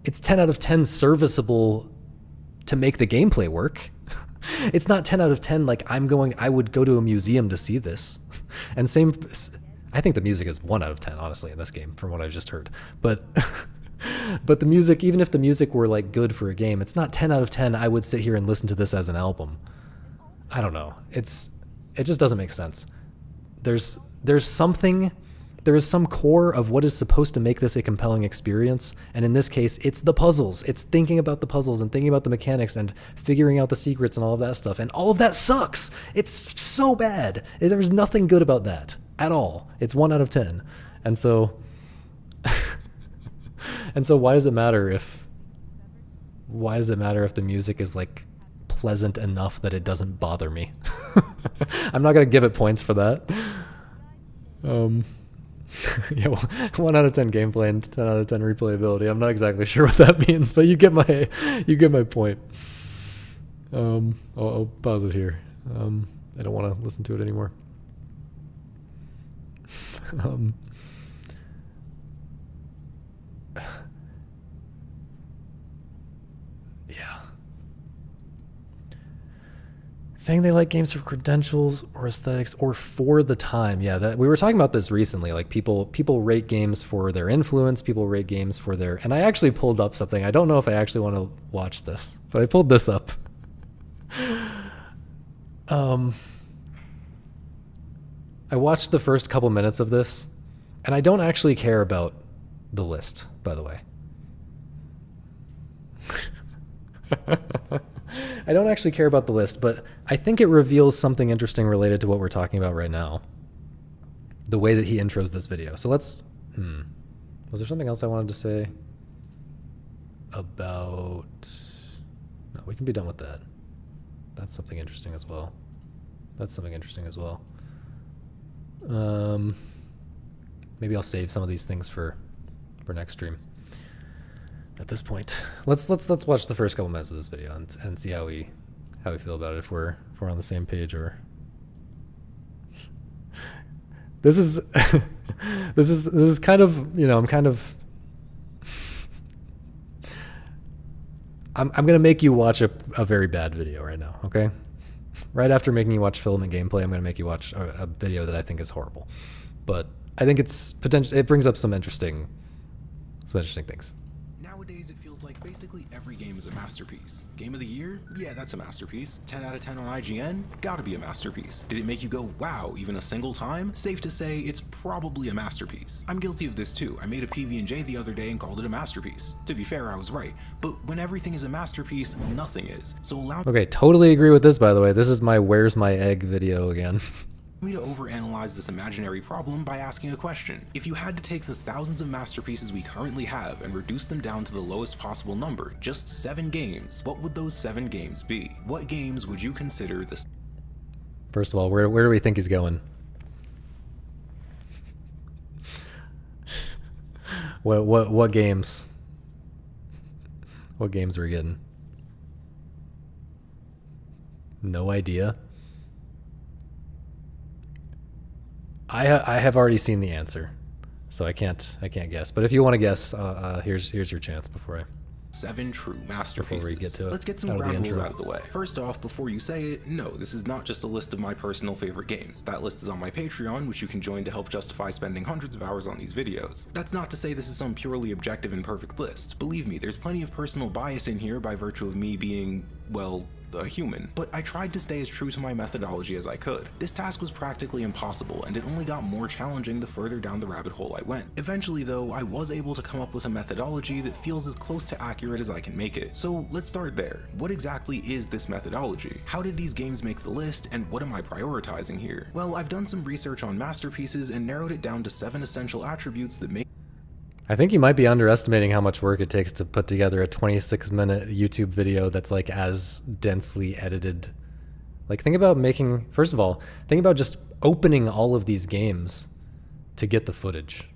it's 10 out of 10 serviceable to make the gameplay work. It's not 10 out of 10 like I would go to a museum to see this. And same, I think the music is 1 out of 10 honestly in this game from what I've just heard. But the music, even if the music were like good for a game, it's not 10 out of 10 I would sit here and listen to this as an album. I don't know. It just doesn't make sense. There is some core of what is supposed to make this a compelling experience, and in this case, it's the puzzles. It's thinking about the puzzles and thinking about the mechanics and figuring out the secrets and all of that stuff, and all of that sucks. It's so bad. There's nothing good about that at all. It's 1 out of 10. And so why does it matter if the music is like pleasant enough that it doesn't bother me? I'm not going to give it points for that. Yeah, well, 1 out of 10 gameplay and 10 out of 10 replayability. I'm not exactly sure what that means, but you get my point. I'll pause it here. I don't want to listen to it anymore. Yeah. Saying they like games for credentials or aesthetics or for the time. Yeah, that we were talking about this recently. Like people rate games for their influence, people rate games for their, and I actually pulled up something. I don't know if I actually want to watch this, but I pulled this up. I watched the first couple minutes of this, and I don't actually care about the list, by the way. I don't actually care about the list, but I think it reveals something interesting related to what we're talking about right now. The way that he intros this video. So let's... Was there something else I wanted to say about... No, we can be done with that. That's something interesting as well. That's something interesting as well. Maybe I'll save some of these things for next stream. At this point, let's watch the first couple minutes of this video and see how we feel about it, if we're on the same page or... This is this is kind of, you know, I'm gonna make you watch a very bad video right now, okay? Right after making you watch film and gameplay, I'm gonna make you watch a video that I think is horrible, but I think it's potential. It brings up some interesting things. Nowadays, it feels like basically every game is a masterpiece. Game of the year? Yeah, that's a masterpiece. 10 out of 10 on IGN? Gotta be a masterpiece. Did it make you go, wow, even a single time? Safe to say, it's probably a masterpiece. I'm guilty of this too. I made a PB&J the other day and called it a masterpiece. To be fair, I was right. But when everything is a masterpiece, nothing is. So allow Okay, totally agree with this, by the way. This is my Where's My Egg video again. me to overanalyze this imaginary problem by asking a question. If you had to take the thousands of masterpieces we currently have and reduce them down to the lowest possible number, just 7 games, what would those 7 games be? What games would you consider the... First of all, where do we think he's going? What games? What games are we getting? No idea. I have already seen the answer, so I can't guess. But if you want to guess, here's your chance before I... 7 true masterpieces. Before we get to it, let's get some out of the ground rules intro. out of the way. First off, before you say it, no, this is not just a list of my personal favorite games. That list is on my Patreon, which you can join to help justify spending hundreds of hours on these videos. That's not to say this is some purely objective and perfect list. Believe me, there's plenty of personal bias in here by virtue of me being, well, a human, but I tried to stay as true to my methodology as I could. This task was practically impossible, and it only got more challenging the further down the rabbit hole I went. Eventually though, I was able to come up with a methodology that feels as close to accurate as I can make it. So let's start there. What exactly is this methodology? How did these games make the list, and what am I prioritizing here? Well, I've done some research on masterpieces and narrowed it down to 7 essential attributes that make... I think you might be underestimating how much work it takes to put together a 26-minute YouTube video that's like as densely edited. Like, think about making, first of all, think about just opening all of these games to get the footage.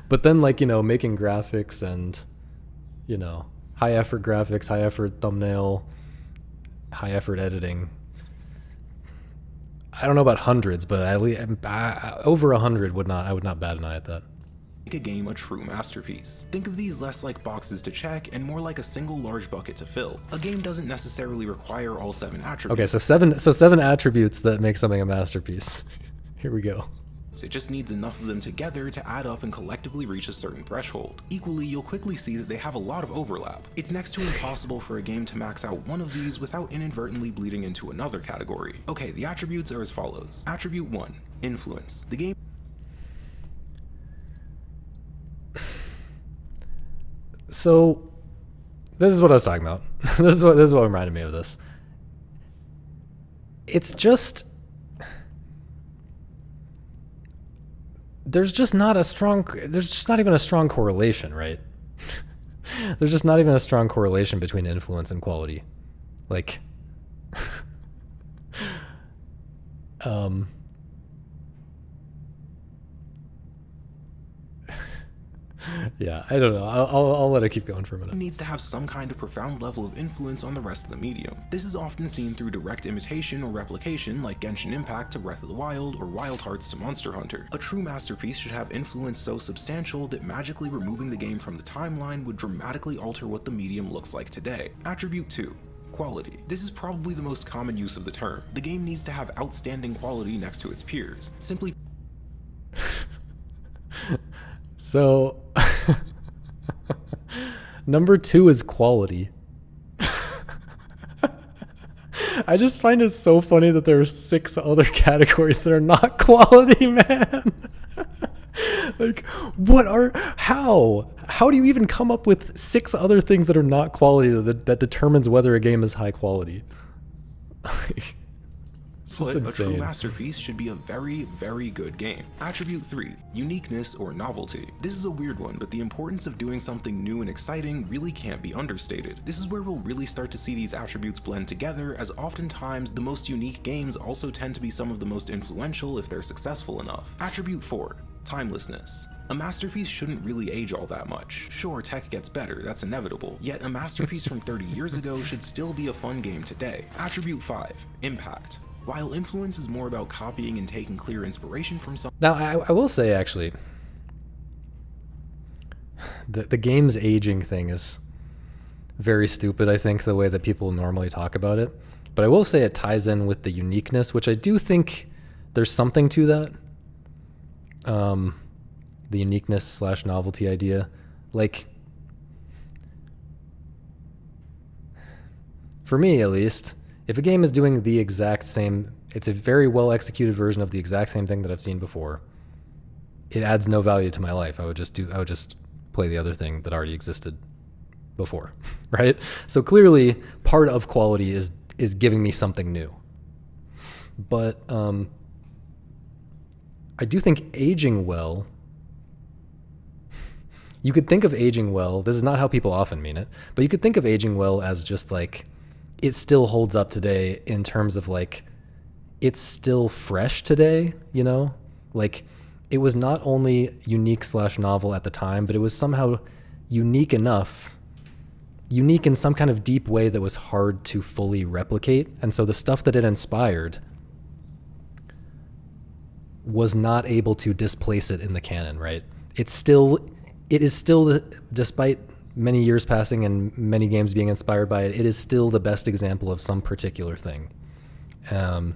But then, like, you know, making graphics and, you know, high effort graphics, high effort thumbnail, high effort editing. I don't know about hundreds, but at least over 100 I would not bat an eye at that. Make a game a true masterpiece. Think of these less like boxes to check and more like a single large bucket to fill. A game doesn't necessarily require all 7 attributes. Okay, so seven attributes that make something a masterpiece. Here we go. It just needs enough of them together to add up and collectively reach a certain threshold. Equally, you'll quickly see that they have a lot of overlap. It's next to impossible for a game to max out one of these without inadvertently bleeding into another category. Okay, the attributes are as follows. Attribute 1, influence. The game... So, this is what I was talking about. This is what reminded me of this. It's just... There's just not even a strong correlation, right? There's just not even a strong correlation between influence and quality. Like, Yeah, I don't know. I'll let it keep going for a minute. needs to have some kind of profound level of influence on the rest of the medium. This is often seen through direct imitation or replication like Genshin Impact to Breath of the Wild or Wild Hearts to Monster Hunter. A true masterpiece should have influence so substantial that magically removing the game from the timeline would dramatically alter what the medium looks like today. Attribute 2. Quality. This is probably the most common use of the term. The game needs to have outstanding quality next to its peers. Simply So, number 2 is quality. I just find it so funny that there are 6 other categories that are not quality, man. Like, how do you even come up with 6 other things that are not quality that determines whether a game is high quality? It's just But a insane. true masterpiece should be a very, very good game. Attribute 3. Uniqueness or novelty. This is a weird one, but the importance of doing something new and exciting really can't be understated. This is where we'll really start to see these attributes blend together, as oftentimes the most unique games also tend to be some of the most influential if they're successful enough. Attribute 4. Timelessness. A masterpiece shouldn't really age all that much. Sure, tech gets better, that's inevitable, yet a masterpiece from 30 years ago should still be a fun game today. Attribute 5. Impact. While influence is more about copying and taking clear inspiration from some. Now, I will say, actually, the game's aging thing is very stupid, I think, the way that people normally talk about it. But I will say it ties in with the uniqueness, which I do think there's something to that. The uniqueness / novelty idea. Like, for me at least, if a game is doing the exact same, it's a very well executed version of the exact same thing that I've seen before, it adds no value to my life. I would just play the other thing that already existed before, right? So clearly part of quality is giving me something new. But I do think aging well, you could think of aging well, this is not how people often mean it, but you could think of aging well as just like, it still holds up today in terms of like, it's still fresh today, you know? Like, it was not only unique / novel at the time, but it was somehow unique enough, unique in some kind of deep way that was hard to fully replicate. And so the stuff that it inspired was not able to displace it in the canon, right? It is still, despite many years passing and many games being inspired by it, it is still the best example of some particular thing. I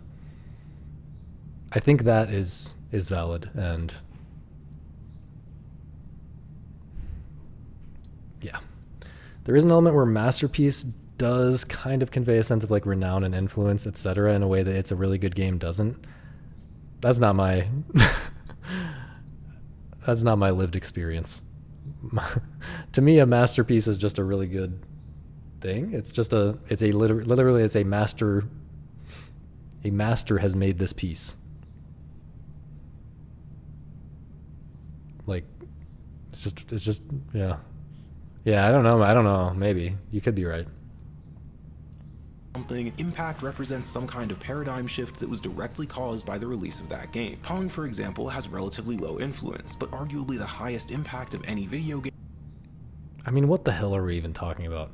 think that is valid, and yeah. There is an element where masterpiece does kind of convey a sense of like renown and influence, etc., in a way that It's a Really Good Game doesn't. That's not my that's not my lived experience. To me, a masterpiece is just a really good thing. Literally it's a master. A master has made this piece. Like, it's just, yeah. Yeah, I don't know, maybe. You could be right. Something, Impact represents some kind of paradigm shift that was directly caused by the release of that game. Pong, for example, has relatively low influence, but arguably the highest impact of any video game. I mean, what the hell are we even talking about?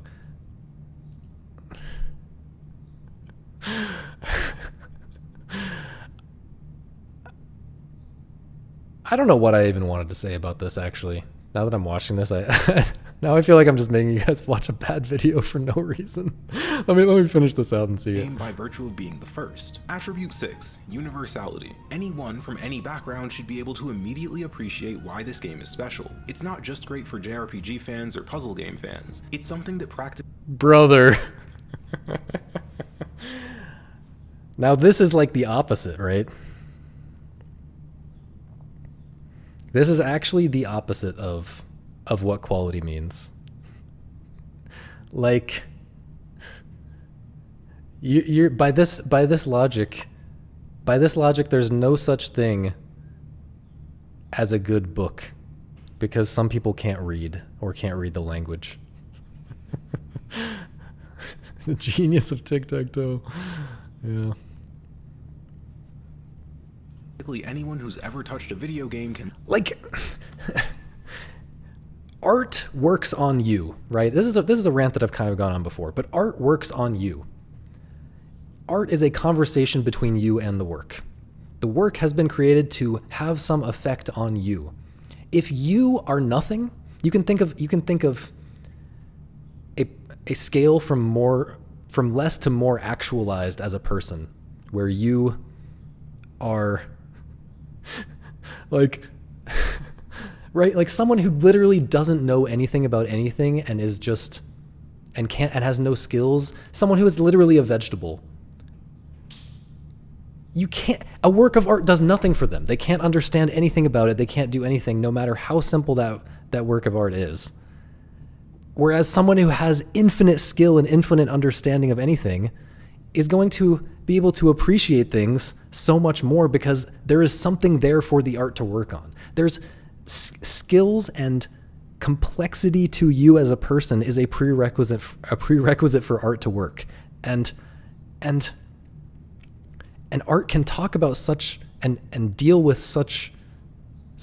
I don't know what I even wanted to say about this, actually. Now that I'm watching this, now I feel like I'm just making you guys watch a bad video for no reason. Let me finish this out and see it. Game by virtue of being the first. Attribute 6. Universality. Anyone from any background should be able to immediately appreciate why this game is special. It's not just great for JRPG fans or puzzle game fans. It's something that Brother. Now this is like the opposite, right? This is actually the opposite of what quality means. Like, you're by this logic, there's no such thing as a good book, because some people can't read or can't read the language. The genius of tic-tac-toe. Yeah. anyone who's ever touched a video game can. Like, art works on you, right? This is a rant that I've kind of gone on before, but art works on you. Art is a conversation between you and the work. The work has been created to have some effect on you. If you are nothing, you can think of a scale from less to more actualized as a person, where you are like right, like someone who literally doesn't know anything about anything and is just and has no skills, someone who is literally a vegetable. A work of art does nothing for them. They can't understand anything about it. They can't do anything, no matter how simple that work of art is. Whereas someone who has infinite skill and infinite understanding of anything is going to be able to appreciate things so much more because there is something there for the art to work on. There's skills and complexity to you as a person is a prerequisite for art to work. And art can talk about such and deal with so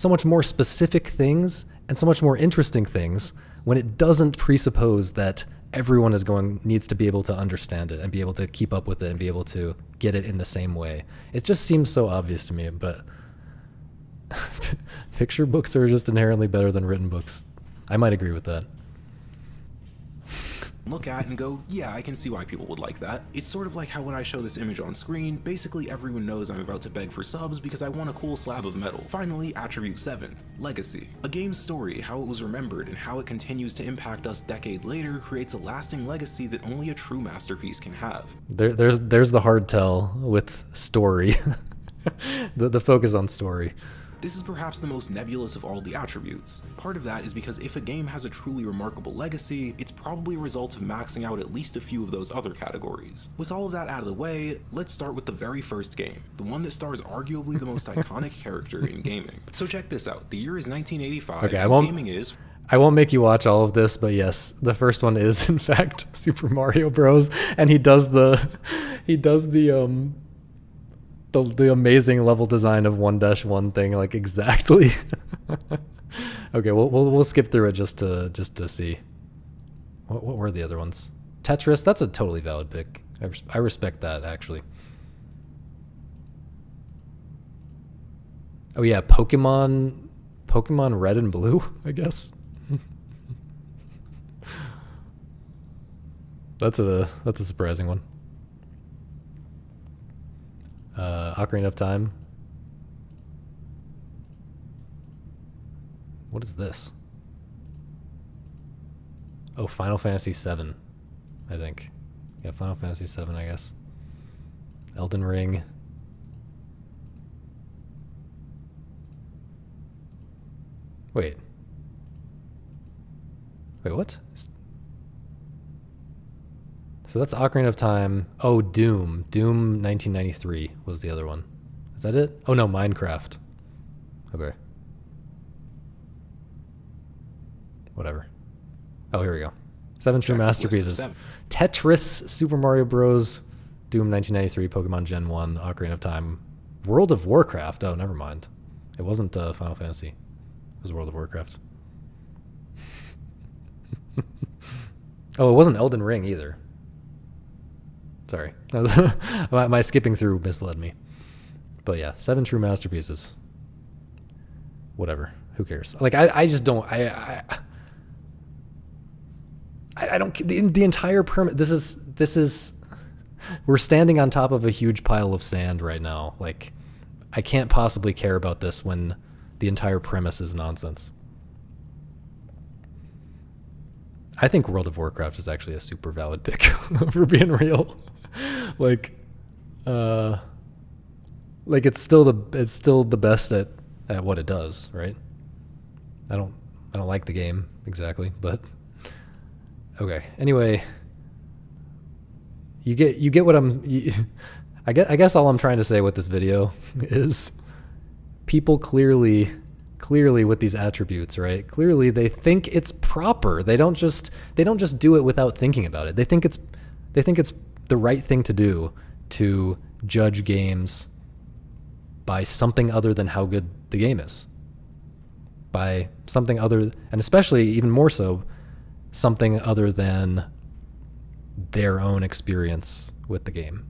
much more specific things and so much more interesting things when it doesn't presuppose that everyone needs to be able to understand it and be able to keep up with it and be able to get it in the same way. It just seems so obvious to me, but picture books are just inherently better than written books. I might agree with that. Look at and go, yeah, I can see why people would like that. It's sort of like how when I show this image on screen, basically everyone knows I'm about to beg for subs because I want a cool slab of metal. Finally, attribute 7, legacy. A game's story, how it was remembered, and how it continues to impact us decades later creates a lasting legacy that only a true masterpiece can have. There's the hard tell with story. the focus on story. This is perhaps the most nebulous of all the attributes. Part of that is because if a game has a truly remarkable legacy, it's probably a result of maxing out at least a few of those other categories. With all of that out of the way, let's start with the very first game, the one that stars arguably the most iconic character in gaming. So check this out, the year is 1985, okay, I won't make you watch all of this, but yes, the first one is in fact Super Mario Bros. And he does the amazing level design of 1-1 thing like exactly. Okay, we'll skip through it just to see. What were the other ones? Tetris, that's a totally valid pick. I respect that actually. Oh yeah, Pokemon Red and Blue, I guess. That's a surprising one. Ocarina of Time. What is this? Oh, Final Fantasy VII, I think. Yeah, Final Fantasy VII, I guess. Elden Ring. Wait, what? So that's Ocarina of Time. Oh, Doom 1993 was the other one. Is that it? Oh no, Minecraft. Okay. Whatever. Oh, here we go. 7 true masterpieces. Tetris, Super Mario Bros., Doom 1993, Pokemon Gen 1, Ocarina of Time, World of Warcraft. Oh, never mind. It wasn't Final Fantasy. It was World of Warcraft. Oh, it wasn't Elden Ring either. Sorry. My skipping through misled me. But yeah, 7 true masterpieces. Whatever. Who cares? Like, I just don't... I don't... The entire permit... This is... We're standing on top of a huge pile of sand right now. Like, I can't possibly care about this when the entire premise is nonsense. I think World of Warcraft is actually a super valid pick, for being real. Like it's still the best at what it does, right? I don't like the game exactly, but okay. Anyway, you get what I guess all I'm trying to say with this video is people clearly with these attributes, right? Clearly they think it's proper. They don't just do it without thinking about it. They think it's the right thing to do to judge games by something other than how good the game is. by something other, and especially even more so, something other than their own experience with the game.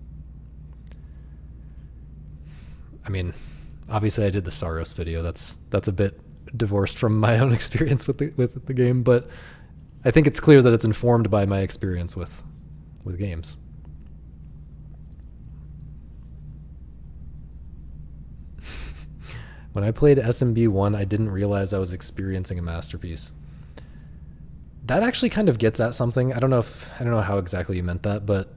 I mean, obviously I did the Saros video. That's a bit divorced from my own experience with the game, but I think it's clear that it's informed by my experience with games. When I played SMB 1, I didn't realize I was experiencing a masterpiece. That actually kind of gets at something. I don't know how exactly you meant that, but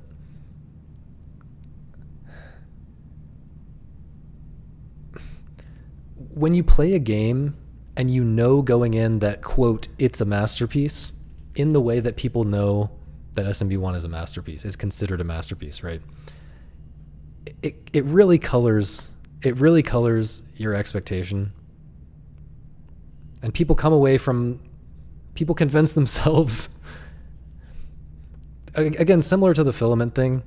when you play a game and you know going in that, quote, it's a masterpiece, in the way that people know that SMB1 is a masterpiece, is considered a masterpiece, right? It really colors your expectation. And people convince themselves, again, similar to the Filament thing,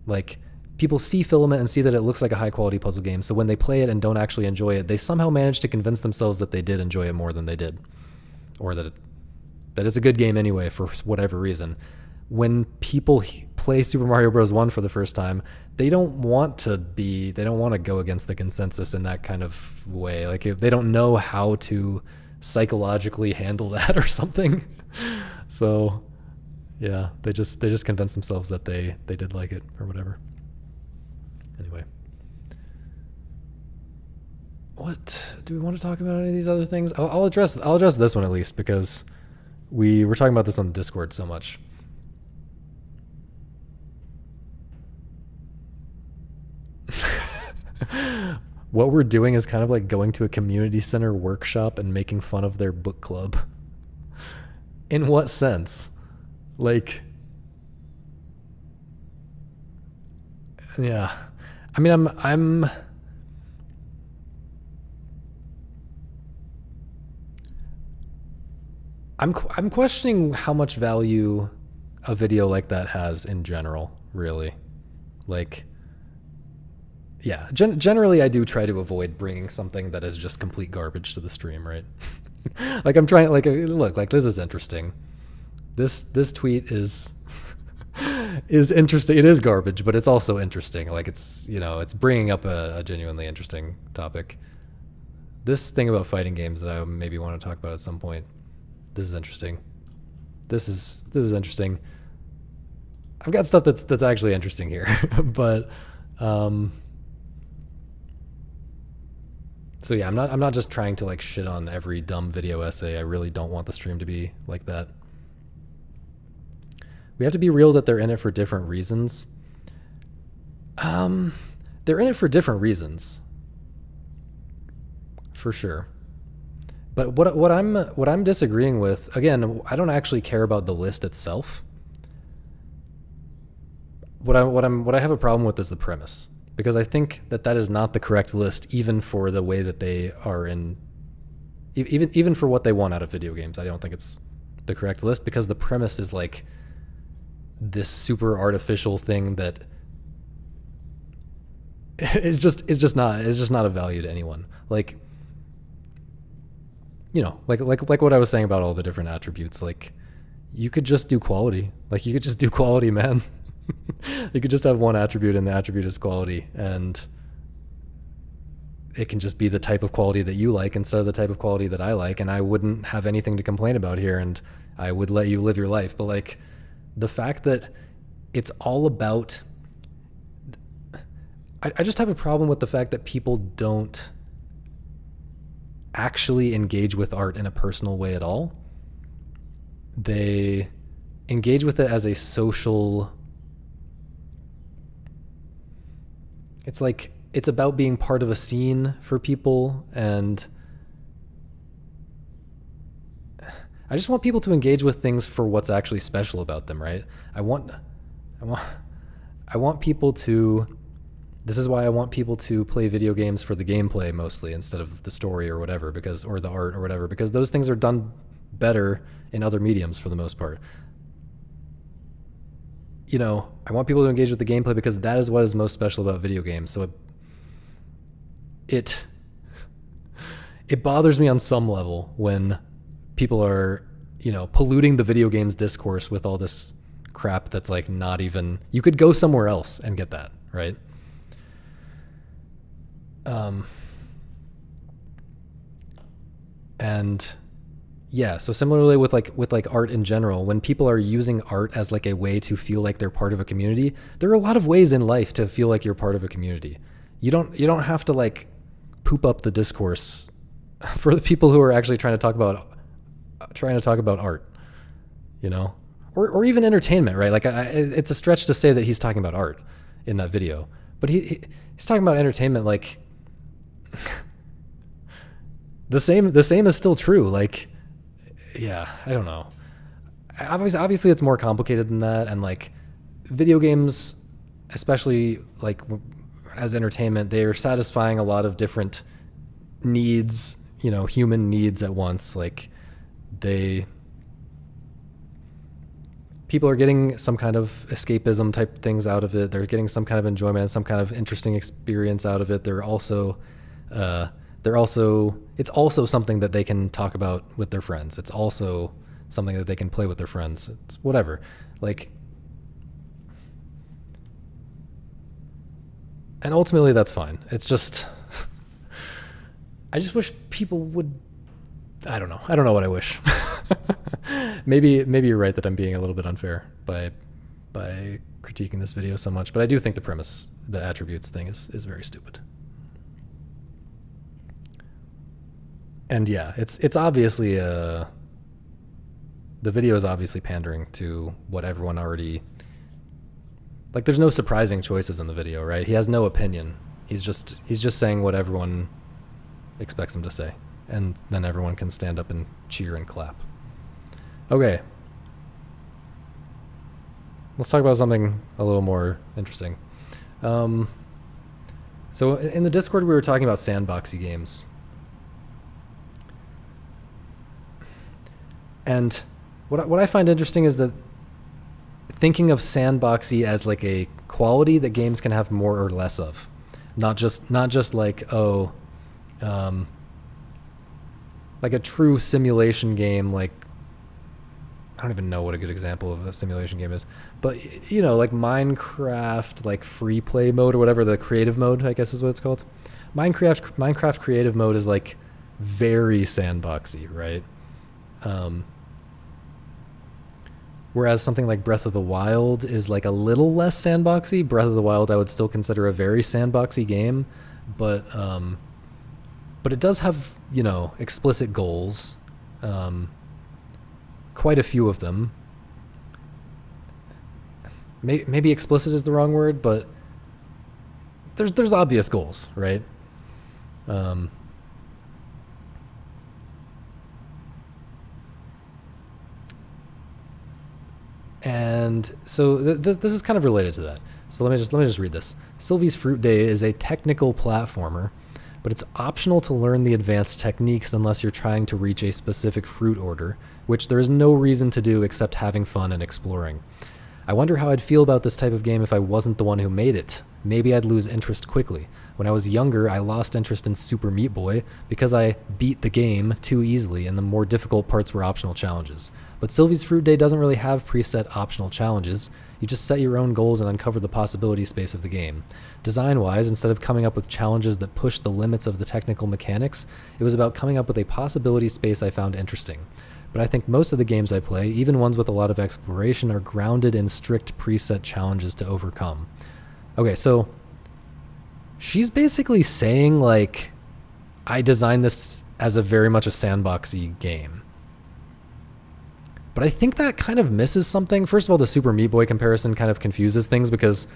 like, people see Filament and see that it looks like a high quality puzzle game, so when they play it and don't actually enjoy it, they somehow manage to convince themselves that they did enjoy it more than they did, or that it's a good game anyway for whatever reason. When people play Super Mario Bros. 1 for the first time, they don't want to go against the consensus in that kind of way. Like, they don't know how to psychologically handle that or something. So yeah, they just convince themselves that they did like it or whatever. Anyway, what do we want to talk about? Any of these other things? I'll address this one at least, because we were talking about this on the Discord so much. What we're doing is kind of like going to a community center workshop and making fun of their book club. In what sense? Like, yeah. I mean, I'm questioning how much value a video like that has in general, really. Like, yeah, generally I do try to avoid bringing something that is just complete garbage to the stream, right? Like, I'm trying, like, look, like, this is interesting. This tweet is interesting. It is garbage, but it's also interesting. Like, it's, you know, it's bringing up a genuinely interesting topic. This thing about fighting games that I maybe want to talk about at some point, this is interesting. This is interesting. I've got stuff that's actually interesting here, but so yeah, I'm not just trying to like shit on every dumb video essay. I really don't want the stream to be like that. We have to be real that they're in it for different reasons. They're in it for different reasons, for sure. But what I'm disagreeing with, again, I don't actually care about the list itself. What I have a problem with is the premise, because I think that is not the correct list, even for the way that they are in, even for what they want out of video games. I don't think it's the correct list, because the premise is like this super artificial thing that is just not of value to anyone. Like, you know, like what I was saying about all the different attributes. Like, you could just do quality. Like, you could just do quality, man. You could just have one attribute, and the attribute is quality, and it can just be the type of quality that you like instead of the type of quality that I like, and I wouldn't have anything to complain about here, and I would let you live your life. But like, the fact that it's all about, I just have a problem with the fact that people don't actually engage with art in a personal way at all. They engage with it as a social, it's like, it's about being part of a scene for people, and I just want people to engage with things for what's actually special about them, right? I want people to, this is why I want people to play video games for the gameplay mostly, instead of the story or whatever, because, or the art or whatever, because those things are done better in other mediums for the most part. You know, I want people to engage with the gameplay because that is what is most special about video games. So it bothers me on some level when people are, polluting the video games discourse with all this crap that's like not even, you could go somewhere else and get that, right? And yeah, so similarly with art in general, when people are using art as like a way to feel like they're part of a community, there are a lot of ways in life to feel like you're part of a community. You don't have to like poop up the discourse for the people who are actually trying to talk about art, or even entertainment, right? Like it's a stretch to say that he's talking about art in that video, but he's talking about entertainment. Like the same is still true. Like, yeah, I don't know. Obviously it's more complicated than that. And like video games, especially like as entertainment, they're satisfying a lot of different needs, human needs at once. Like people are getting some kind of escapism type things out of it. They're getting some kind of enjoyment and some kind of interesting experience out of it. It's also something that they can talk about with their friends. It's also something that they can play with their friends. It's whatever. Like, and ultimately that's fine. It's just, I just wish people would, I don't know what I wish. Maybe you're right that I'm being a little bit unfair by critiquing this video so much, but I do think the premise, the attributes thing is very stupid. And yeah, it's obviously the video is obviously pandering to what everyone already, like there's no surprising choices in the video, right? He has no opinion. He's just saying what everyone expects him to say, and then everyone can stand up and cheer and clap. Okay. Let's talk about something a little more interesting. So in the Discord we were talking about sandboxy games. And what I find interesting is that thinking of sandboxy as like a quality that games can have more or less of, not just like like a true simulation game. Like I don't even know what a good example of a simulation game is, but like Minecraft, like free play mode or whatever, the creative mode I guess is what it's called. Minecraft creative mode is like very sandboxy, right? Whereas something like Breath of the Wild is like a little less sandboxy. Breath of the Wild I would still consider a very sandboxy game, but it does have, explicit goals, quite a few of them. Maybe explicit is the wrong word, but there's obvious goals, right? And so this is kind of related to that. So let me just read this. Sylvie's Fruit Day is a technical platformer, but it's optional to learn the advanced techniques unless you're trying to reach a specific fruit order, which there is no reason to do except having fun and exploring. I wonder how I'd feel about this type of game if I wasn't the one who made it. Maybe I'd lose interest quickly. When I was younger, I lost interest in Super Meat Boy because I beat the game too easily and the more difficult parts were optional challenges. But Sylvie's Fruit Day doesn't really have preset optional challenges. You just set your own goals and uncover the possibility space of the game. Design-wise, instead of coming up with challenges that push the limits of the technical mechanics, it was about coming up with a possibility space I found interesting. But I think most of the games I play, even ones with a lot of exploration, are grounded in strict preset challenges to overcome. Okay, so she's basically saying, like, I designed this as a very much a sandboxy game. But I think that kind of misses something. First of all, the Super Meat Boy comparison kind of confuses things because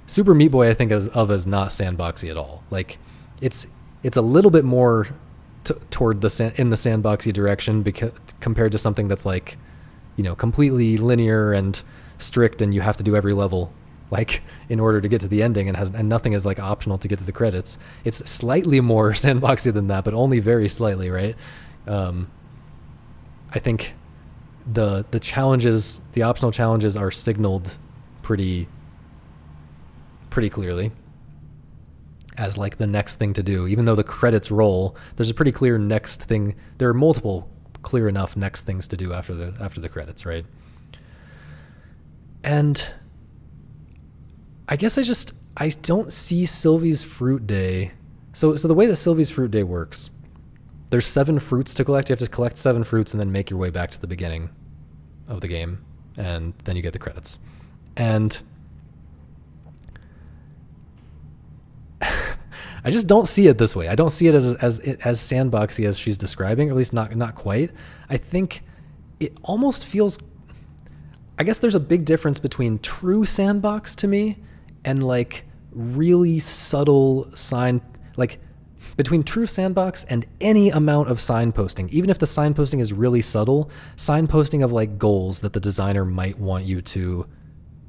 Super Meat Boy I think of as not sandboxy at all. Like it's a little bit more toward in the sandboxy direction because compared to something that's like, completely linear and strict and you have to do every level like in order to get to the ending and nothing is like optional to get to the credits. It's slightly more sandboxy than that, but only very slightly, right? I think the challenges, the optional challenges are signaled pretty clearly. as like the next thing to do. Even though the credits roll, there's a pretty clear next thing. There are multiple clear enough next things to do after the credits, right? And I guess I don't see Sylvie's Fruit Day. So the way that Sylvie's Fruit Day works, there's 7 fruits to collect. You have to collect 7 fruits and then make your way back to the beginning of the game, and then you get the credits. And I just don't see it this way. I don't see it as sandboxy as she's describing, or at least not quite. I think it almost feels, I guess there's a big difference between true sandbox to me and like really subtle sign, like between true sandbox and any amount of signposting. Even if the signposting is really subtle, signposting of like goals that the designer might want you to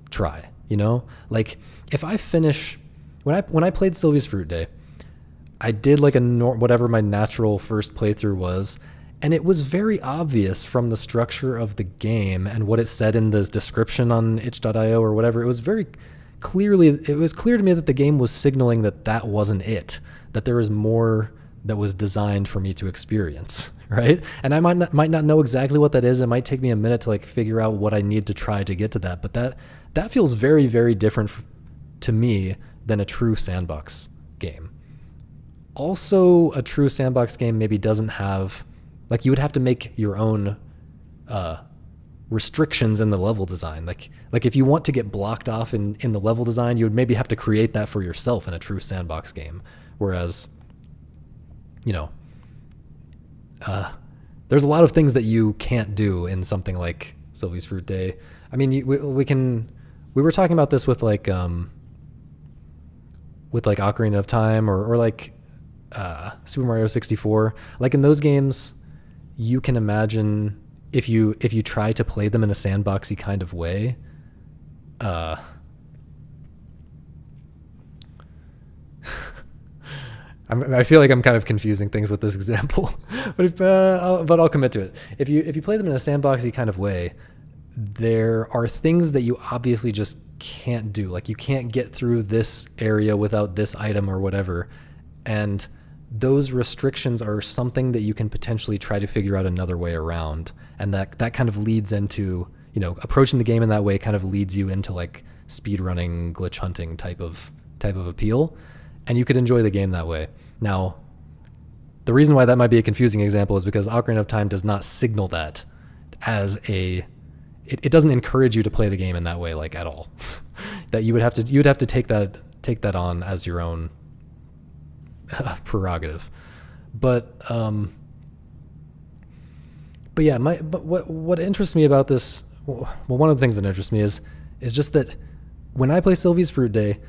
try, you know? Like if I finish, when I played Sylvie's Fruit Day, I did like whatever my natural first playthrough was, and it was very obvious from the structure of the game and what it said in the description on itch.io or whatever. It was clear to me that the game was signaling that wasn't it, that there was more that was designed for me to experience, right? And I might not know exactly what that is. It might take me a minute to like figure out what I need to try to get to that, but that feels very, very different to me than a true sandbox game. Also, a true sandbox game maybe doesn't have, like, you would have to make your own restrictions in the level design. Like if you want to get blocked off in the level design, you would maybe have to create that for yourself in a true sandbox game. Whereas, you know, there's a lot of things that you can't do in something like Sylvie's Fruit Day. I mean, we were talking about this with Ocarina of Time or like Super Mario 64. Like in those games, you can imagine if you try to play them in a sandboxy kind of way, I feel like I'm kind of confusing things with this example, but I'll commit to it. If you play them in a sandboxy kind of way, there are things that you obviously just can't do. Like you can't get through this area without this item or whatever, and those restrictions are something that you can potentially try to figure out another way around, and that kind of leads into, you know, approaching the game in that way kind of leads you into like speedrunning, glitch hunting type of appeal, and you could enjoy the game that way. Now, the reason why that might be a confusing example is because Ocarina of Time does not signal that as it doesn't encourage you to play the game in that way, like at all. That you would have to take that on as your own prerogative. But yeah, what interests me about this, well, one of the things that interests me is just that when I play Sylvie's Fruit Day,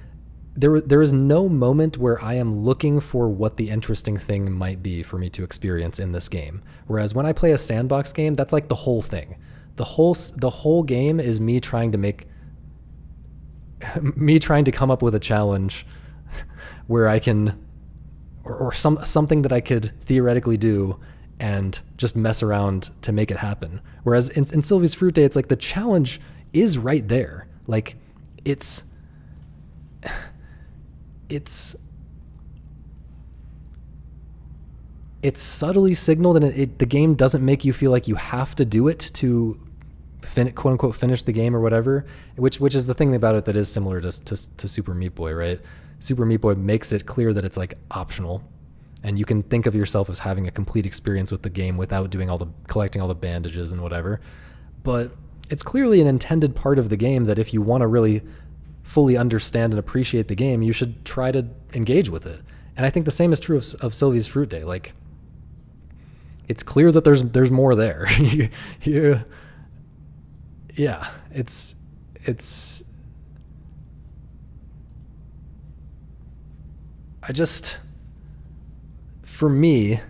there is no moment where I am looking for what the interesting thing might be for me to experience in this game. Whereas when I play a sandbox game, that's like the whole thing. The whole game is me trying to come up with a challenge where I can, or something that I could theoretically do and just mess around to make it happen. Whereas in Sylvie's Fruit Day, it's like the challenge is right there. Like it's subtly signaled, and the game doesn't make you feel like you have to do it to quote unquote finish the game or whatever, which is the thing about it that is similar to Super Meat Boy, right? Super Meat Boy makes it clear that it's like optional, and you can think of yourself as having a complete experience with the game without doing collecting all the bandages and whatever. But it's clearly an intended part of the game that if you want to really fully understand and appreciate the game, you should try to engage with it. And I think the same is true of Sylvie's Fruit Day. Like, it's clear that there's more there. Yeah, it's for me,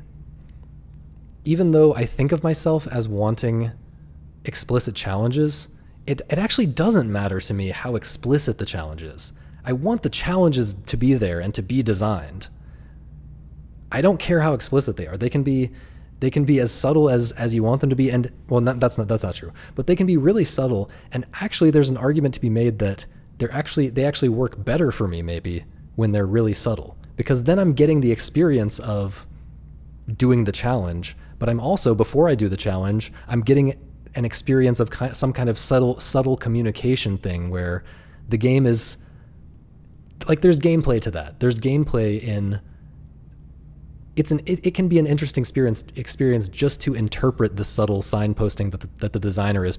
even though I think of myself as wanting explicit challenges, it actually doesn't matter to me how explicit the challenge is. I want the challenges to be there and to be designed. I don't care how explicit they are. They can be as subtle as you want them to be, and well, that's not true. But they can be really subtle, and actually, there's an argument to be made that they actually work better for me maybe when they're really subtle, because then I'm getting the experience of doing the challenge, but I'm also, before I do the challenge, I'm getting an experience of some kind of subtle communication thing where the game is like, there's gameplay to that. There's gameplay in it can be an interesting experience just to interpret the subtle signposting that the designer is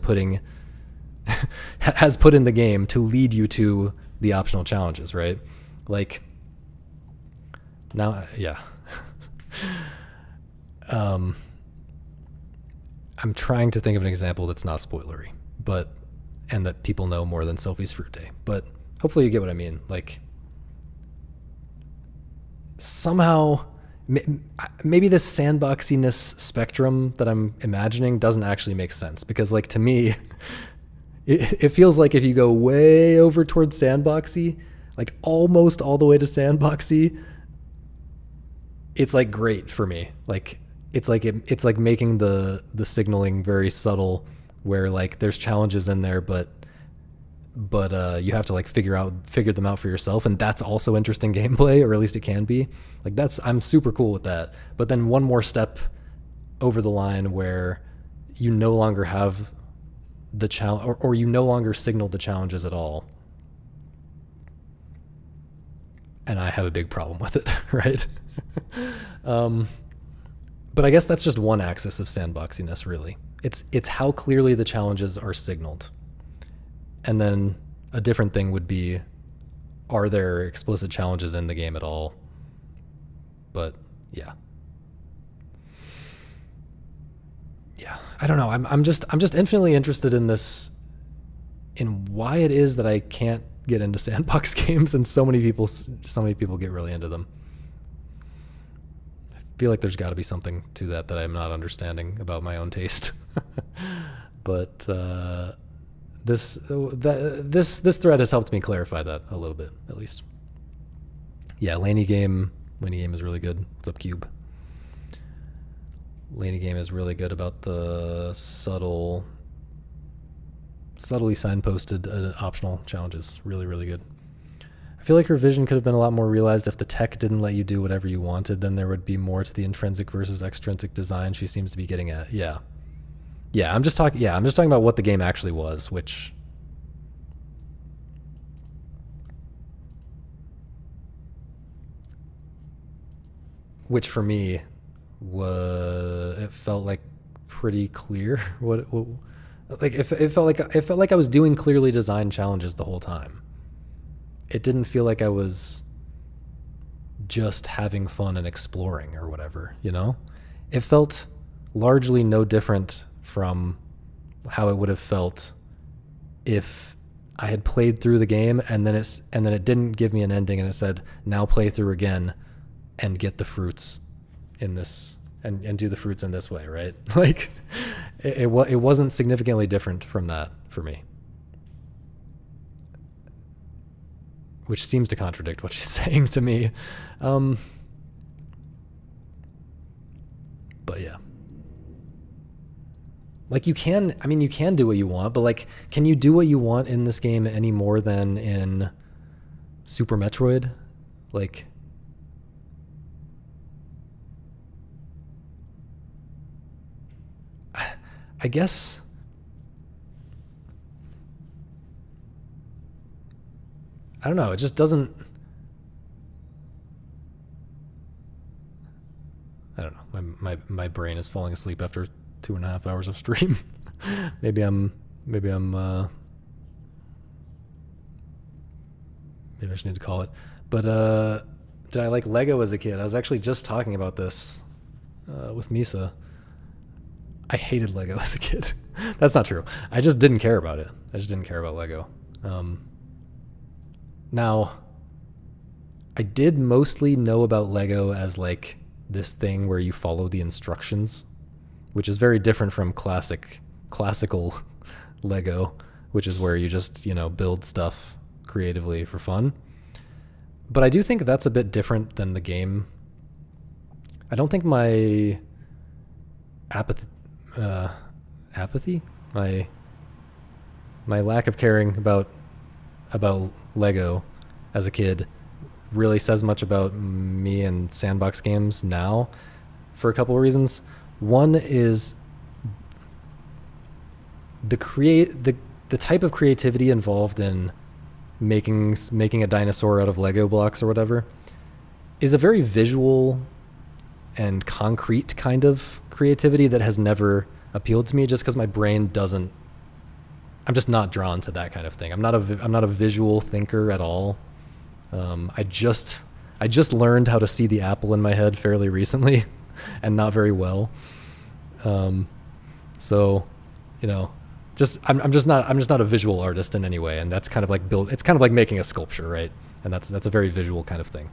has put in the game to lead you to the optional challenges, right? Like now, yeah. I'm trying to think of an example that's not spoilery, and that people know more than Sophie's Fruit Day, but hopefully you get what I mean. Like, somehow, maybe this sandboxiness spectrum that I'm imagining doesn't actually make sense, because, like, to me, it feels like if you go way over towards sandboxy, like almost all the way to sandboxy, it's like great for me. Like, it's like making the signaling very subtle, where like there's challenges in there, but you have to like figure them out for yourself, and that's also interesting gameplay, or at least it can be. Like, I'm super cool with that. But then one more step over the line where you no longer have the challenge, or you no longer signal the challenges at all, and I have a big problem with it, right? But I guess that's just one axis of sandboxiness, really. It's how clearly the challenges are signaled. And then a different thing would be, are there explicit challenges in the game at all? But yeah. Yeah, I don't know. I'm just infinitely interested in this, in why it is that I can't get into sandbox games, and so many people get really into them. I feel like there's got to be something to that I'm not understanding about my own taste. But this thread has helped me clarify that a little bit, at least. Yeah, Laney game is really good. What's up, Cube? Laney game is really good about the subtly signposted optional challenges. Really, really good. I feel like her vision could have been a lot more realized if the tech didn't let you do whatever you wanted. Then there would be more to the intrinsic versus extrinsic design she seems to be getting at. Yeah. I'm just talking about what the game actually was, which for me it felt like pretty clear like it felt like I was doing clearly designed challenges the whole time. It didn't feel like I was just having fun and exploring or whatever, you know? It felt largely no different from how it would have felt if I had played through the game and then it didn't give me an ending and it said, now play through again and get the fruits in this and do the fruits in this way, right? Like it wasn't significantly different from that for me. Which seems to contradict what she's saying to me. But yeah. Like you can do what you want, but like, can you do what you want in this game any more than in Super Metroid? Like, I guess I don't know. It just doesn't. I don't know. My brain is falling asleep after 2.5 hours of stream. maybe I just need to call it. But did I like Lego as a kid? I was actually just talking about this with Misa. I hated Lego as a kid. That's not true. I just didn't care about it. I just didn't care about Lego. Now, I did mostly know about Lego as like this thing where you follow the instructions, which is very different from classical Lego, which is where you just, build stuff creatively for fun. But I do think that's a bit different than the game. I don't think my apathy, my lack of caring about Lego as a kid really says much about me and Sandbox games now for a couple of reasons. One is the type of creativity involved in making a dinosaur out of Lego blocks or whatever is a very visual and concrete kind of creativity that has never appealed to me, just because my brain doesn't. I'm just not drawn to that kind of thing. I'm not a visual thinker at all. I just learned how to see the apple in my head fairly recently, and not very well. So, you know, I'm just not a visual artist in any way, and that's kind of like it's kind of like making a sculpture, right? And that's a very visual kind of thing.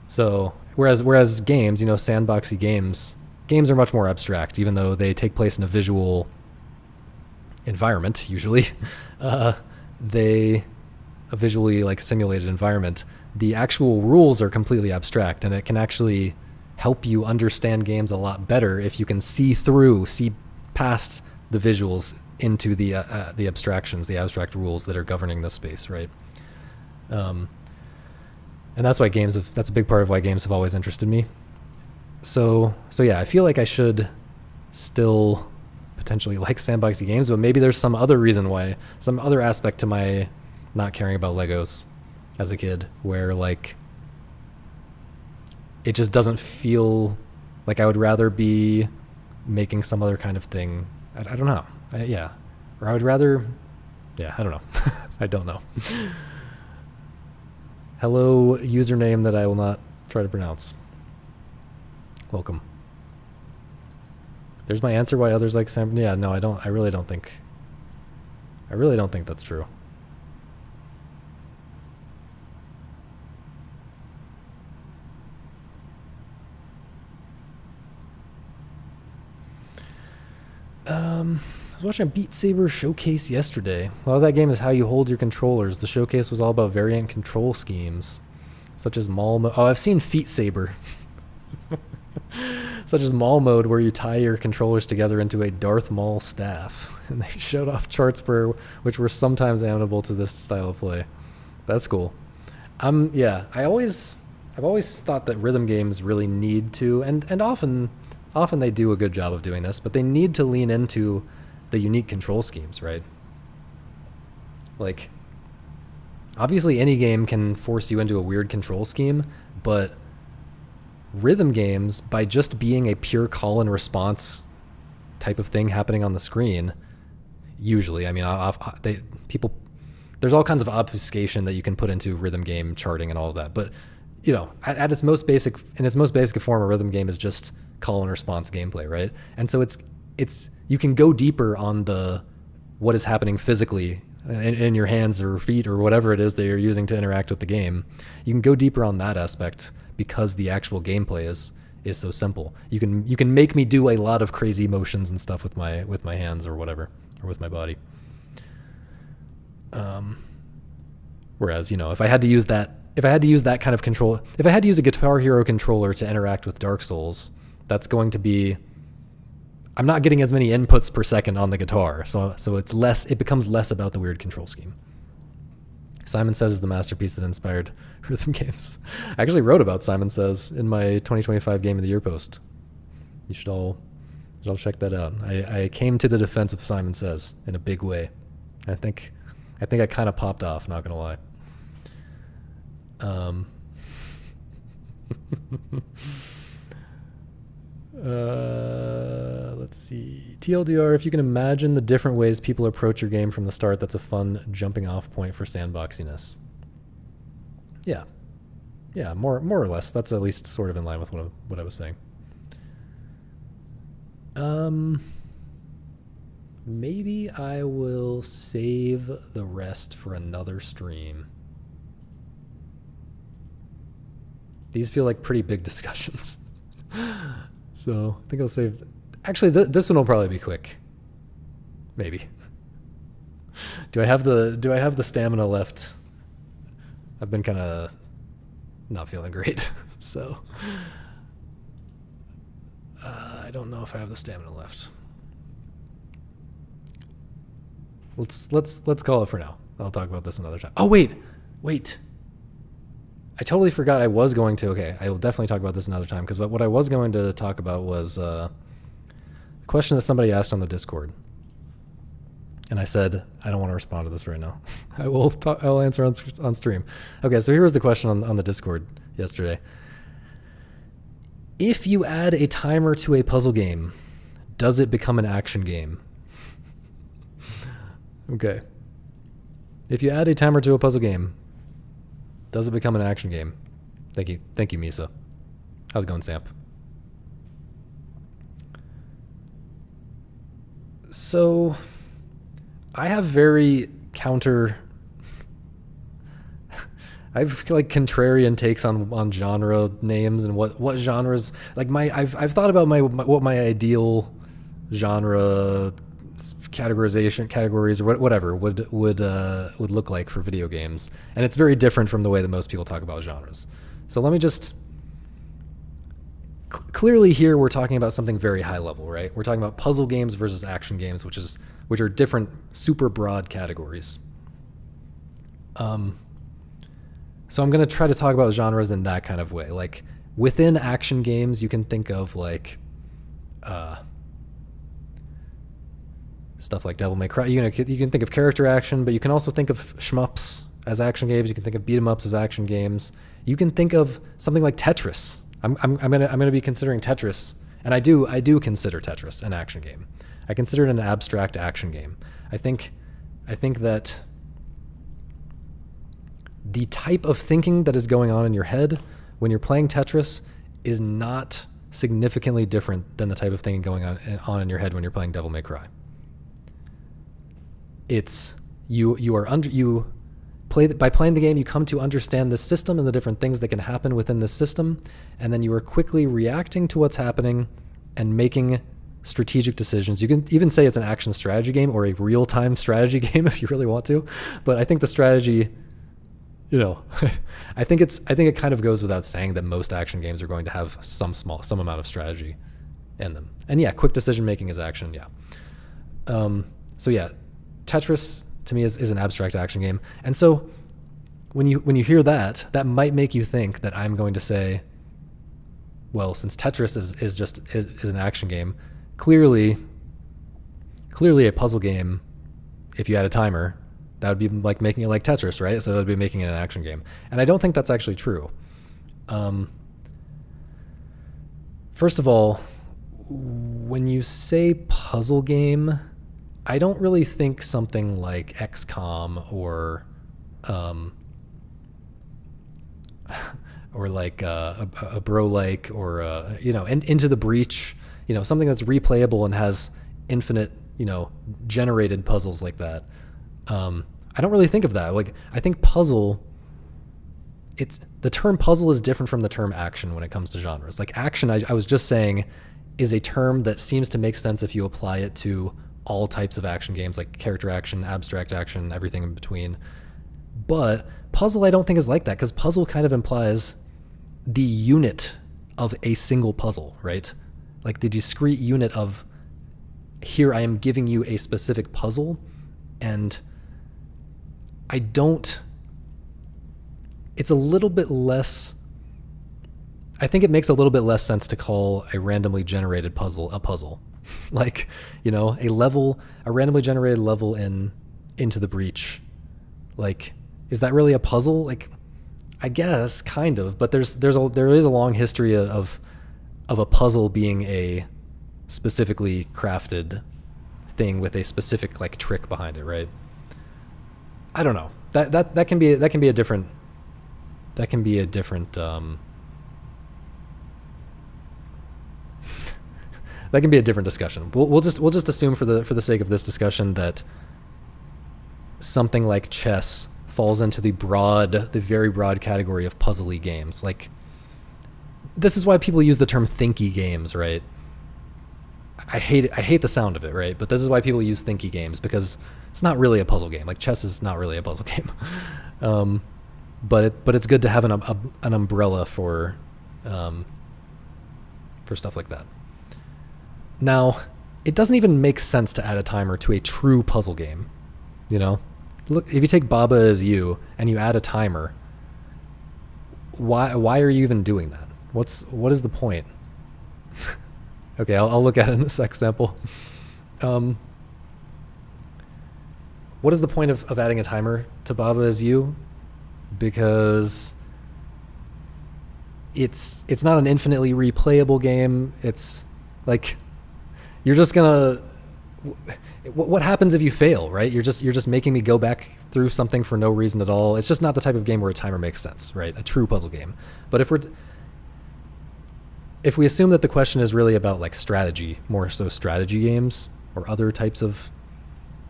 So whereas games, you know, sandboxy games are much more abstract, even though they take place in a visual environment usually. A visually like simulated environment. The actual rules are completely abstract, and it can actually help you understand games a lot better if you can see past the visuals into the abstractions, the abstract rules that are governing the space, right? And that's why that's a big part of why games have always interested me. So yeah, I feel like I should still potentially like sandboxy games, but maybe there's some other reason why, some other aspect to my not caring about Legos as a kid, where like it just doesn't feel like I would rather be making some other kind of thing. I don't know. Or I would rather, I don't know. I don't know. Hello, username that I will not try to pronounce. Welcome. There's my answer why others like Sam. Yeah, no, I don't. I really don't think that's true. I was watching a Beat Saber showcase yesterday. A lot of that game is how you hold your controllers. The showcase was all about variant control schemes, such as mall mode. Oh, I've seen Feet Saber. Such as mall mode, where you tie your controllers together into a Darth Maul staff. And they showed off charts which were sometimes amenable to this style of play. That's cool. I've always thought that rhythm games really need to, and often they do a good job of doing this, but they need to lean into the unique control schemes, right? Like, obviously any game can force you into a weird control scheme, but rhythm games, by just being a pure call and response type of thing happening on the screen, usually, I mean, there's all kinds of obfuscation that you can put into rhythm game charting and all of that, but you know, in its most basic form, a rhythm game is just call and response gameplay, right? And so you can go deeper on what is happening physically in your hands or feet or whatever it is that you're using to interact with the game. You can go deeper on that aspect because the actual gameplay is so simple. You can make me do a lot of crazy motions and stuff with my hands or whatever, or with my body. Whereas, you know, if I had to use that kind of control, if I had to use a Guitar Hero controller to interact with Dark Souls, that's going to be, I'm not getting as many inputs per second on the guitar, so it becomes less about the weird control scheme. Simon Says is the masterpiece that inspired rhythm games. I actually wrote about Simon Says in my 2025 Game of the Year post. You should all check that out. I came to the defense of Simon Says in a big way. I think I kind of popped off, not gonna lie. Let's see. TLDR, if you can imagine the different ways people approach your game from the start, that's a fun jumping off point for sandboxiness. Yeah, more or less. That's at least sort of in line with what I was saying. Maybe I will save the rest for another stream. These feel like pretty big discussions. So I think I'll save. Actually, this one will probably be quick. Maybe. Do I have the stamina left? I've been kind of not feeling great, so I don't know if I have the stamina left. Let's call it for now. I'll talk about this another time. Oh wait. I totally forgot I was going to. Okay, I will definitely talk about this another time, because what I was going to talk about was a question that somebody asked on the Discord. And I said, I don't want to respond to this right now. I'll answer on stream. Okay, so here was the question on the Discord yesterday. If you add a timer to a puzzle game, does it become an action game? Okay. If you add a timer to a puzzle game, does it become an action game? Thank you, Misa. How's it going, Samp? So, I have very I have like contrarian takes on genre names and what genres, like I've thought about what my ideal genre categories or whatever would look like for video games, and it's very different from the way that most people talk about genres. So let me just clearly here we're talking about something very high level, right? We're talking about puzzle games versus action games, which are different, super broad categories. So I'm going to try to talk about genres in that kind of way. Like within action games, you can think of like stuff like Devil May Cry. You can think of character action, but you can also think of shmups as action games. You can think of beat 'em ups as action games. You can think of something like Tetris. I'm gonna be considering Tetris, and I do consider Tetris an action game. I consider it an abstract action game. I think that the type of thinking that is going on in your head when you're playing Tetris is not significantly different than the type of thinking going on in your head when you're playing Devil May Cry. It's by playing the game, you come to understand the system and the different things that can happen within the system, and then you are quickly reacting to what's happening and making strategic decisions. You can even say it's an action strategy game or a real-time strategy game if you really want to, but I think the strategy, I think it kind of goes without saying that most action games are going to have some amount of strategy in them. And yeah, quick decision making is action. Yeah. So yeah, Tetris to me is an abstract action game. And so when you hear that might make you think that I'm going to say, well, since Tetris is an action game, clearly a puzzle game, if you had a timer, that would be like making it like Tetris, right? So it would be making it an action game. And I don't think that's actually true. First of all, when you say puzzle game, I don't really think something like XCOM or like a Bro-like or Into the Breach, something that's replayable and has infinite, generated puzzles like that. I don't really think of that. Like, I think puzzle, the term puzzle is different from the term action when it comes to genres. Like action, I was just saying, is a term that seems to make sense if you apply it to all types of action games, like character action, abstract action, everything in between. But puzzle I don't think is like that, because puzzle kind of implies the unit of a single puzzle, right? Like the discrete unit of, here I am giving you a specific puzzle, and it's a little bit less, I think it makes a little bit less sense to call a randomly generated puzzle a puzzle. Like, a randomly generated level in Into the Breach. Like, is that really a puzzle? Like, I guess kind of, but there is a long history of a puzzle being a specifically crafted thing with a specific like trick behind it, right? I don't know. That can be a different that can be a different discussion. We'll just assume for the sake of this discussion that something like chess falls into the very broad category of puzzly games. Like, this is why people use the term thinky games, right? I hate the sound of it, right? But this is why people use thinky games, because it's not really a puzzle game. Like, chess is not really a puzzle game. But it's good to have an umbrella for stuff like that. Now, it doesn't even make sense to add a timer to a true puzzle game. Look, if you take Baba Is You and you add a timer, why are you even doing that? What is the point? Okay, I'll look at it in this example. What is the point of adding a timer to Baba Is You? Because it's not an infinitely replayable game. It's like you're just gonna. What happens if you fail, right? You're just making me go back through something for no reason at all. It's just not the type of game where a timer makes sense, right? A true puzzle game. But if we assume that the question is really about like strategy, more so strategy games or other types of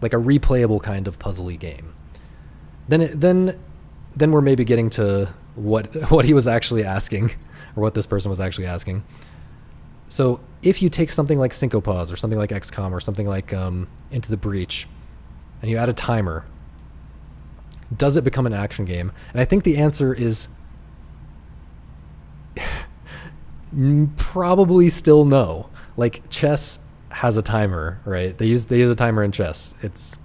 like a replayable kind of puzzly game, then we're maybe getting to what he was actually asking, or what this person was actually asking. So if you take something like Syncopause or something like XCOM or something like Into the Breach, and you add a timer, does it become an action game? And I think the answer is probably still no. Like chess has a timer, right? They use a timer in chess. It's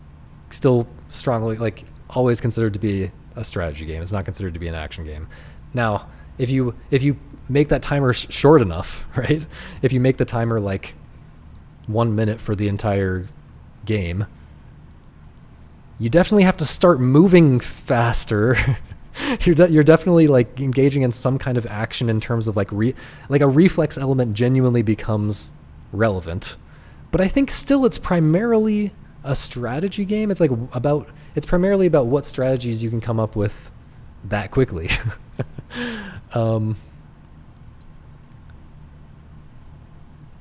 still strongly like always considered to be a strategy game. It's not considered to be an action game. Now, if you make that timer short enough, right? If you make the timer like 1 minute for the entire game, you definitely have to start moving faster. You're definitely like engaging in some kind of action in terms of like a reflex element genuinely becomes relevant. But I think still it's primarily a strategy game. It's primarily about what strategies you can come up with that quickly.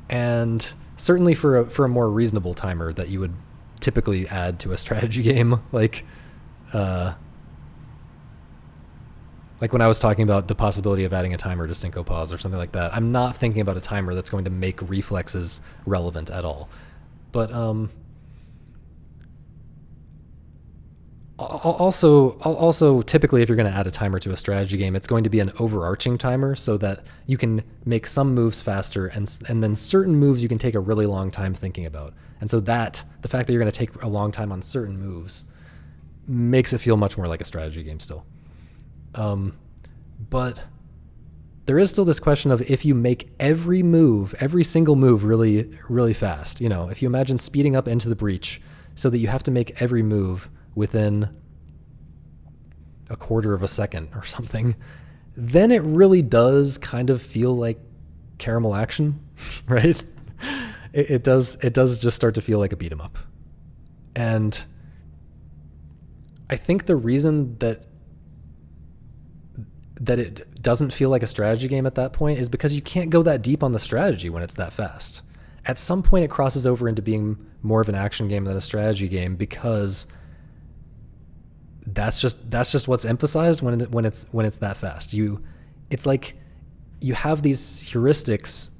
And certainly for a more reasonable timer that you would typically add to a strategy game, like when I was talking about the possibility of adding a timer to Syncopause or something like that, I'm not thinking about a timer that's going to make reflexes relevant at all. But also typically if you're going to add a timer to a strategy game, it's going to be an overarching timer so that you can make some moves faster and then certain moves you can take a really long time thinking about. And so that the fact that you're going to take a long time on certain moves makes it feel much more like a strategy game still. But there is still this question of if you make every single move really, really fast, if you imagine speeding up Into the Breach so that you have to make every move within a quarter of a second or something, then it really does kind of feel like caramel action, right? It does just start to feel like a beat 'em up. And I think the reason that it doesn't feel like a strategy game at that point is because you can't go that deep on the strategy when it's that fast. At some point it crosses over into being more of an action game than a strategy game because that's just what's emphasized when it's that fast. It's like you have these heuristics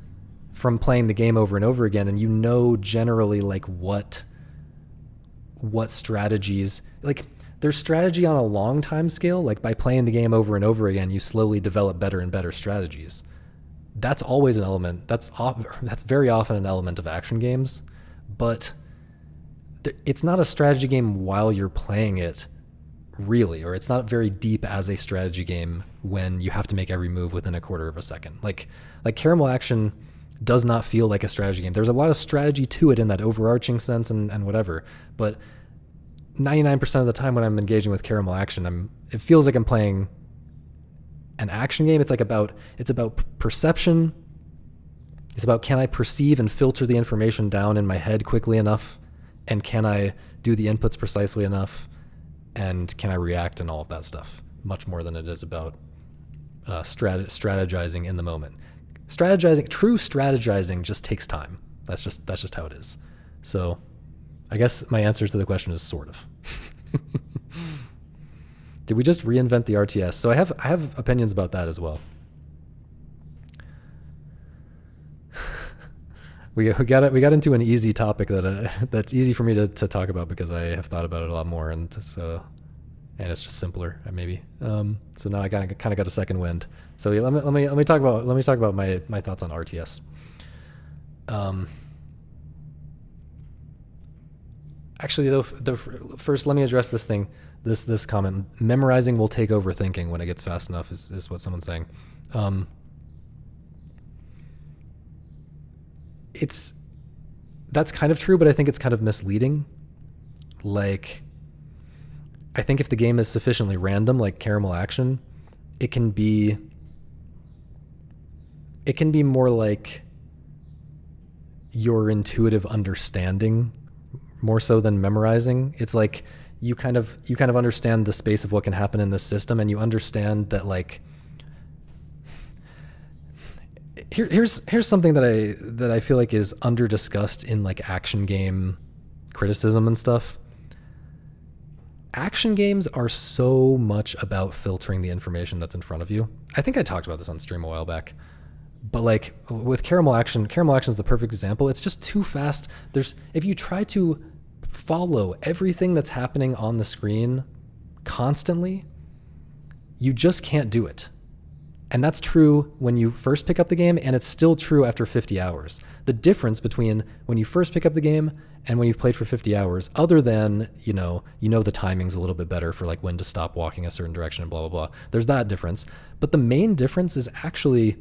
from playing the game over and over again, and generally like what strategies, like there's strategy on a long time scale, like by playing the game over and over again, you slowly develop better and better strategies. That's always an element. That's very often an element of action games, but it's not a strategy game while you're playing it, really, or it's not very deep as a strategy game when you have to make every move within a quarter of a second. Like caramel action does not feel like a strategy game. There's a lot of strategy to it in that overarching sense and whatever, but 99% of the time when I'm engaging with caramel action, it feels like I'm playing an action game. It's about perception. It's about, can I perceive and filter the information down in my head quickly enough, and can I do the inputs precisely enough, and can I react and all of that stuff, much more than it is about strategizing in the moment. True strategizing just takes time. That's just how it is. So I guess my answer to the question is sort of. Did we just reinvent the RTS? So I have opinions about that as well. We got into an easy topic that's easy for me to talk about because I have thought about it a lot more, and it's just simpler maybe. So now I kind of got a second wind. So let me talk about my thoughts on RTS. Actually, though, first let me address this thing. This comment, memorizing will take over thinking when it gets fast enough, is what someone's saying. That's kind of true, but I think it's kind of misleading. Like, I think if the game is sufficiently random, like Caramel Action, it can be more like your intuitive understanding more so than memorizing. It's like you kind of understand the space of what can happen in this system, and you understand that, like, here's something that I feel like is under discussed in like action game criticism and stuff. Action games are so much about filtering the information that's in front of you. I think I talked about this on stream a while back. But like with Caramel Action is the perfect example. It's just too fast. If you try to follow everything that's happening on the screen constantly, you just can't do it. And that's true when you first pick up the game, and it's still true after 50 hours. The difference between when you first pick up the game and when you've played for 50 hours, other than, you know the timing's a little bit better for like when to stop walking a certain direction and blah, blah, blah. There's that difference. But the main difference is actually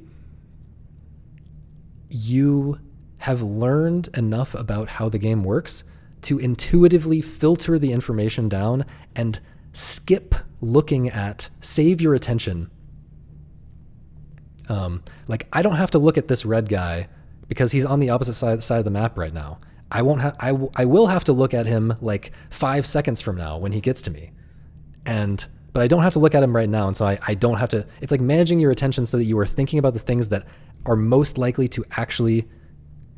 you have learned enough about how the game works to intuitively filter the information down and save your attention. Like, I don't have to look at this red guy because he's on the opposite side of the map right now. I will have to look at him like 5 seconds from now when he gets to me. But I don't have to look at him right now. And so I don't have to, it's like managing your attention so that you are thinking about the things that are most likely to actually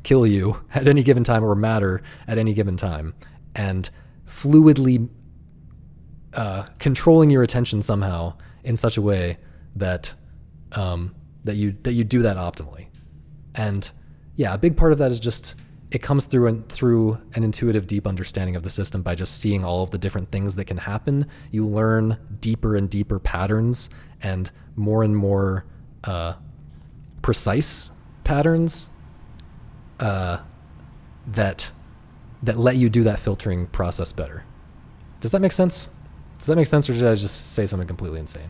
kill you at any given time or matter at any given time, and fluidly controlling your attention somehow in such a way that that you do that optimally. And yeah, a big part of that is just it comes through an intuitive, deep understanding of the system by just seeing all of the different things that can happen. You learn deeper and deeper patterns and more precise patterns that let you do that filtering process better. Does that make sense? Or did I just say something completely insane?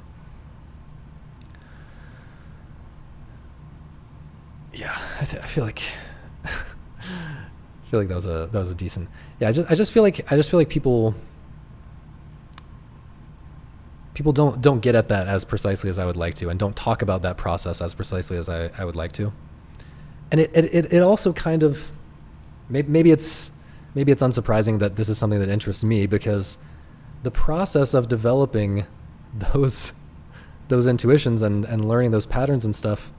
Yeah, I feel like that was a decent. Yeah, I just feel like people don't get at that as precisely as I would like to, and don't talk about that process as precisely as I would like to. And it also kind of, maybe it's unsurprising that this is something that interests me, because the process of developing those intuitions and learning those patterns and stuff,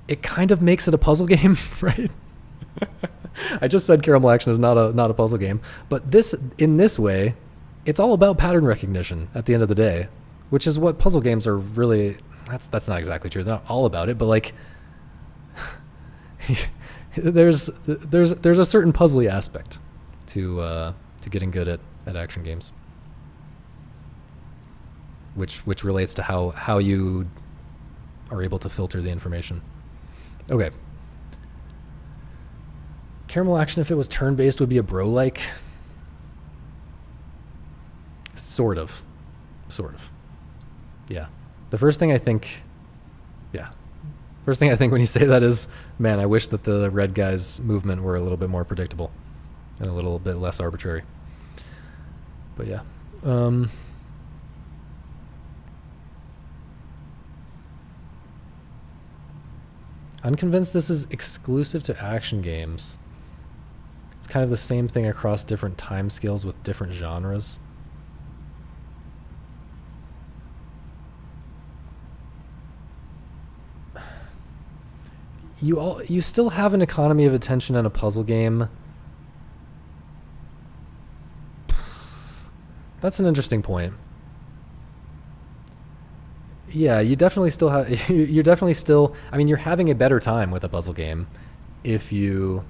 it kind of makes it a puzzle game, right? I just said Caramel Action is not a puzzle game, but in this way, it's all about pattern recognition at the end of the day, which is what puzzle games are really. That's not exactly true. They're not all about it, but like there's a certain puzzly aspect to getting good at action games, which relates to how you are able to filter the information. Okay. Caramel Action, if it was turn-based, would be a bro-like. Sort of. Yeah. First thing I think when you say that is, man, I wish that the red guy's movement were a little bit more predictable and a little bit less arbitrary. But yeah. I'm convinced this is exclusive to action games. It's kind of the same thing across different time scales with different genres. You still have an economy of attention in a puzzle game. That's an interesting point. Yeah, you definitely still have. You're definitely still. I mean, you're having a better time with a puzzle game if you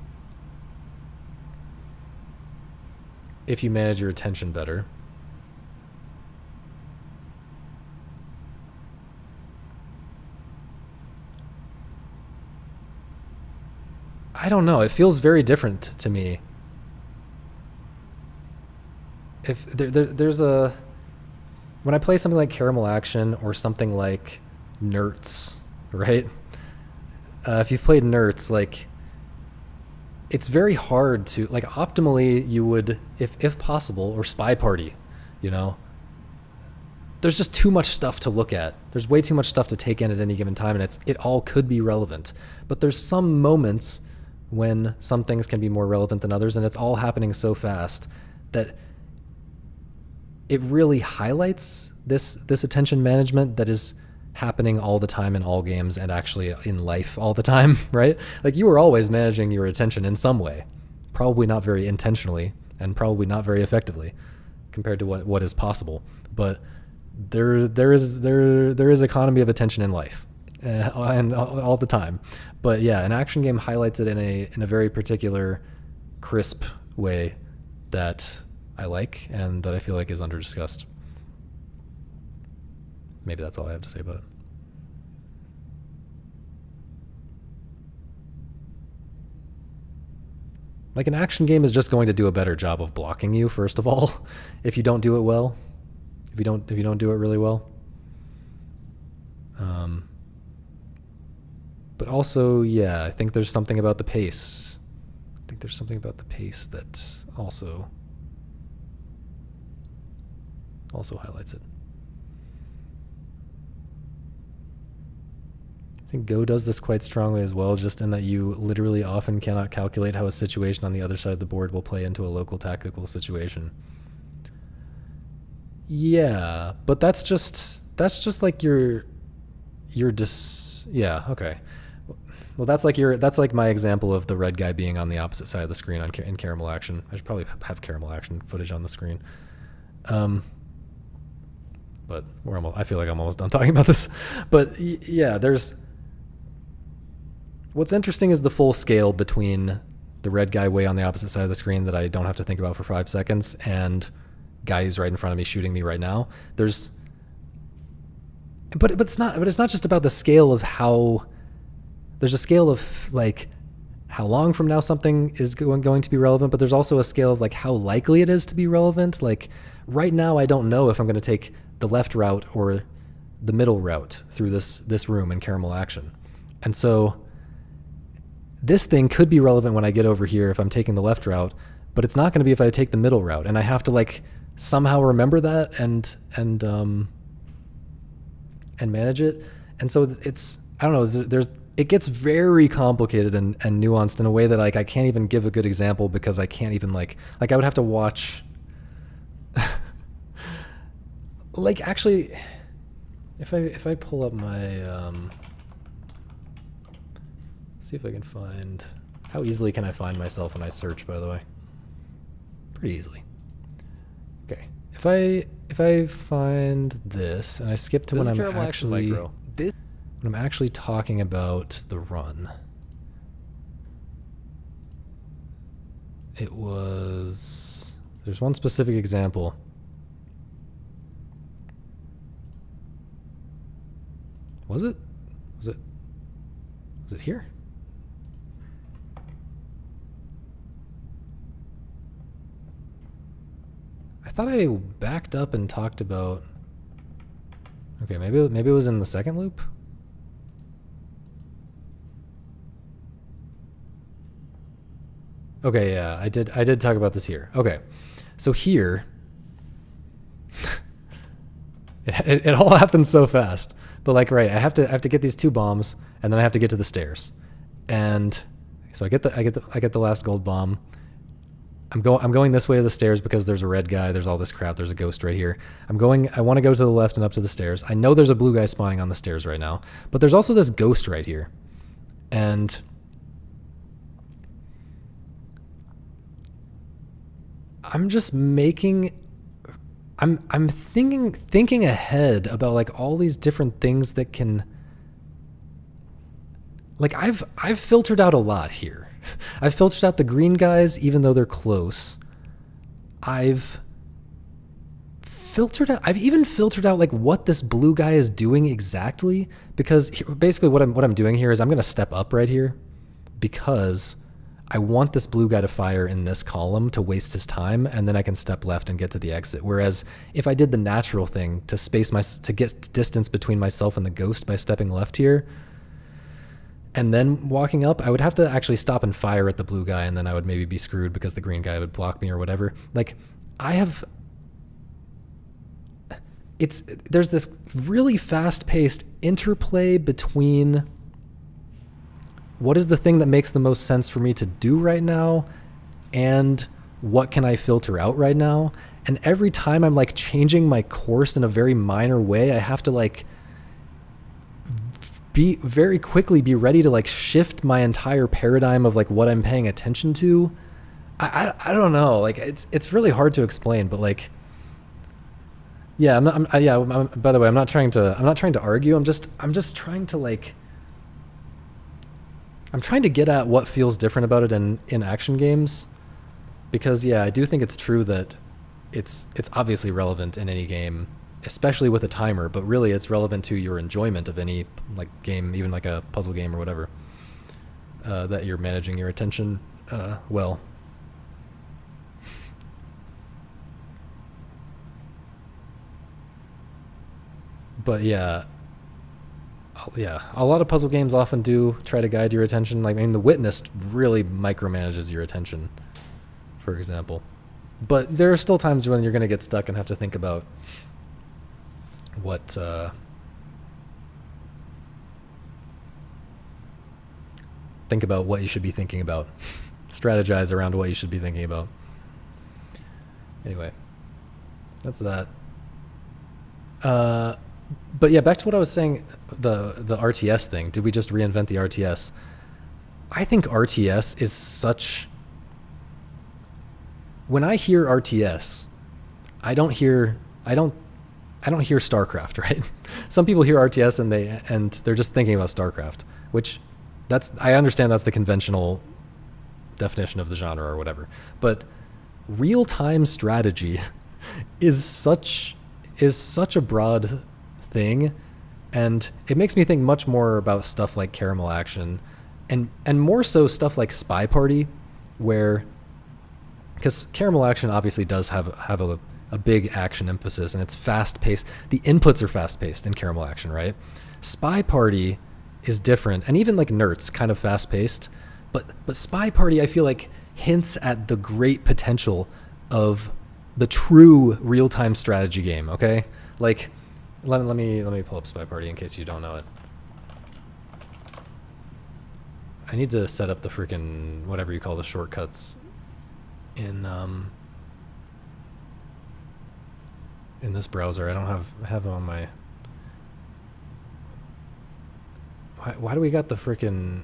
manage your attention better. I don't know. It feels very different to me. if there's a, when I play something like Caramel Action or something like Nerds, right? If you've played Nerds, like, it's very hard to, like, optimally you would, if possible, or Spy Party, you know, there's just too much stuff to look at. There's way too much stuff to take in at any given time, and it all could be relevant. But there's some moments when some things can be more relevant than others, and it's all happening so fast that it really highlights this attention management that is happening all the time in all games and actually in life all the time, right? Like, you are always managing your attention in some way, probably not very intentionally and probably not very effectively compared to what is possible. But there is economy of attention in life, and all the time. But yeah, an action game highlights it in a very particular, crisp way that I like and that I feel like is under discussed. Maybe that's all I have to say about it. Like, an action game is just going to do a better job of blocking you, first of all, if you don't do it well. If you don't do it really well. But also, yeah, I think there's something about the pace. That also highlights it. I think Go does this quite strongly as well, just in that you literally often cannot calculate how a situation on the other side of the board will play into a local tactical situation. Yeah, but that's just like yeah, okay. Well, that's like my example of the red guy being on the opposite side of the screen in Caramel Action. I should probably have Caramel Action footage on the screen. But I feel like I'm almost done talking about this. But yeah, what's interesting is the full scale between the red guy way on the opposite side of the screen that I don't have to think about for 5 seconds and guy who's right in front of me shooting me right now. But it's not just about the scale of how. There's a scale of, like, how long from now something is going to be relevant, but there's also a scale of, like, how likely it is to be relevant. Like, right now I don't know if I'm going to take the left route or the middle route through this room in Caramel Action. And so this thing could be relevant when I get over here if I'm taking the left route, but it's not going to be if I take the middle route. And I have to, like, somehow remember that and manage it. And so it's, I don't know, it gets very complicated and nuanced in a way that, like, I can't even give a good example because I can't even, like I would have to watch. Like, actually, if I pull up my let's see if I can find, how easily can I find myself when I search, by the way? Pretty easily. Okay. If I find this and I skip to when I'm actually when I'm actually talking about the run. There's one specific example. Was it here? I thought I backed up and talked about, okay, maybe it was in the second loop. Okay, yeah, I did talk about this here. Okay, so here, it all happens so fast. But, like, right, I have to get these 2 bombs, and then I have to get to the stairs, and so I get the last gold bomb. I'm going this way to the stairs because there's a red guy. There's all this crap. There's a ghost right here. I want to go to the left and up to the stairs. I know there's a blue guy spawning on the stairs right now, but there's also this ghost right here, and I'm just I'm thinking ahead about, like, all these different things that can, like, I've filtered out a lot here. I've filtered out the green guys even though they're close. I've even filtered out, like, what this blue guy is doing exactly, because basically what I'm doing here is I'm going to step up right here because I want this blue guy to fire in this column to waste his time, and then I can step left and get to the exit. Whereas if I did the natural thing to get distance between myself and the ghost by stepping left here, and then walking up, I would have to actually stop and fire at the blue guy, and then I would maybe be screwed because the green guy would block me or whatever. Like, there's this really fast-paced interplay between what is the thing that makes the most sense for me to do right now and what can I filter out right now. And every time I'm like changing my course in a very minor way, I have to like be ready to like shift my entire paradigm of like what I'm paying attention to. I don't know, like it's really hard to explain, but like, yeah, by the way, I'm not trying to argue. I'm just trying to like, I'm trying to get at what feels different about it in action games, because yeah, I do think it's true that it's obviously relevant in any game, especially with a timer, but really it's relevant to your enjoyment of any like game, even like a puzzle game or whatever, that you're managing your attention well. But yeah, a lot of puzzle games often do try to guide your attention. Like, I mean, The Witness really micromanages your attention, for example. But there are still times when you're going to get stuck and have to think about what you should be thinking about. Strategize around what you should be thinking about. Anyway, that's that. But yeah, back to what I was saying, the RTS thing. Did we just reinvent the RTS? I think RTS is such... When I hear RTS, I don't hear StarCraft, right? Some people hear RTS and they're just thinking about StarCraft, which I understand that's the conventional definition of the genre or whatever. But real-time strategy is such a broad thing, and it makes me think much more about stuff like Caramel Action and more so stuff like Spy Party, where, because Caramel Action obviously does have a big action emphasis, and it's fast paced. The inputs are fast paced in Caramel Action, right? Spy Party is different, and even like Nert's kind of fast paced, but Spy Party I feel like hints at the great potential of the true real-time strategy game. Okay, like let me pull up Spy Party in case you don't know it. I need to set up the freaking whatever you call the shortcuts in this browser. I don't have it on my... Why do we got the freaking...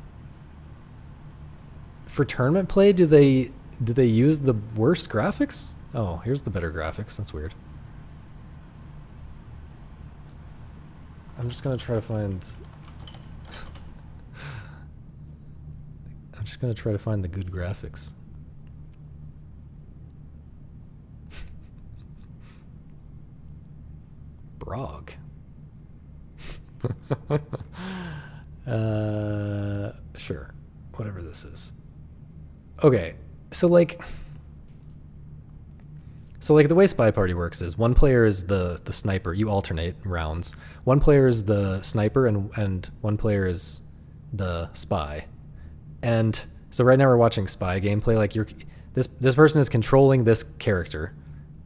For tournament play, do they use the worst graphics? Oh, here's the better graphics. That's weird. I'm just gonna try to find... I'm just gonna try to find the good graphics. Brog. Sure. Whatever this is. Okay. So like the way Spy Party works is one player is the sniper. You alternate rounds. One player is the sniper and one player is the spy. And so right now we're watching spy gameplay. Like this person is controlling this character,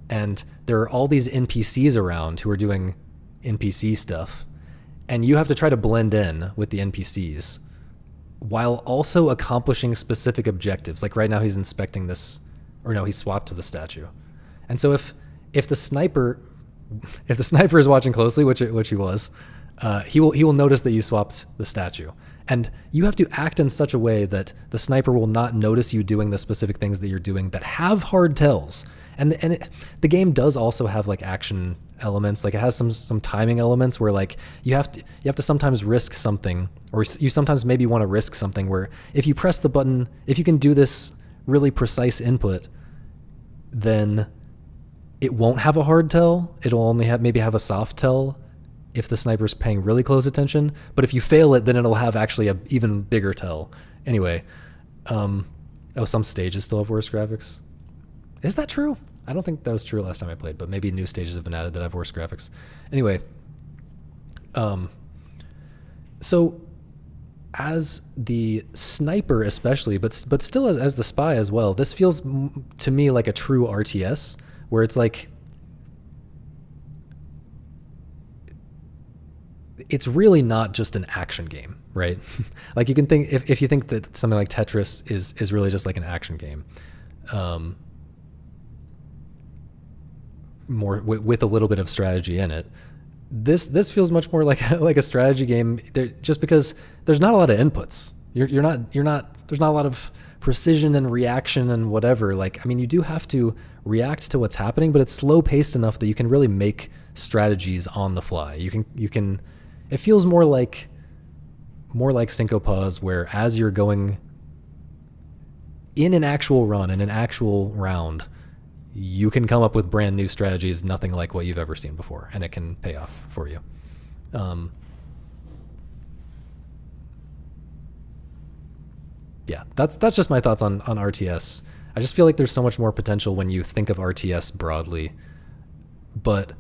and there are all these NPCs around who are doing NPC stuff, and you have to try to blend in with the NPCs while also accomplishing specific objectives. Like right now he's inspecting this, or no, he's swapped to the statue. And so if the sniper is watching closely, which he was, he will notice that you swapped the statue, and you have to act in such a way that the sniper will not notice you doing the specific things that you're doing that have hard tells. And the game does also have like action elements. Like it has some timing elements where like you have to sometimes risk something, or you sometimes maybe want to risk something where if you press the button, if you can do this really precise input, then it won't have a hard tell. It'll only maybe have a soft tell if the sniper's paying really close attention. But if you fail it, then it'll have actually a even bigger tell. Anyway, Oh, some stages still have worse graphics. Is that true? I don't think that was true last time I played, but maybe new stages have been added that have worse graphics. Anyway, so as the sniper especially, but still as the spy as well, this feels to me like a true RTS, where it's like, it's really not just an action game, right? Like you can think, if you think that something like Tetris is really just like an action game, more with a little bit of strategy in it. This feels much more like a strategy game, just because there's not a lot of inputs. You're not there's not a lot of precision and reaction and whatever. Like, I mean, you do have to react to what's happening, but it's slow paced enough that you can really make strategies on the fly. You can it feels more like Syncopause, where as you're going in an actual run, in an actual round, you can come up with brand new strategies, nothing like what you've ever seen before, and it can pay off for you. Yeah, that's just my thoughts on RTS. I just feel like there's so much more potential when you think of RTS broadly, but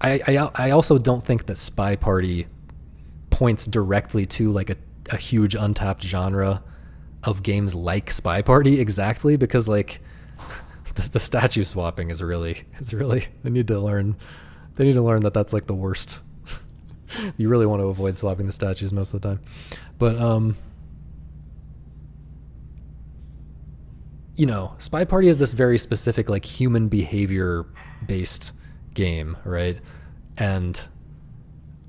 I also don't think that Spy Party points directly to like a huge untapped genre of games like Spy Party exactly, because like the statue swapping is really they need to learn that that's like the worst. You really want to avoid swapping the statues most of the time. But you know, Spy Party is this very specific like human behavior based game, right? And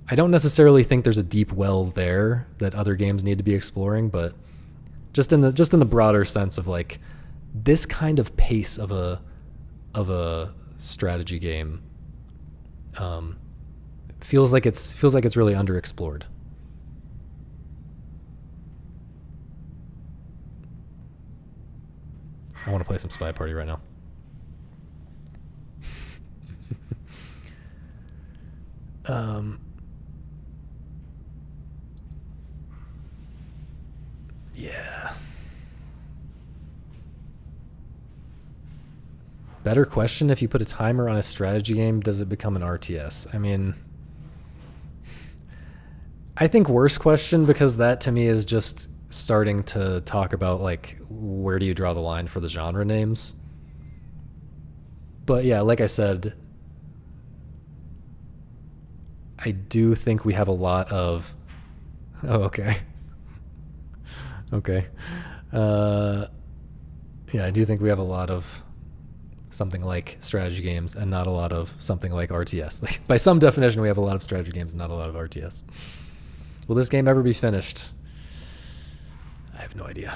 I don't necessarily think there's a deep well there that other games need to be exploring, but just in the broader sense of like this kind of pace of a strategy game, feels like it's really underexplored. I want to play some Spy Party right now. Yeah. Better question, if you put a timer on a strategy game, does it become an RTS? I mean, I think worse question, because that to me is just starting to talk about like, where do you draw the line for the genre names? But yeah, like I said, I do think we have a lot of... Oh, okay. Okay. Yeah, I do think we have a lot of something like strategy games and not a lot of something like RTS. Like, by some definition, we have a lot of strategy games and not a lot of RTS. Will this game ever be finished? I have no idea.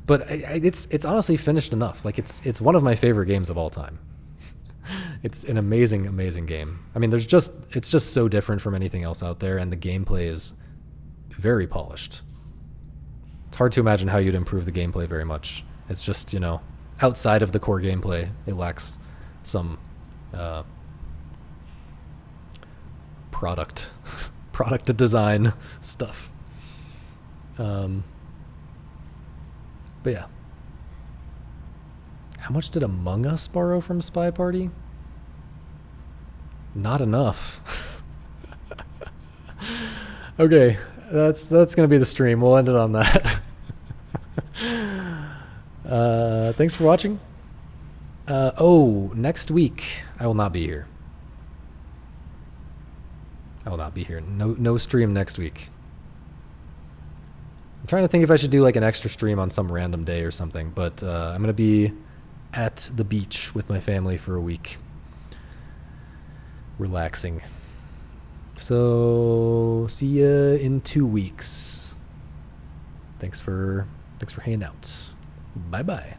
But it's honestly finished enough. Like, it's one of my favorite games of all time. It's an amazing, amazing game. I mean, it's just so different from anything else out there, and the gameplay is very polished. It's hard to imagine how you'd improve the gameplay very much. It's just, you know, outside of the core gameplay, it lacks some product design stuff. But yeah. How much did Among Us borrow from Spy Party? Not enough. Okay, that's gonna be the stream. We'll end it on that. Thanks for watching. Next week I will not be here. I will not be here. No stream next week. I'm trying to think if I should do like an extra stream on some random day or something, but I'm gonna be at the beach with my family for a week, relaxing. So see ya in 2 weeks. Thanks for hanging out. Bye bye.